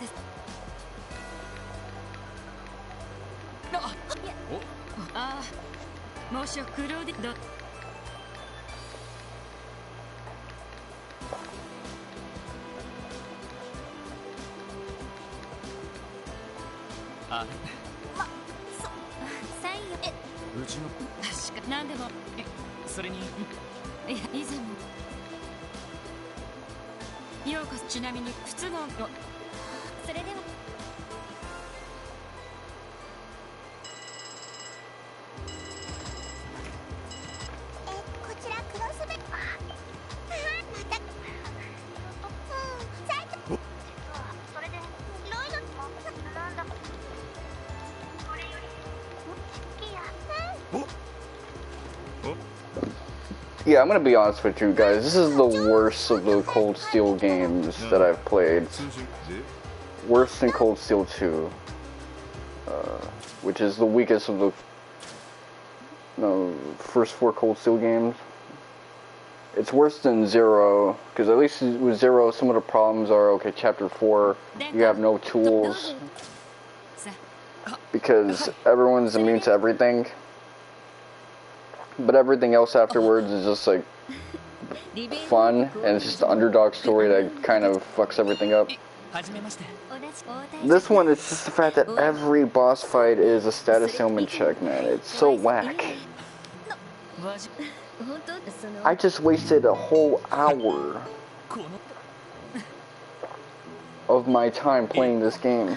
Speaker 1: Yeah, I'm gonna be honest with you guys. This is the worst of the Cold Steel games that I've played. Worse than Cold Steel 2, which is the weakest of the first 4 Cold Steel games. It's worse than Zero, because at least with Zero, some of the problems are, okay, Chapter 4, you have no tools, because everyone's immune to everything. But everything else afterwards is just like fun, and it's just the underdog story that kind of fucks everything up. This one is just the fact that every boss fight is a status ailment check, man. It's so whack. I just wasted a whole hour of my time playing this game.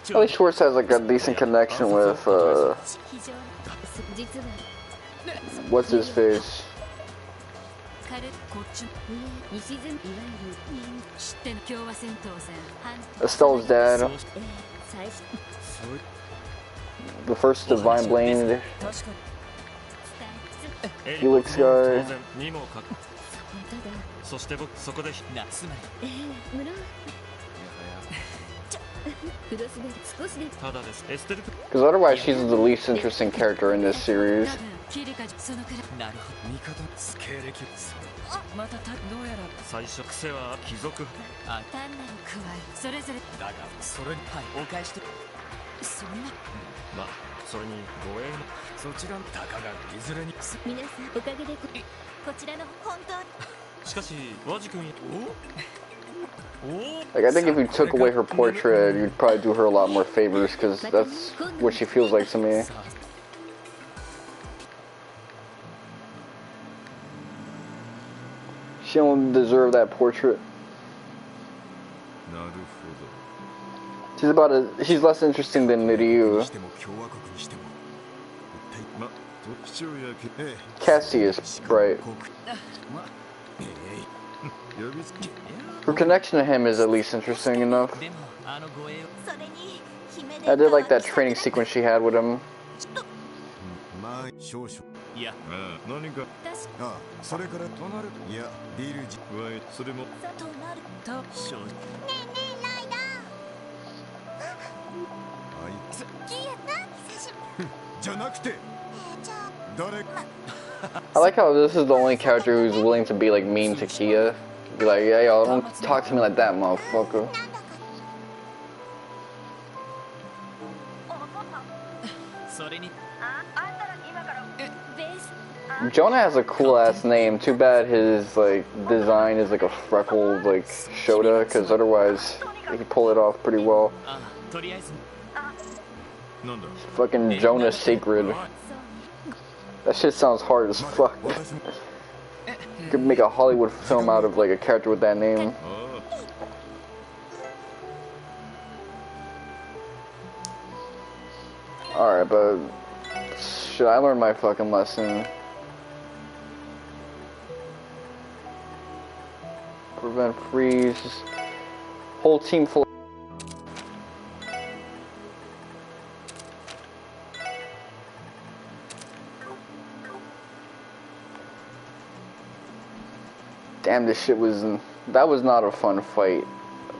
Speaker 1: At least Schwartz has like a decent connection with what's his face? Estelle's dad. The first Divine Blade. Helix guy. Because otherwise she's the least interesting character in this series. Like, I think if you took away her portrait, you'd probably do her a lot more favors, because that's what she feels like to me. She don't deserve that portrait. She's less interesting than Ryu. Cassie is bright. Her connection to him is at least interesting enough. I did like that training sequence she had with him. I like how this is the only character who's willing to be like mean to Kia. Be like, yeah, y'all don't talk to me like that, motherfucker. Jonah has a cool ass name. Too bad his like design is like a freckled like Shota, because otherwise he pull it off pretty well. Fucking Jonah Sacred. That shit sounds hard as fuck. You could make a Hollywood film out of like a character with that name. Alright, but should I learn my fucking lesson? Prevent freeze. Whole team full. Damn, this shit that was not a fun fight.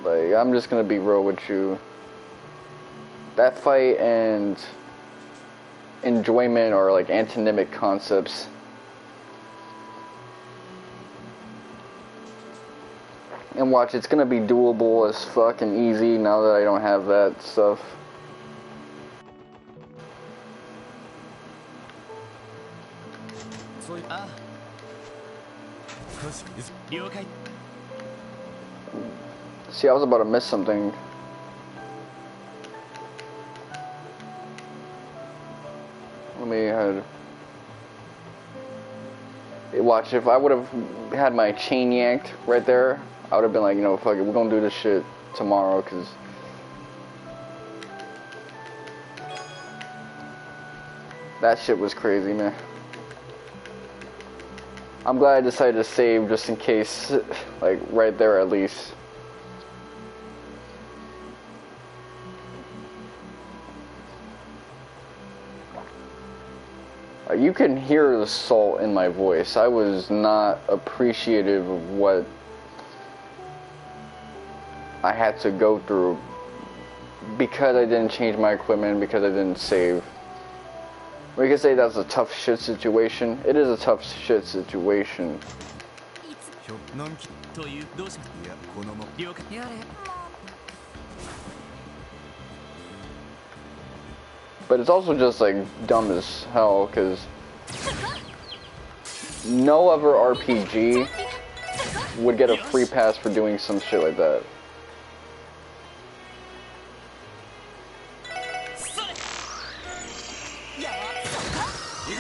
Speaker 1: Like, I'm just gonna be real with you. That fight and enjoyment are like antonymic concepts. And watch, it's gonna be doable as fuck and easy now that I don't have that stuff. See, I was about to miss something. Let me head. Hey, watch, if I would have had my chain yanked right there, I would have been like, you know, fuck it, we're gonna do this shit tomorrow, because that shit was crazy, man. I'm glad I decided to save just in case, like, right there at least. You can hear the salt in my voice. I was not appreciative of what I had to go through because I didn't change my equipment, because I didn't save. We can say that's a tough shit situation. It is a tough shit situation. But it's also just like dumb as hell, because no other RPG would get a free pass for doing some shit like that.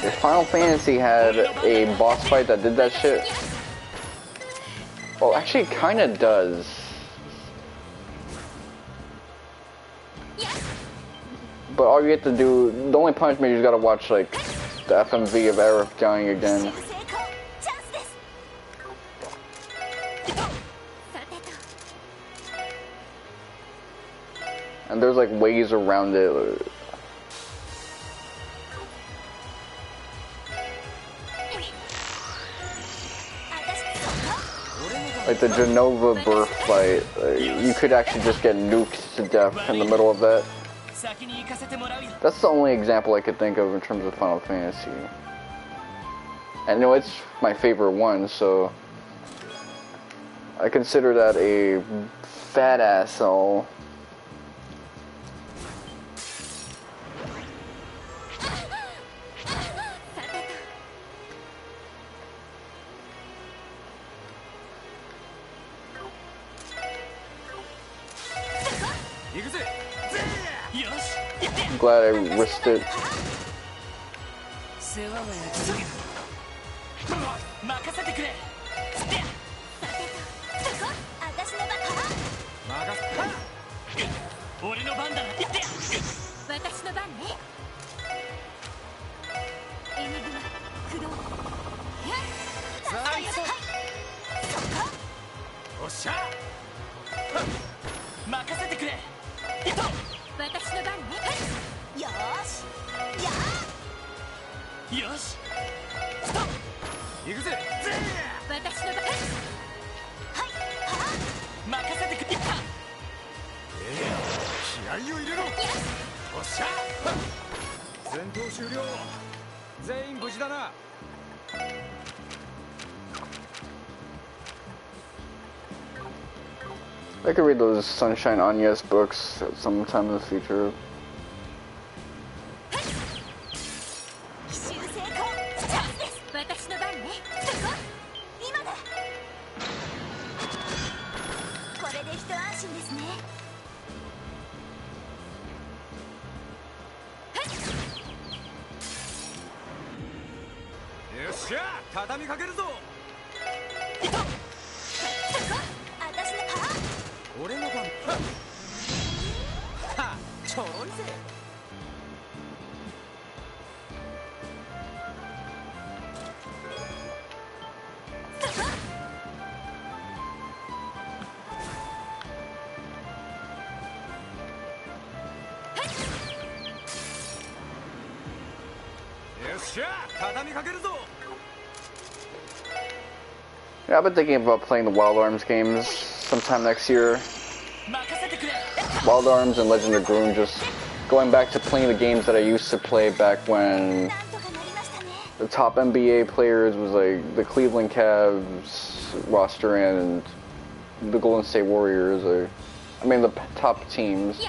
Speaker 1: If Final Fantasy had a boss fight that did that shit, well, actually it kinda does. But all you have to do, the only punishment, you just gotta watch like the FMV of Aerith dying again. And there's like ways around it. Like the Genova birth fight, you could actually just get nuked to death in the middle of that. That's the only example I could think of in terms of Final Fantasy. And you know, it's my favorite one, so I consider that a fat asshole. I'm glad I risked it.
Speaker 8: 世話は焼き任せてくれ。
Speaker 4: 私の番。
Speaker 8: 俺の番だな。
Speaker 4: 私の番ね。エニグマ、クロー。
Speaker 6: おっしゃ。
Speaker 8: 任せてくれ。
Speaker 4: 私の番ね。よーし。
Speaker 8: よし。
Speaker 6: 行くぜ。
Speaker 4: 私の番。
Speaker 8: 任せてくれ。
Speaker 6: 気合を入れろ。おっしゃ。戦闘終了。全員無事だな。
Speaker 1: I could read those Sunshine Anyes books at some time in the future.
Speaker 4: 奇襲成功。チャンスです。私の番ね。今だ。これで一安心ですね。
Speaker 6: よっしゃ、畳みかけるぞ。
Speaker 4: 私の
Speaker 6: 俺の番。はっ、ちょろいぜ。よっしゃ、畳みかけるぞ。
Speaker 1: Yeah, I've been thinking about playing the Wild Arms games sometime next year. Wild Arms and Legend of Groom, just going back to playing the games that I used to play back when the top NBA players was like the Cleveland Cavs roster and the Golden State Warriors. I mean the top teams.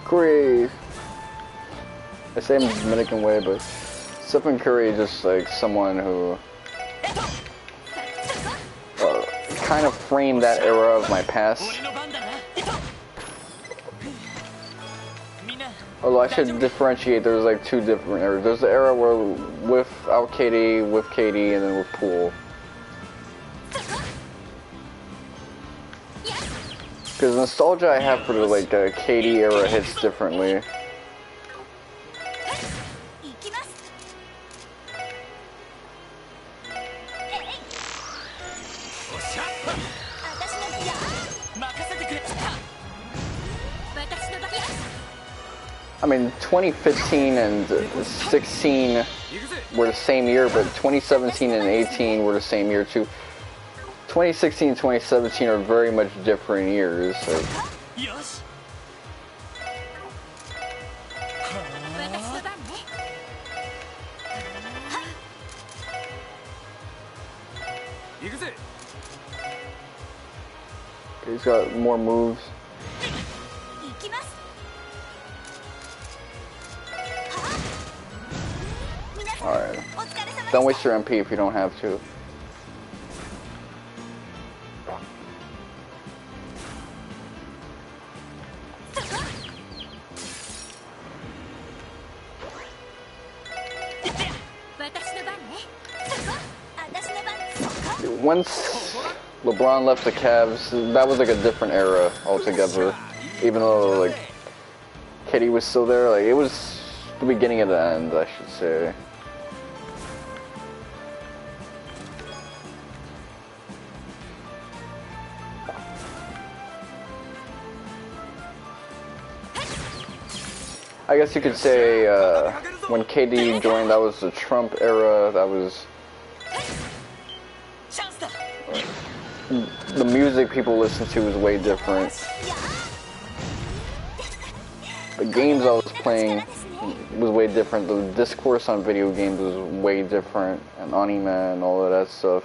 Speaker 1: Curry, I say him in a Dominican way, but Stephen Curry is just like someone who kind of framed that era of my past. Although I should differentiate, there's like two different eras. There's the era where without KD, with KD, and then with Poole. Because the nostalgia I have for the like KD era hits differently. I mean, 2015 and 16 were the same year, but 2017 and 18 were the same year too. 2016 and 2017 are very much different years. So. He's got more moves. Alright. Don't waste your MP if you don't have to. Once LeBron left the Cavs, that was like a different era altogether. Even though like KD was still there, like it was the beginning of the end, I should say. I guess you could say when KD joined, that was the Trump era. That was the music people listen to is way different. The games I was playing was way different. The discourse on video games was way different, and anime and all of that stuff.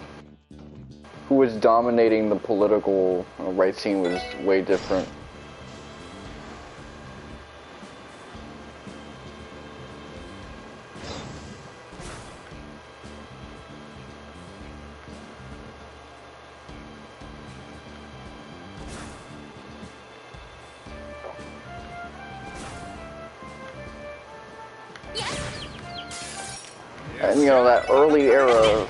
Speaker 1: Who was dominating the political right scene was way different. And you know, that early era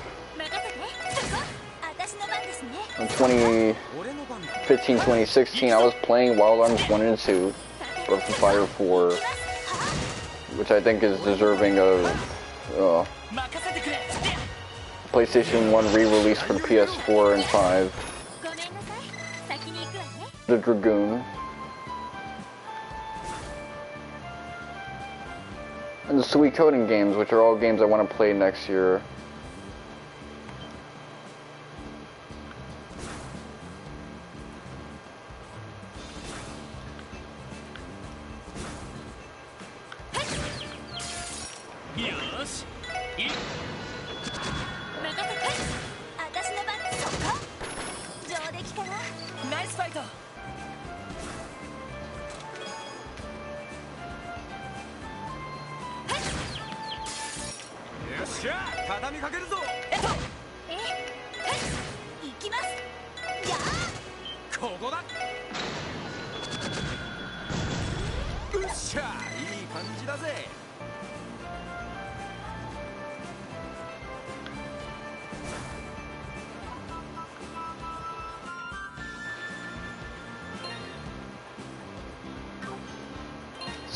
Speaker 1: in 2015, 2016, I was playing Wild Arms 1 and 2, Breath of Fire 4, which I think is deserving of PlayStation 1 re-release for the PS4 and 5. The Dragoon. And the Sweet Coding games, which are all games I want to play next year.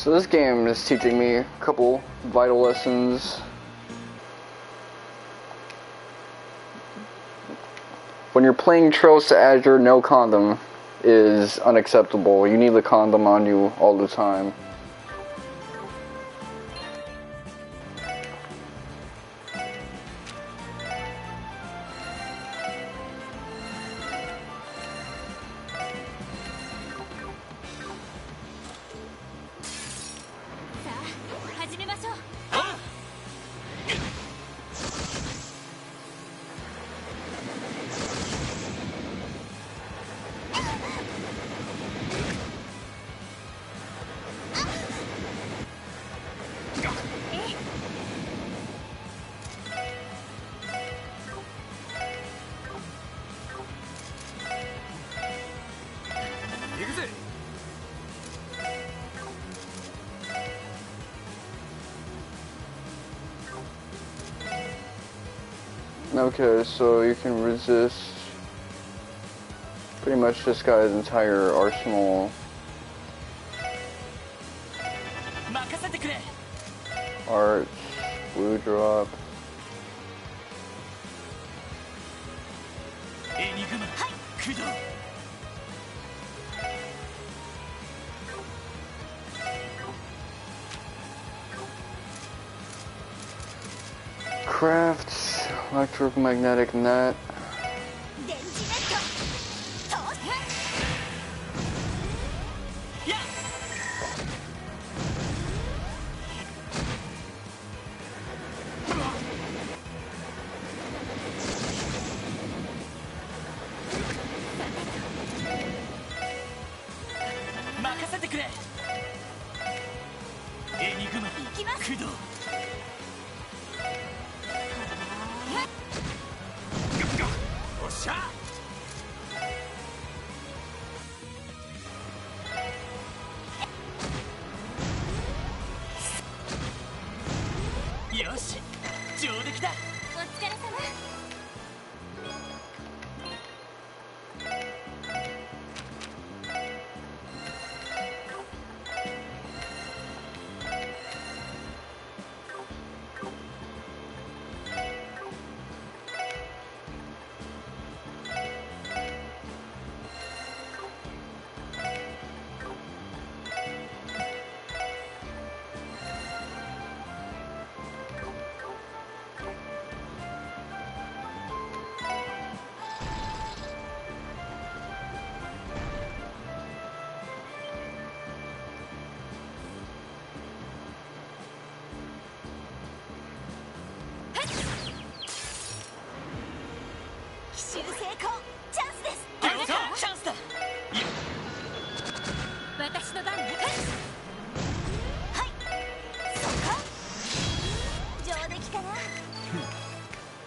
Speaker 1: So this game is teaching me a couple vital lessons. When you're playing Trails to Azure, no condom is unacceptable. You need the condom on you all the time. Okay, so you can resist pretty much this guy's entire arsenal. Arch, blue drop. Crafts, electromagnetic net.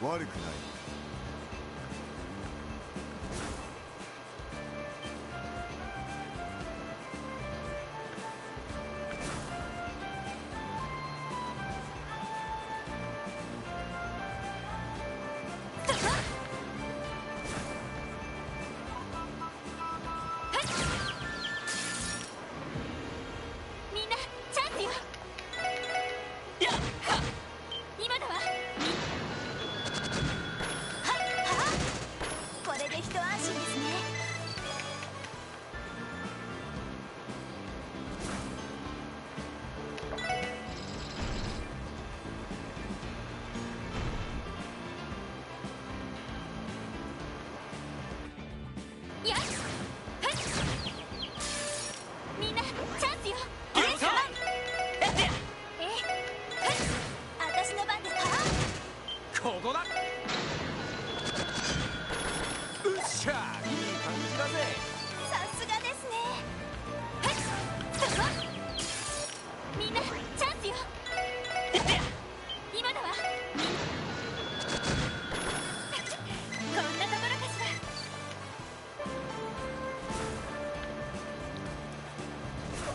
Speaker 10: 悪くない。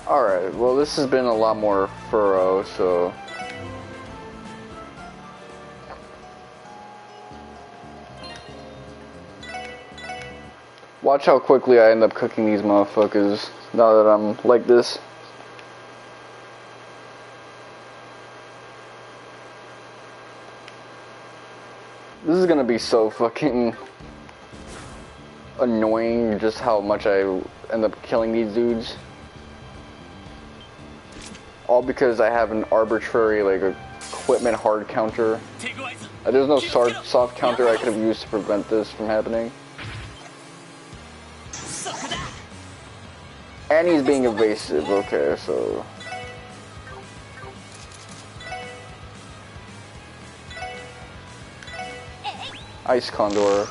Speaker 1: Alright, well this has been a lot more thorough, so... Watch how quickly I end up cooking these motherfuckers now that I'm like this. This is gonna be so fucking annoying, just how much I end up killing these dudes. All because I have an arbitrary, like, equipment hard counter. There's no soft counter I could have used to prevent this from happening. And he's being evasive, okay, so... Ice Condor.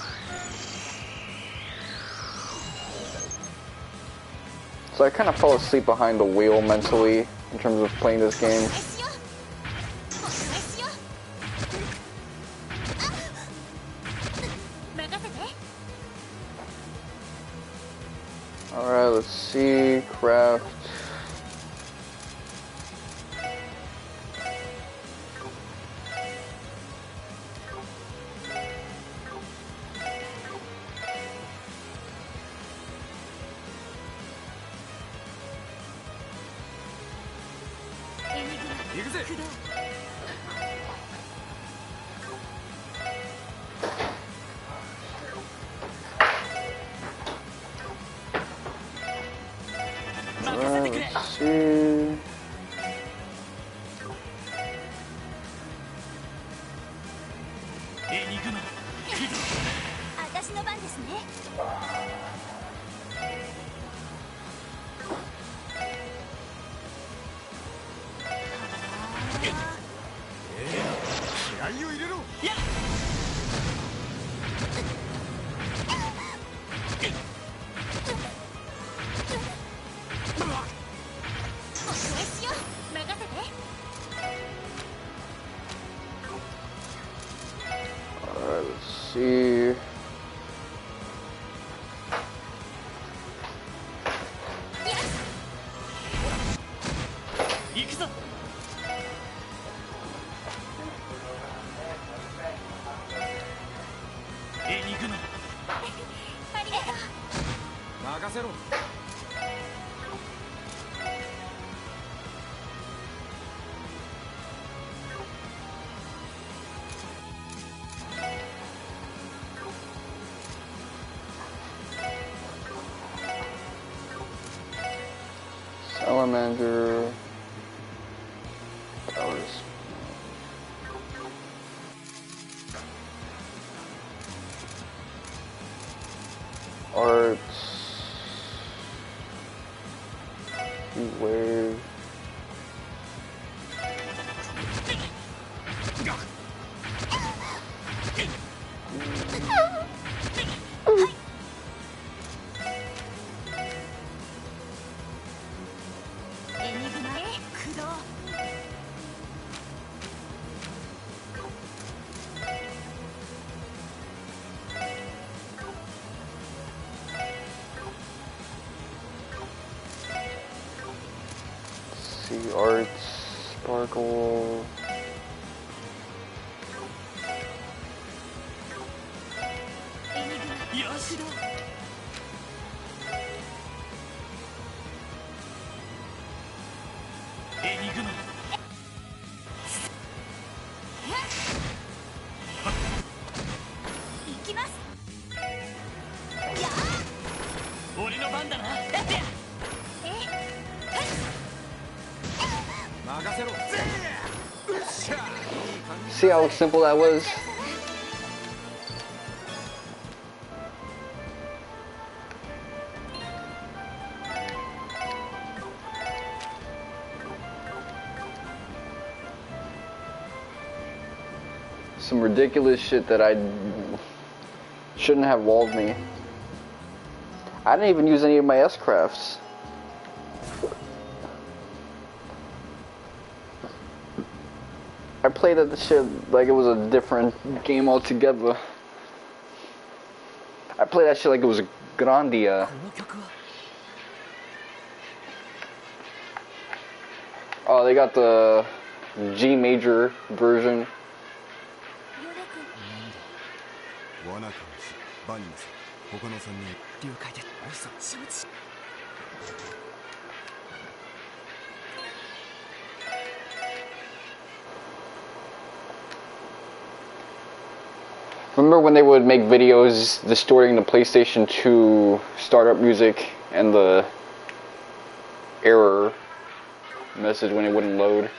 Speaker 1: So I kind of fell asleep behind the wheel mentally in terms of playing this game. Alright, let's see, craft. Let's see. See. Salamander. Arts. Wave. see, arts, sparkle. See how simple that was? Some ridiculous shit that I shouldn't have walled me. I didn't even use any of my S-crafts. I played that shit like it was a different game altogether. I played that shit like it was a Grandia. Oh, they got the G major version. Remember when they would make videos distorting the PlayStation 2 startup music and the error message when it wouldn't load?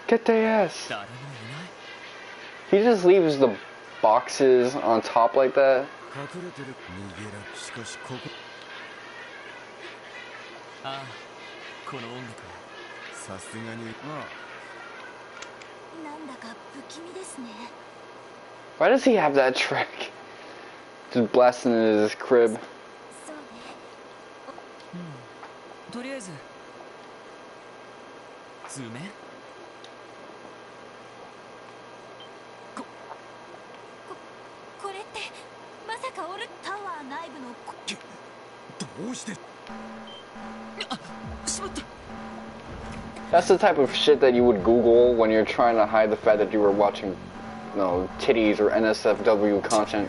Speaker 1: Get their ass! He just leaves the boxes on top like that. Why does he have that track? Just blasting in his crib. That's the type of shit that you would Google when you're trying to hide the fact that you were watching, you know, titties or NSFW content.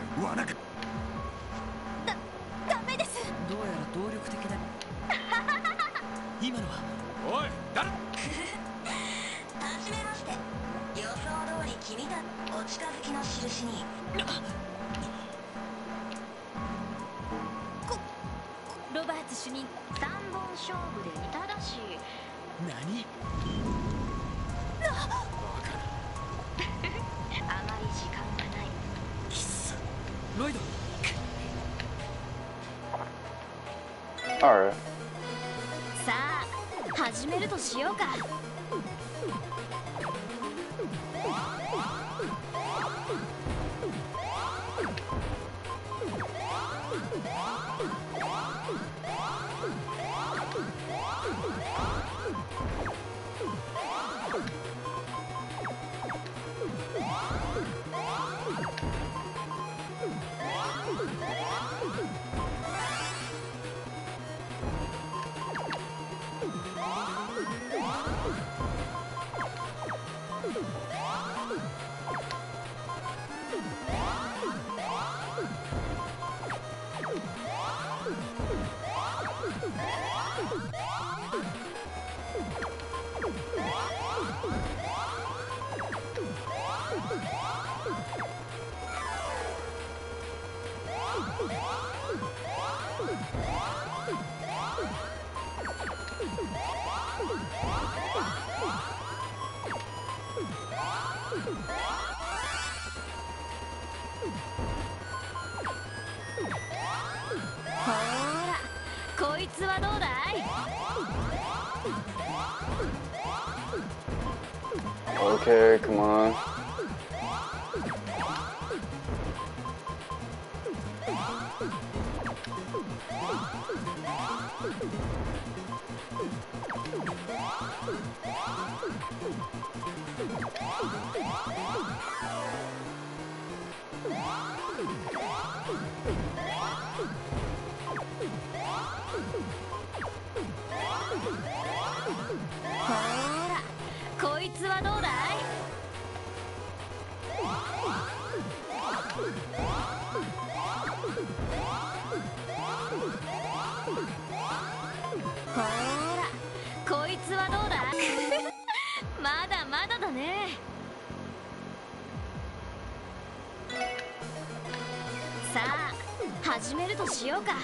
Speaker 1: Alright.
Speaker 4: さあ、始めるとしようか。
Speaker 1: Okay, come on.
Speaker 4: ほらこいつはどうだい。ほらこいつはどうだまだまだだね。さあ始めるとしようか。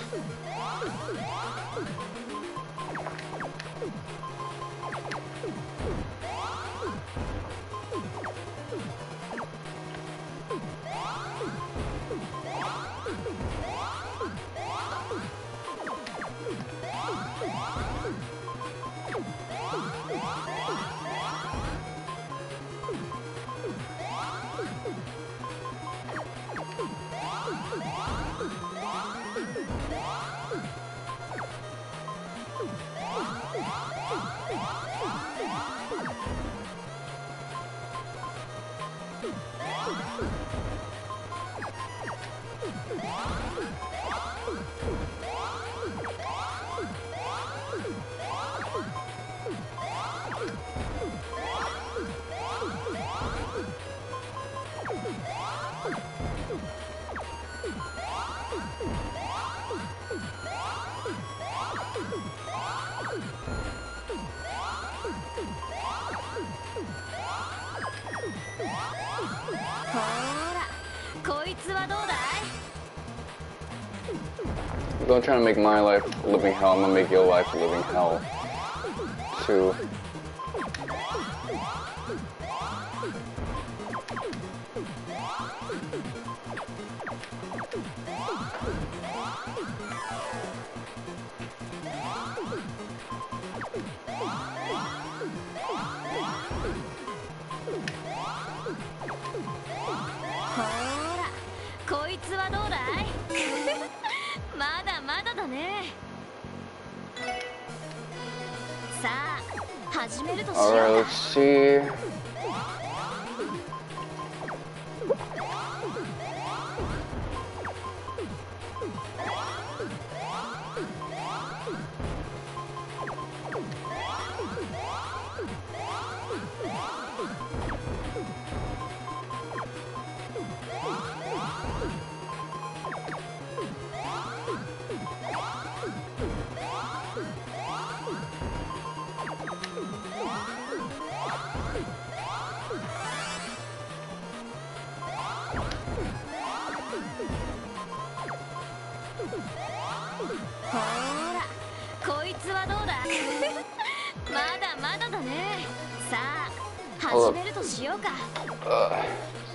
Speaker 1: Don't try to make my life a living hell, I'm gonna make your life a living hell too. Alright, let's see.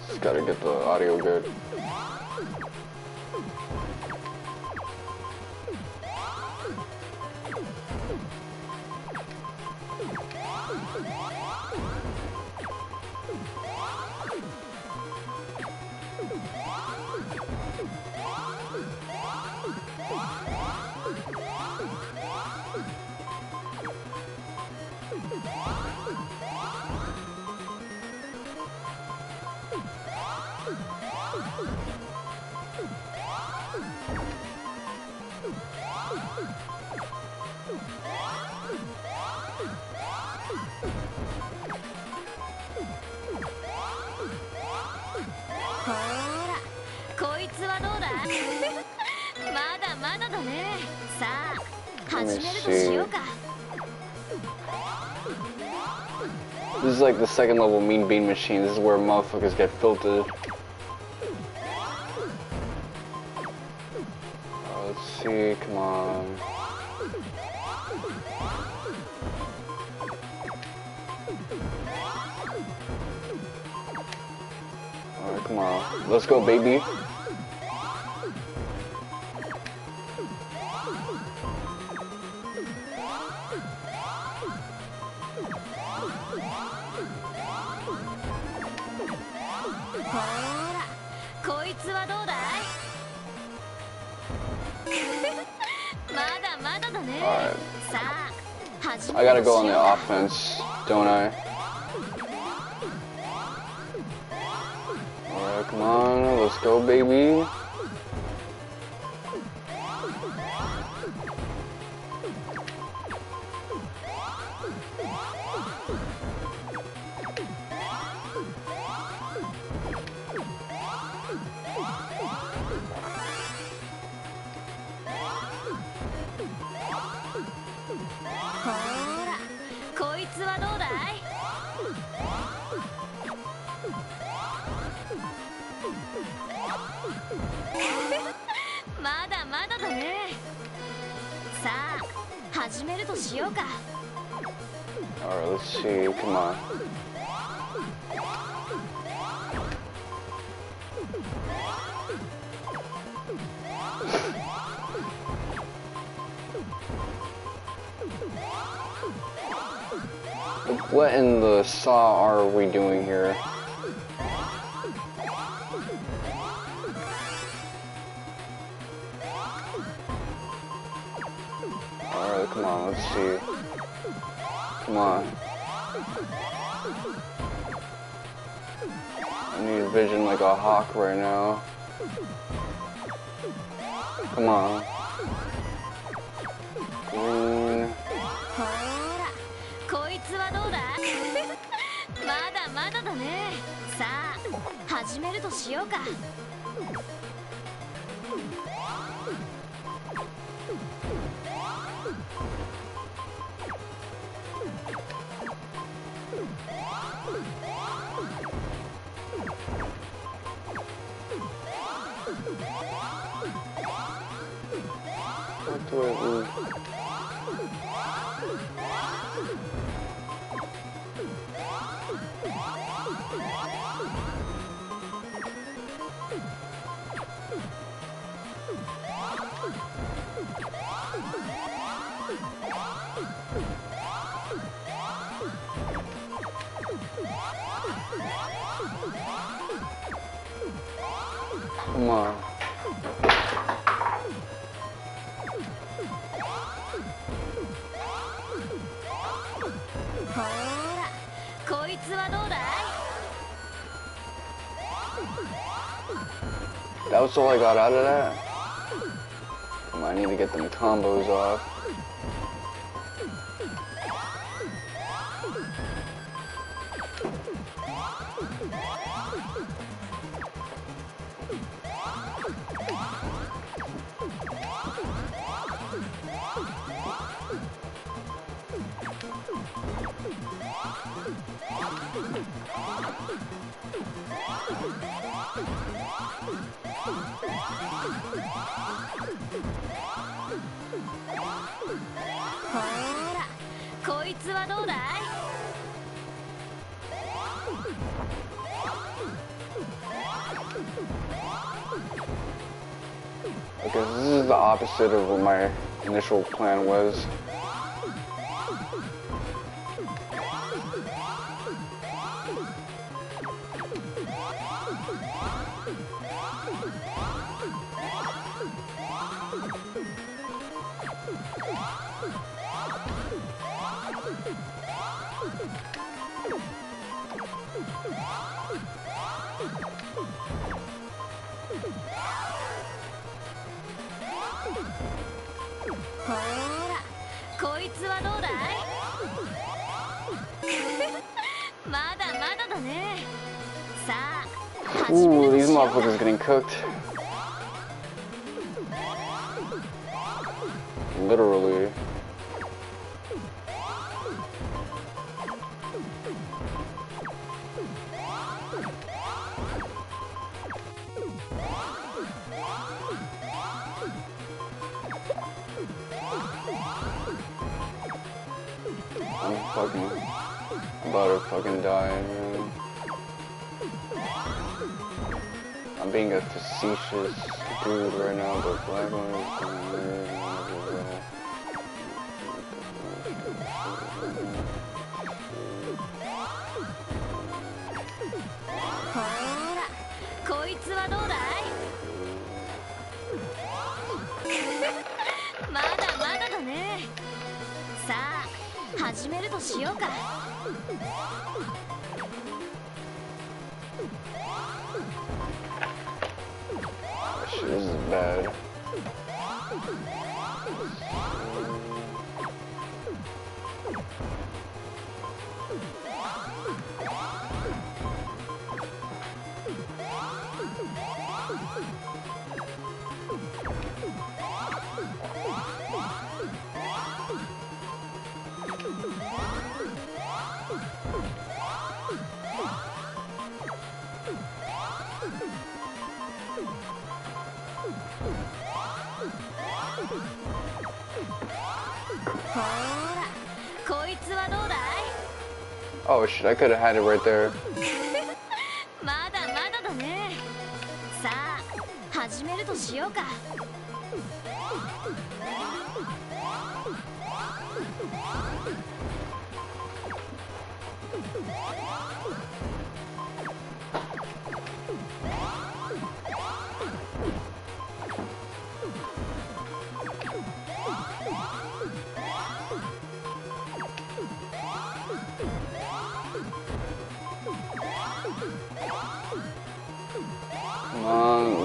Speaker 1: Just gotta get the audio good. This is like the second level mean bean machine. This is where motherfuckers get filtered. Let's see, come on. Alright, come on. Let's go, baby. I gotta go on the offense, don't I? Alright, come on, let's go, baby.
Speaker 4: まだまだだね。さあ始めるとしようか。
Speaker 1: Alright, let's see. Come on. What in the saw are we doing here? Alright, come on, let's see. Come on. I need vision like a hawk right now. Come on. Green.
Speaker 4: ほらこいつはどうだ。まだまだだね。さあ始めるとしようか。
Speaker 1: What do I do? Come on. That was all I got out of that? Come on, I need to get them combos off. Okay, this is the opposite of what my initial plan was. Ooh, these motherfuckers getting cooked. Literally. I'm about to fucking die, man. I'm being a facetious dude right now, but black one is This is bad. Oh shit, I could have had it right there.
Speaker 4: まだまだだね。さあ、始めるとしようか。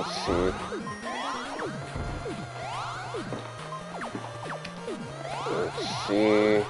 Speaker 1: Let's see. Let's see.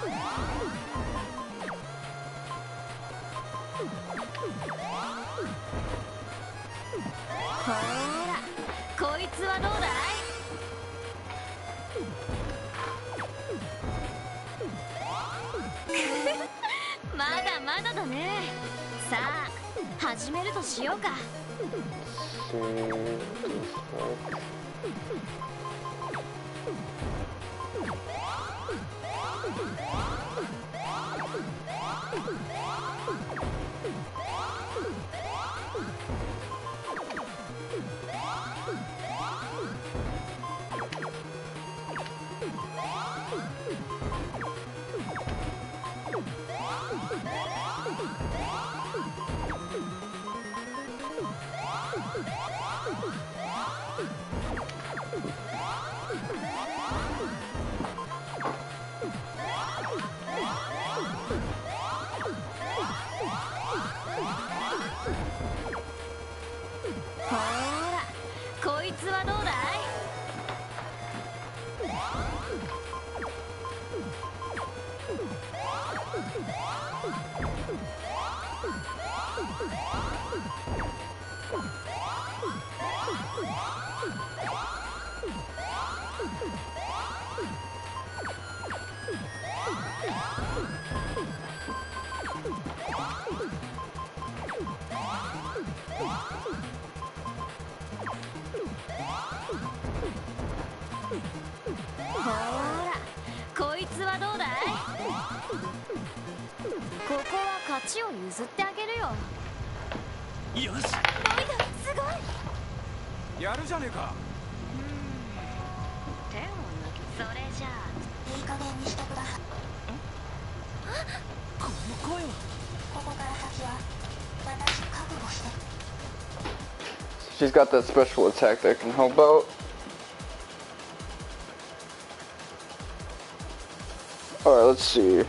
Speaker 1: She's got that special attack that can help out. Alright, let's see.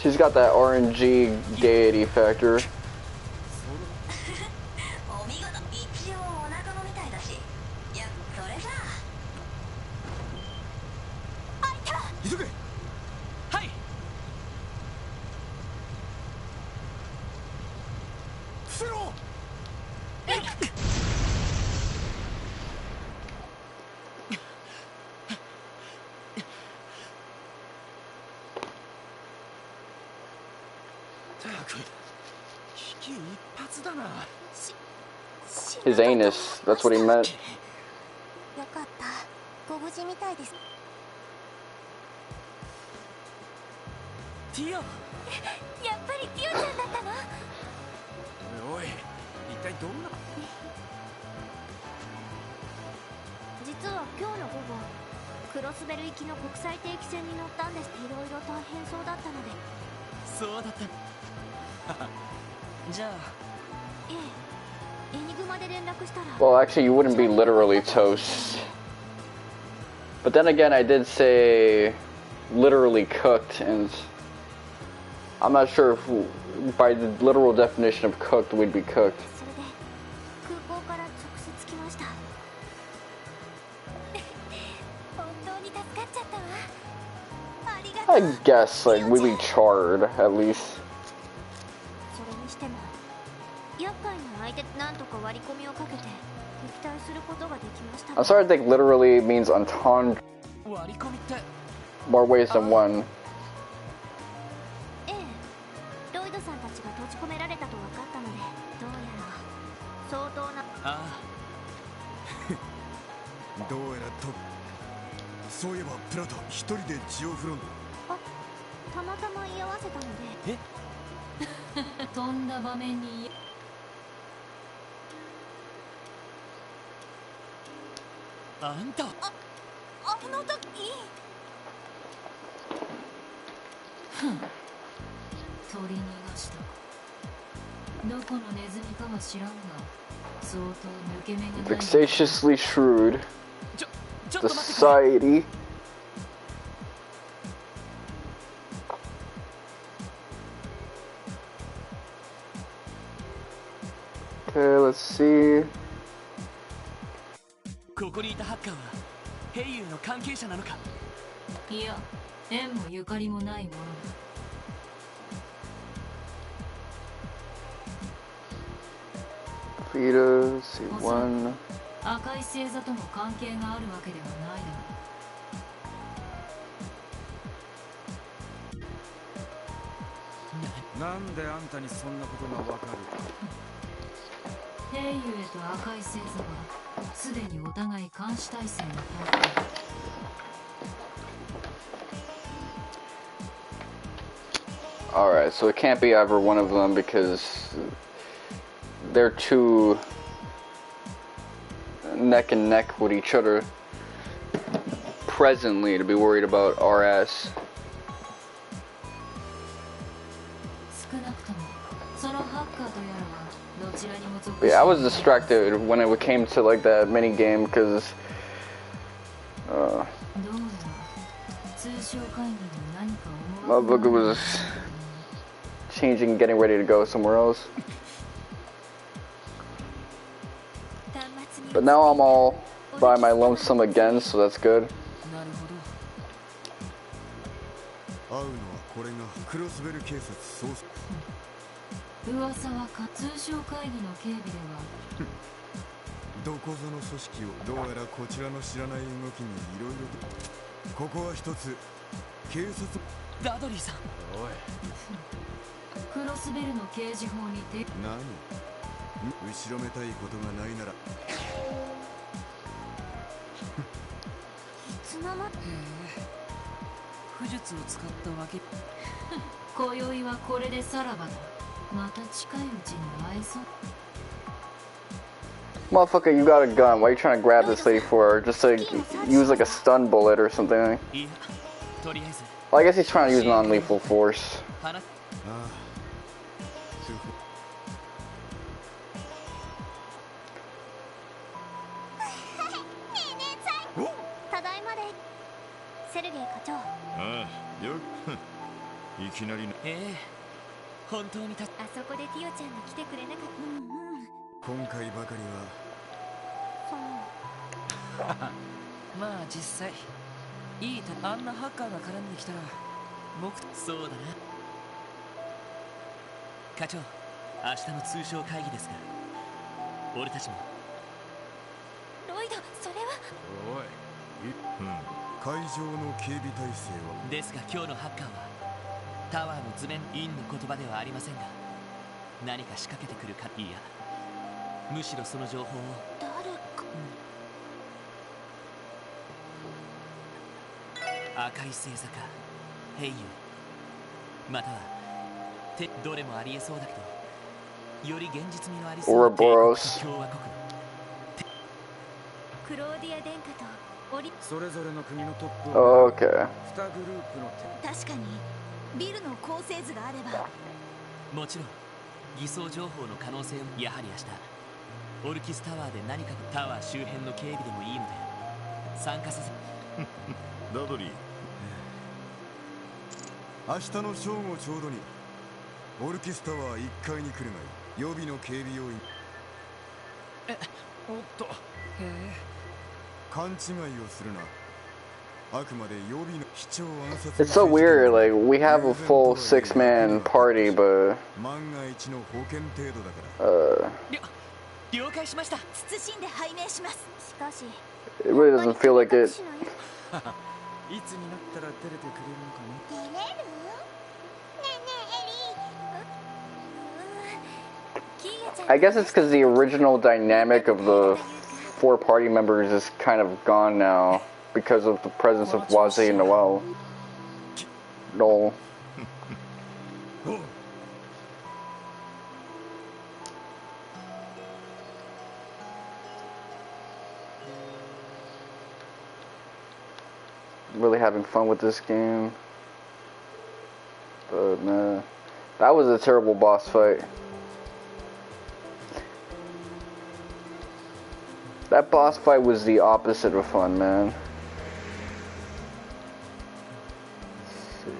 Speaker 1: She's got that RNG deity factor. His anus, that's what he meant. Well, actually, you wouldn't be literally toast. But then again, I did say literally cooked, and I'm not sure if by the literal definition of cooked, we'd be cooked. I guess, like, we'd be charred, at least. I'm sorry, I think literally means entendre more ways than one.
Speaker 6: そういえばプラト一人で血を振るんだ。
Speaker 4: たまたま居合わせたので。
Speaker 7: とんだ場面に。
Speaker 8: あんた。
Speaker 5: あの時。
Speaker 7: 取り逃がしたか。どこのネズミかは知らんが、相当抜け目がない。
Speaker 1: Vexatiously shrewd. Society. Okay, let's see.
Speaker 8: ここにいたハッカーはヘイユーの関係者なのか。
Speaker 7: いや、縁もゆかりもないものだ。
Speaker 1: Vita, see one.
Speaker 7: 赤い星座とも関係があるわけではないだろう。
Speaker 6: なんであんたにそんなことがわかる。
Speaker 7: ヘイユーと赤い星座はすでにお互い監視体制の方向。
Speaker 1: Alright, so it can't be either one of them because they're too neck and neck with each other presently to be worried about our ass. But yeah, I was distracted when it came to like that mini game because motherfucker was changing, getting ready to go somewhere else. But now I'm all by my lonesome again, so that's good.
Speaker 7: 噂は通商会議の警備では
Speaker 6: どこぞの組織をどうやらこちらの知らない動きにいろいろと。ここは一つ警察。
Speaker 8: ダドリーさん。
Speaker 6: おい。
Speaker 7: クロスベルの刑事法にて。
Speaker 6: 何？後ろめたいことがないなら。い
Speaker 4: つの間。
Speaker 8: 巫術を使ったわけ。
Speaker 7: 今宵はこれでさらばだ。また近いうちに会えそう。
Speaker 1: Motherfucker, you got a gun. Why are you trying to grab this lady for? Just to use like a stun bullet or something? Well, I guess he's trying to use non-lethal force.
Speaker 6: Konkai bakari wa.
Speaker 8: まあ実際いいあんなハッカーが絡んできたら僕そうだな。課長、明日の通商会議ですが、俺たちも。
Speaker 4: ロイド、それは。
Speaker 6: おい。会場の警備体制は。
Speaker 8: ですが今日のハッカーはタワーの図面インの言葉ではありませんが、何か仕掛けてくるか。いや、むしろその情報を。
Speaker 4: 誰か。
Speaker 8: 赤い星座かヘイユー、またはどれもありえそうだけど、より現実味のありそうな共和国の
Speaker 4: クローディア殿下とオリ。
Speaker 6: それぞれの国のトップを。
Speaker 1: Okay.
Speaker 6: 2グループの
Speaker 4: 確かにビルの構成図があれば。
Speaker 8: もちろん偽装情報の可能性も。やはり明日オルキスタワーで何かタワー周辺の警備でもいいので参加させ。
Speaker 6: ダドリー、明日の正午ちょうどにオルキスタワー1階に来るがいい。予備の警備要員。おっと、勘違いをするな。あくまで予備の視聴暗殺。
Speaker 1: It's so weird, like we have a full 6-man party, but
Speaker 6: 万が一の保険程度だから。
Speaker 8: 了解しました。
Speaker 4: 謹んで拝命します。しかし
Speaker 1: it really doesn't feel like it.
Speaker 6: いつになったら出れてくれるのかね。
Speaker 4: 出れる？ねえねえエリー。
Speaker 1: I guess it's because the original dynamic of the 4 party members is kind of gone now because of the presence of Waze and Noel. Noel. Really having fun with this game. But man, that was a terrible boss fight. That boss fight was the opposite of fun, man. Let's see.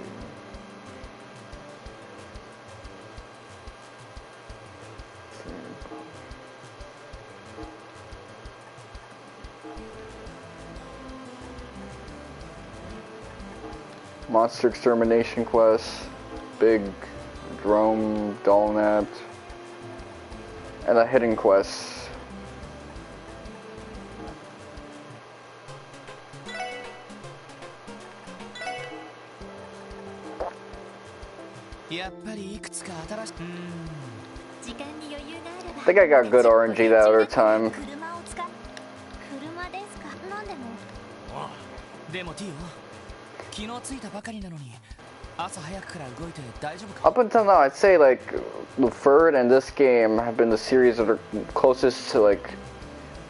Speaker 1: Monster extermination quest, big drone, Dolnat, and a hidden quest. I think I got good RNG that other time.
Speaker 8: 昨日着いたばかりなのに朝早くから動いて大丈夫か
Speaker 1: Up until now, I'd say like the third and this game have been the series that are closest to like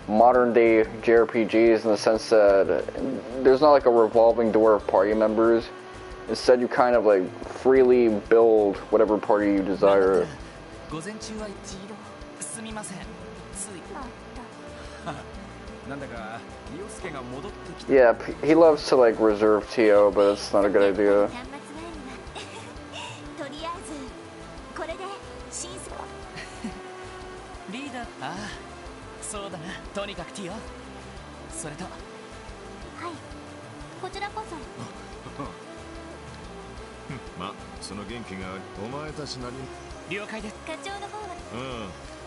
Speaker 1: modern day JRPGs in the sense that there's not like a revolving door of party members. Instead, you kind of like freely build whatever party you desire.
Speaker 8: 午前中は一度すみませんつい
Speaker 1: Yeah, he loves to like reserve TO, but it's not a good idea.
Speaker 8: リーダー、ああ、そうだな、とにかく TO。それと、はい、
Speaker 4: こちらこそ。
Speaker 6: ま、その元気があり、お前たちなりに。
Speaker 8: 了解です。
Speaker 4: 課長の方は。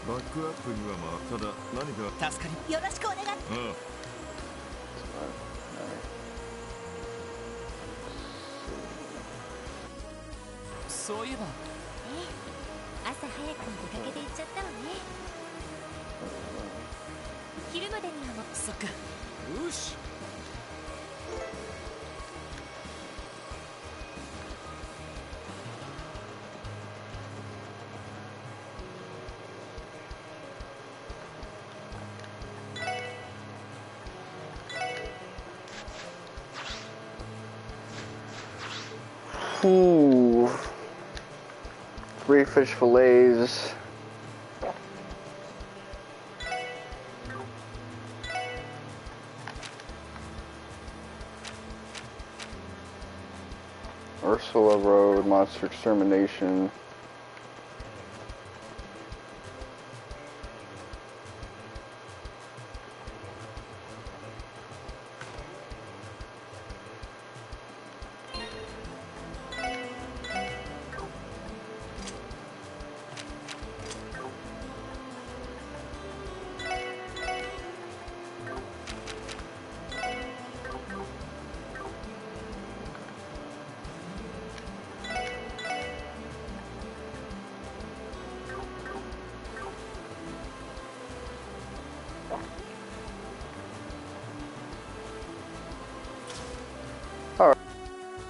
Speaker 6: バックアップにはまあ、ただ何か。
Speaker 8: 助かり。
Speaker 4: よろしくお願い。
Speaker 8: そういえば、
Speaker 4: 朝早くに出かけて行っちゃったわね。昼までにはもう。
Speaker 8: そっか。よし。
Speaker 1: Ooh. 3 fish fillets. Ursula Road, Monster Extermination.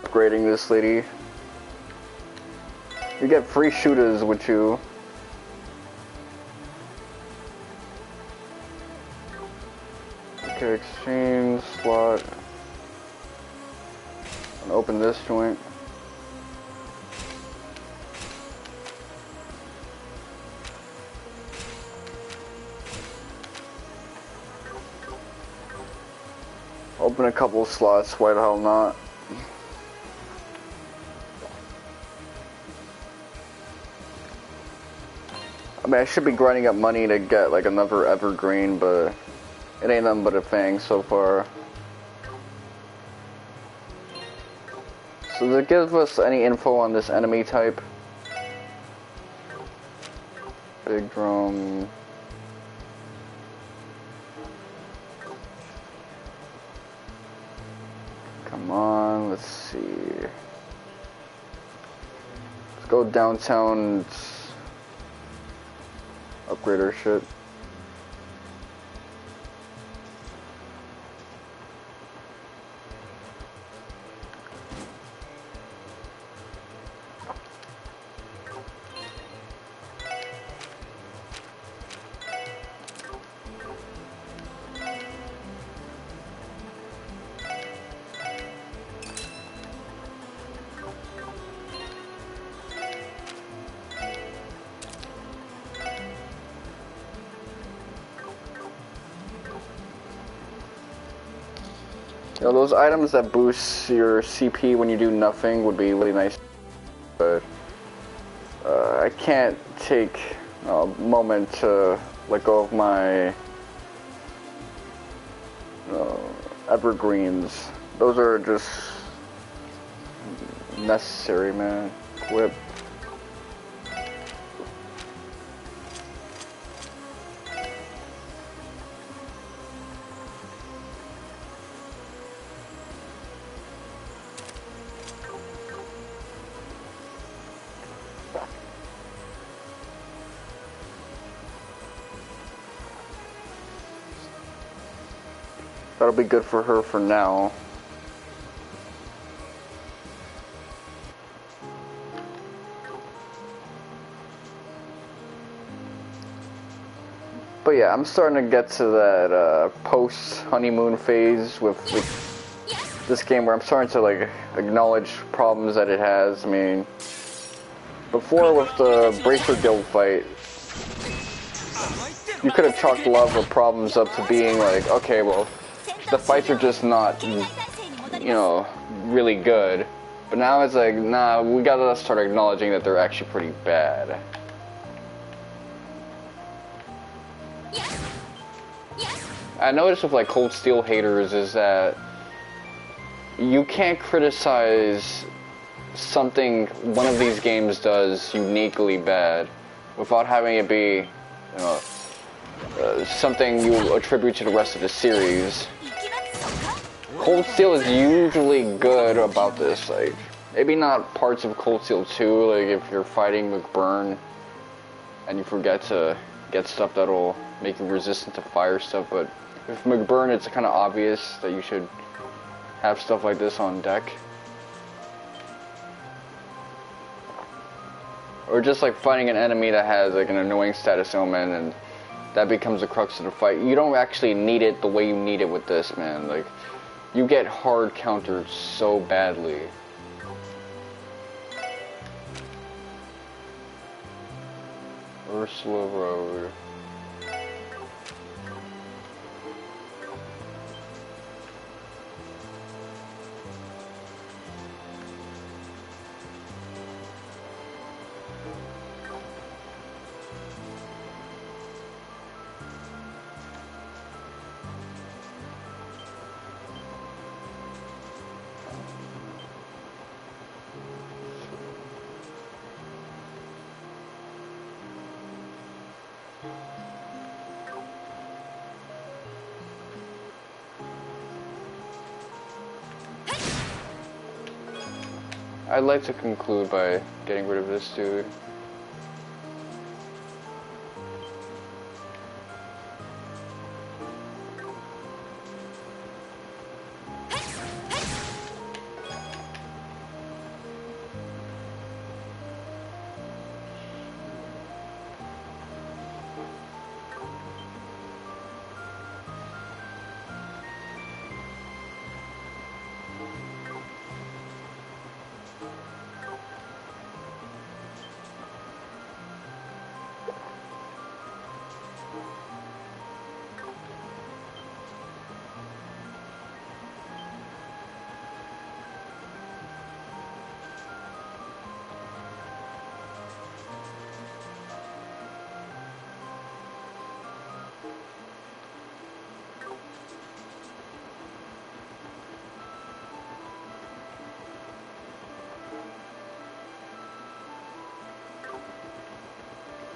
Speaker 1: Upgrading this lady. You get free shooters with you. Okay, exchange slot. And open this joint. Open a couple slots, why the hell not? I mean, I should be grinding up money to get like another evergreen, but it ain't nothing but a fang so far. So does it give us any info on this enemy type? Big drum. Come on, let's see. Let's go downtown. Upgrade our shit. You know, those items that boost your CP when you do nothing would be really nice, but I can't take a moment to let go of my evergreens. Those are just necessary, man. Whip. That'll be good for her for now. But yeah, I'm starting to get to that post-honeymoon phase with this game where I'm starting to like acknowledge problems that it has. I mean, before with the Bracer Guild fight, you could have chalked a lot of the problems up to being like, okay, well, the fights are just not, you know, really good. But now it's like, nah, we gotta start acknowledging that they're actually pretty bad. I noticed with like Cold Steel haters is that you can't criticize something one of these games does uniquely bad without having it be, you know, something you attribute to the rest of the series. Cold Steel is usually good about this, like, maybe not parts of Cold Steel 2, like if you're fighting McBurn and you forget to get stuff that'll make you resistant to fire stuff, but with McBurn it's kind of obvious that you should have stuff like this on deck. Or just like fighting an enemy that has like an annoying status element and that becomes the crux of the fight. You don't actually need it the way you need it with this, man. Like, you get hard countered so badly. Ursula Road. I'd like to conclude by getting rid of this dude.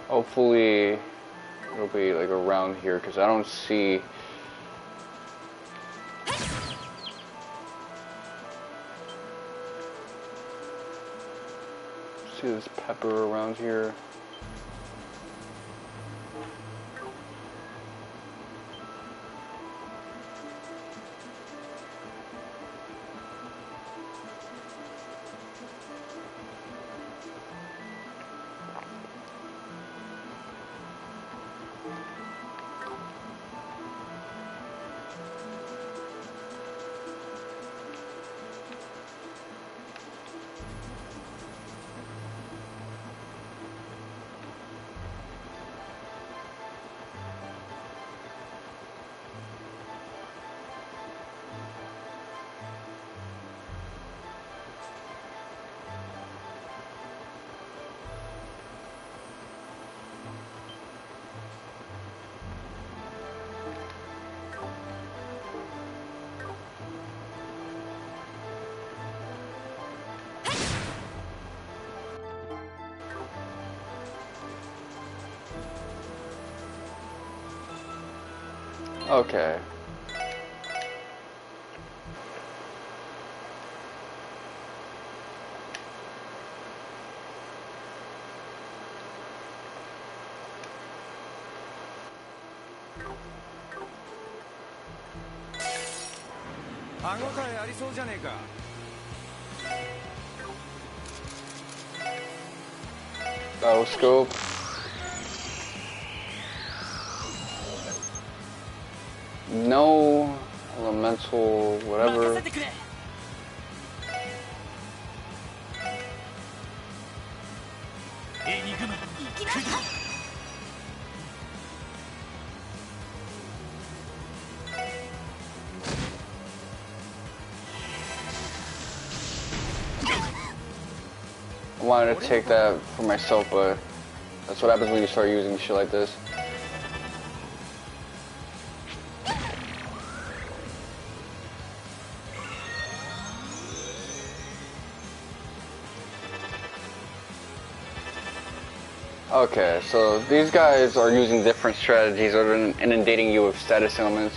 Speaker 1: Hopefully it'll be like around here because I don't see this pepper around here. Okay. Battlescope. No elemental whatever. I wanted to take that for myself, but that's what happens when you start using shit like this. Okay, so these guys are using different strategies other than inundating you with status ailments.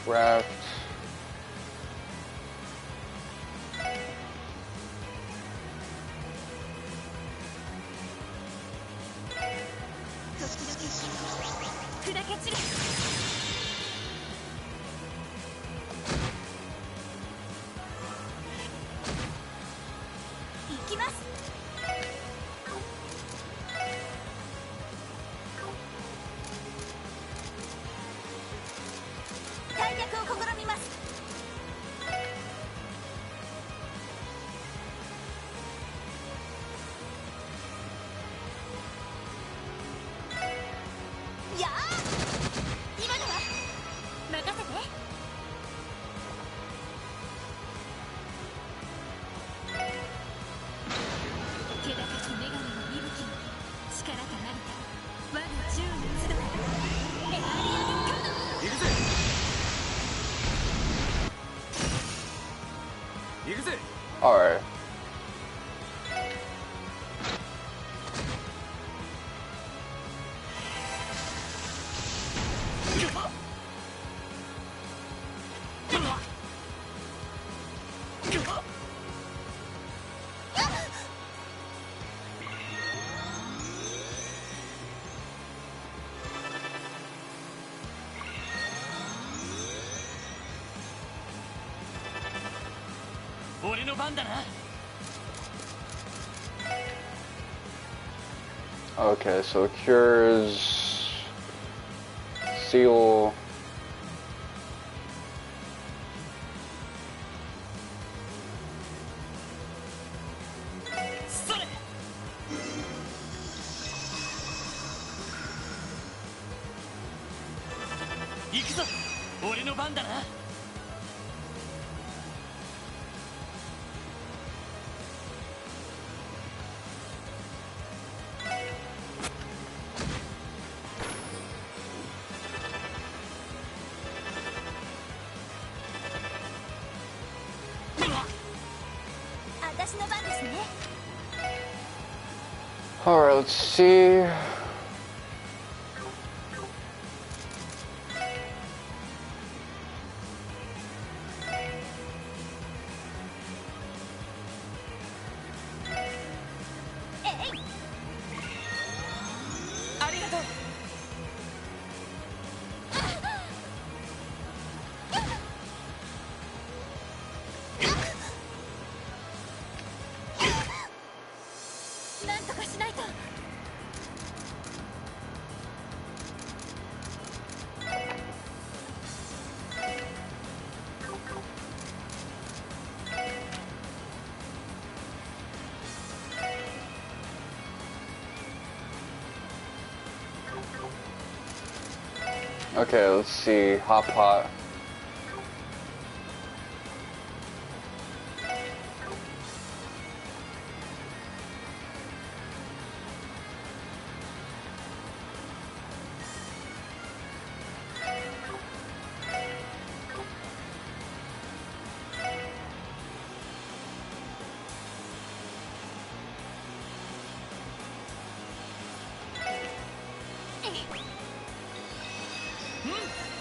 Speaker 1: Craft. Alright. Okay, so cures, seal. Alright, let's see. Okay, let's see. Hot pot.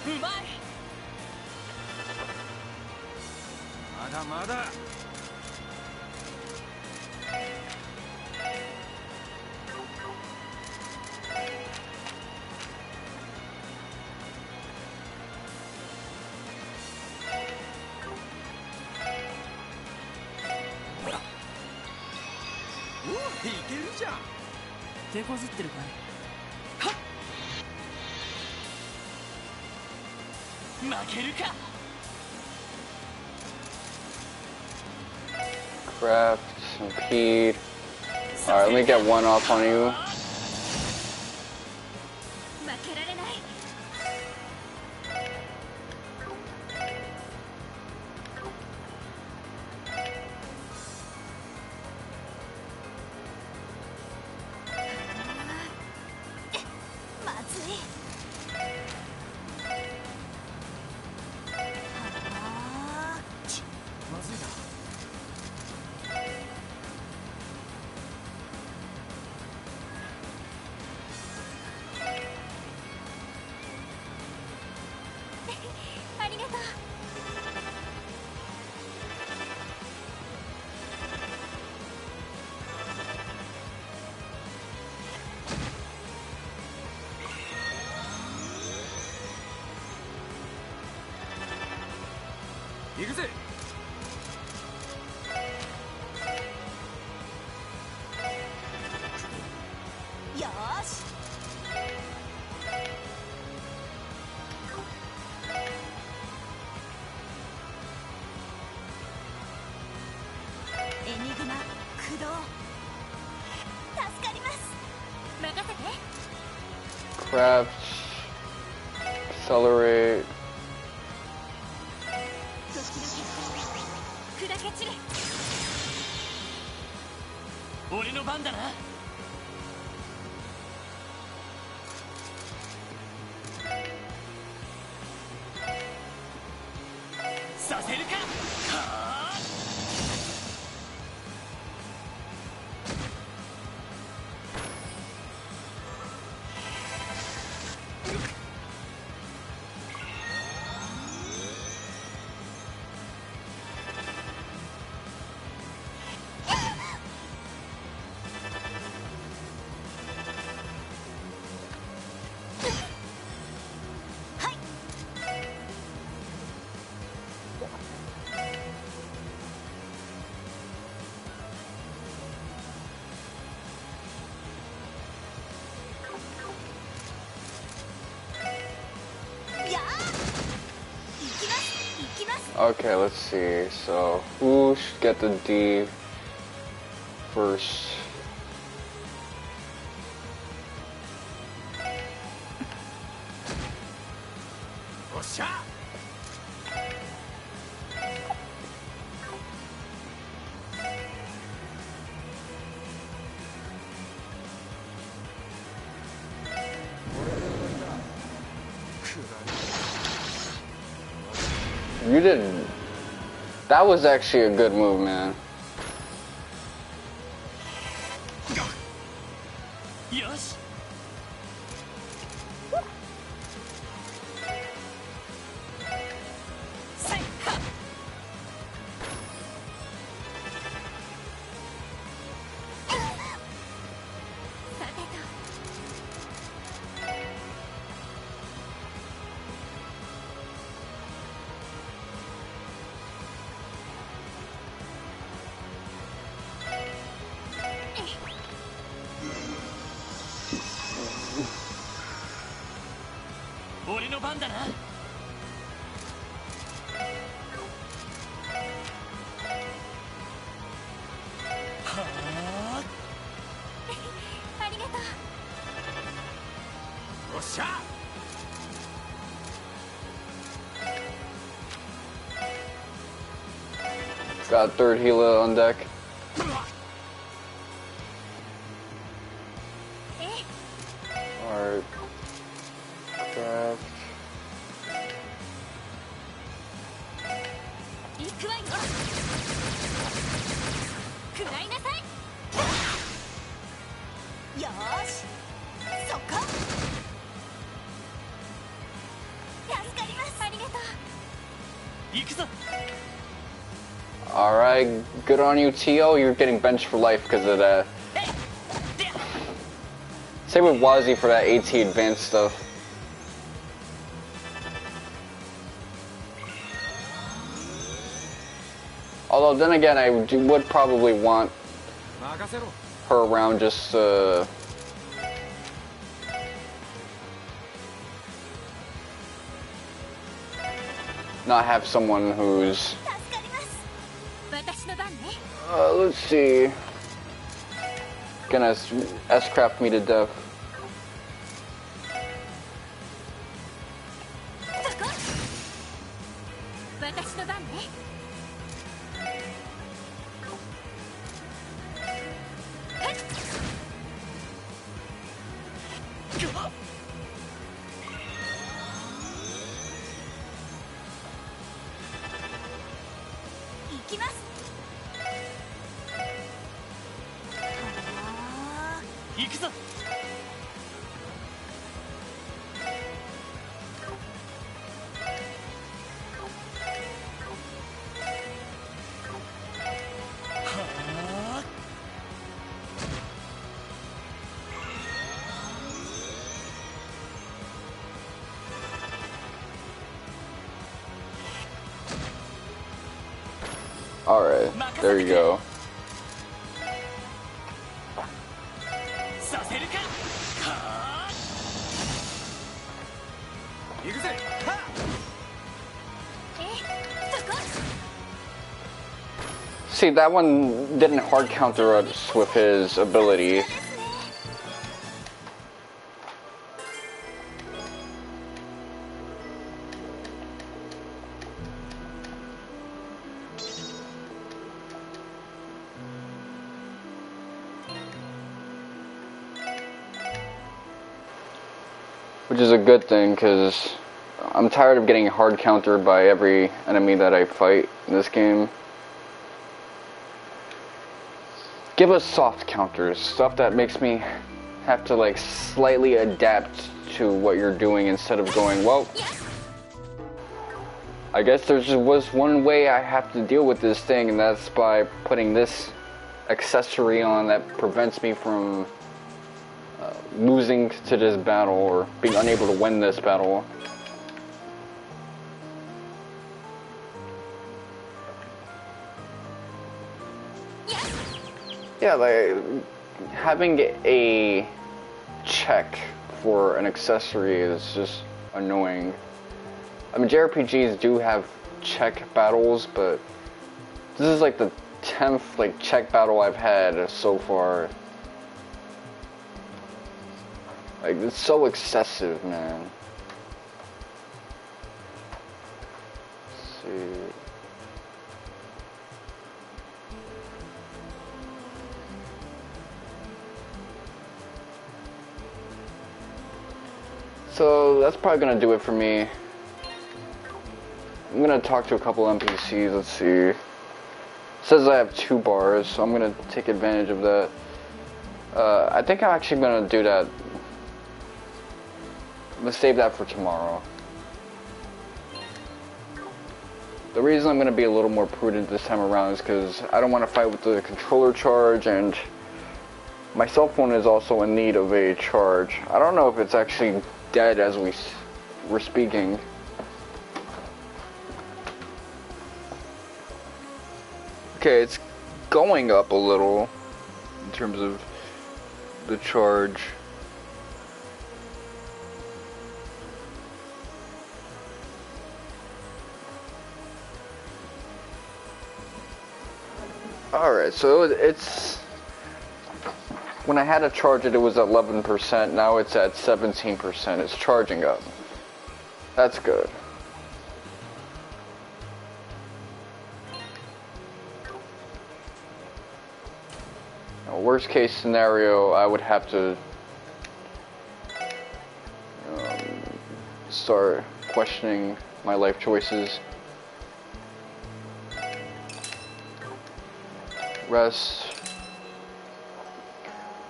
Speaker 3: うまい。
Speaker 6: まだまだ。いけるじゃん。
Speaker 8: 手こずってるかい。負けるか。
Speaker 1: Craft, impede. Alright, let me get one off on you.
Speaker 4: 負けられない。まずい。
Speaker 6: まずいな。
Speaker 4: ありがとう。
Speaker 6: 行くぜ。
Speaker 4: よーし。エニグマ駆動。助かります。任せて。
Speaker 1: Craft, accelerate.
Speaker 4: 砕け散れ。
Speaker 8: 俺の番だな。させるか。はあ。
Speaker 1: Okay, let's see. So, who should get the D first?
Speaker 6: おっしゃ。
Speaker 1: You didn't. That was actually a good move, man.
Speaker 8: よし。せっは。
Speaker 4: さてと。
Speaker 8: 俺の番だな。はあ。
Speaker 4: ありがとう。
Speaker 6: おっしゃ。
Speaker 1: Got third healer on deck. Alright. Craft.
Speaker 4: 行くわよ。食らいなさい。よーし。そこ。助か
Speaker 1: Alright, good on you, Tio. You're getting benched for life because of that. Same with Wazi for that AT advanced stuff. Although then again, I would probably want her around just not have someone who's let's see, gonna S-craft me to death. Alright, there you go. See, that one didn't hard counter us with his ability. Which is a good thing, because I'm tired of getting hard countered by every enemy that I fight in this game. Give us soft counters, stuff that makes me have to like slightly adapt to what you're doing instead of going, well, I guess there just was one way I have to deal with this thing, and that's by putting this accessory on that prevents me from losing to this battle or being unable to win this battle. Yeah, like having a check for an accessory is just annoying. I mean, JRPGs do have check battles, but this is like the 10th like check battle I've had so far. Like, it's so excessive, man. Let's see. So that's probably gonna do it for me. I'm gonna talk to a couple NPCs. Let's see. It says I have 2 bars, so I'm gonna take advantage of that. I think I'm actually gonna do that. I'm gonna save that for tomorrow. The reason I'm gonna be a little more prudent this time around is because I don't want to fight with the controller charge, and my cell phone is also in need of a charge. I don't know if it's actually dead as we're speaking. Okay, it's going up a little in terms of the charge. Alright, so it's... When I had to charge it, it was at 11%. Now it's at 17%. It's charging up. That's good. Now, worst case scenario, I would have to start questioning my life choices. Rest.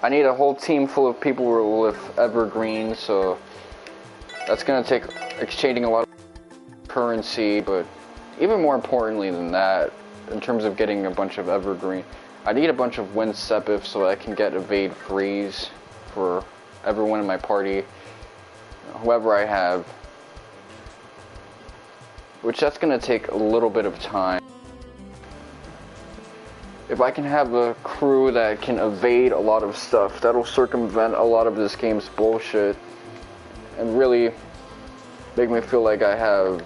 Speaker 1: I need a whole team full of people with evergreen, so that's gonna take exchanging a lot of currency, but even more importantly than that, in terms of getting a bunch of evergreen, I need a bunch of wind sepif so I can get evade freeze for everyone in my party, whoever I have, which that's going to take a little bit of time. If I can have a crew that can evade a lot of stuff, that'll circumvent a lot of this game's bullshit and really make me feel like I have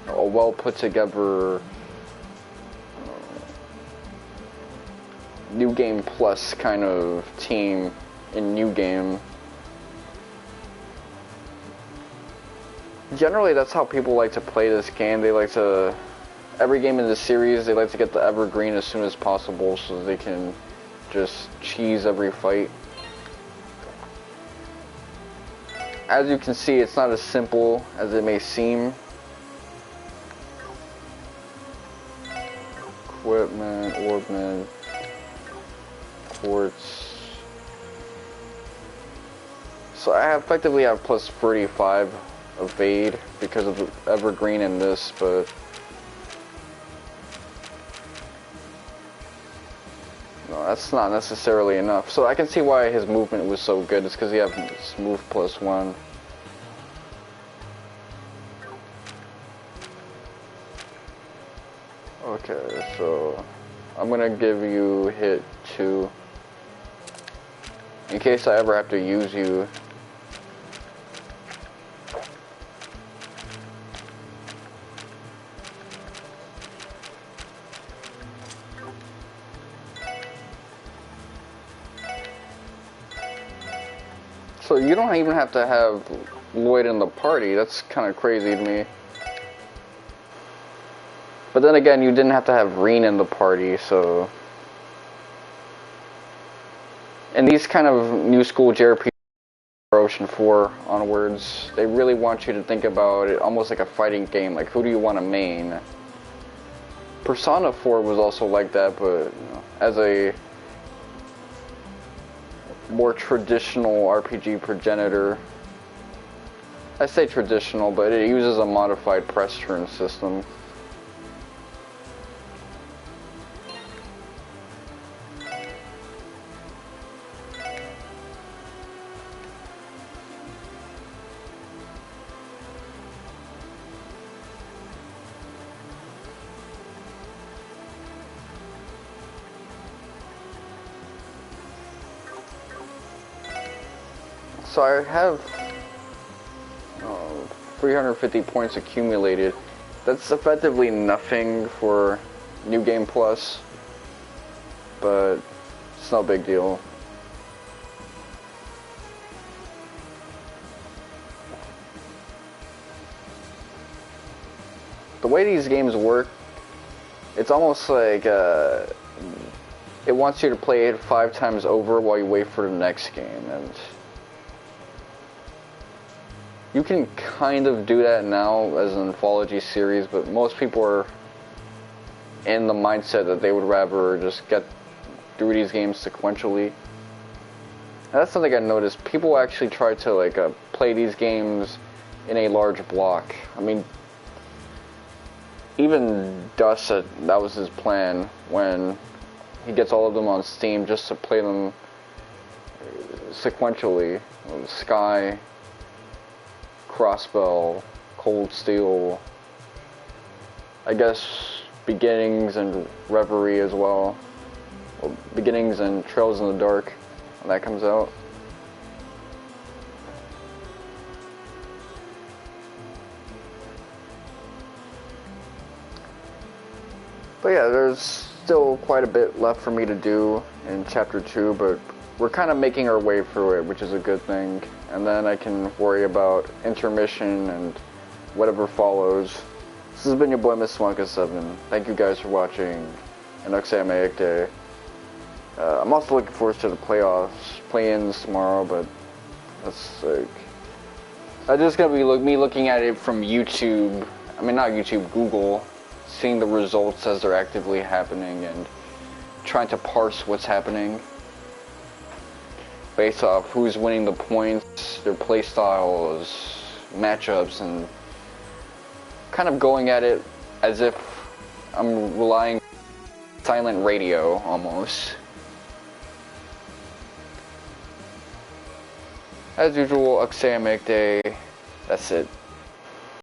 Speaker 1: a well put together New Game Plus kind of team in New Game. Generally, that's how people like to play this game. They like to, every game in the series, they like to get the evergreen as soon as possible so they can just cheese every fight. As you can see, it's not as simple as it may seem. Equipment, orbment, quartz. So I effectively have plus 35 evade because of the evergreen in this, but no, that's not necessarily enough. So I can see why his movement was so good. It's because he has move plus 1. Okay, so I'm gonna give you hit 2 in case I ever have to use you. So you don't even have to have Lloyd in the party. That's kind of crazy to me. But then again, you didn't have to have Reen in the party, so... And these kind of new school JRPG, Ocean 4 onwards, they really want you to think about it almost like a fighting game. Like, who do you want to main? Persona 4 was also like that, but you know, as a more traditional RPG progenitor, I say traditional, but it uses a modified press turn system. So I have 350 points accumulated. That's effectively nothing for New Game Plus, but it's no big deal. The way these games work, it's almost like it wants you to play it 5 times over while you wait for the next game, and you can kind of do that now as an anthology series, but most people are in the mindset that they would rather just get through these games sequentially. And that's something I noticed. People actually try to play these games in a large block. I mean, even Dust said that was his plan when he gets all of them on Steam, just to play them sequentially. Sky, Crossbell, Cold Steel, I guess Beginnings and Reverie as well. Or Beginnings and Trails in the Dark when that comes out. But yeah, there's still quite a bit left for me to do in Chapter 2, but we're kind of making our way through it, which is a good thing. And then I can worry about intermission and whatever follows. This has been your boy, Miss Wonka7. Thank you guys for watching. And Oksame Day. I'm also looking forward to the playoffs, play-ins tomorrow, but that's like... I'm just gonna be me looking at it from YouTube. I mean, not YouTube, Google. Seeing the results as they're actively happening and trying to parse what's happening based off who's winning the points, their play styles, matchups, and kind of going at it as if I'm relying silent radio almost. As usual, Aksayamek Day. That's it.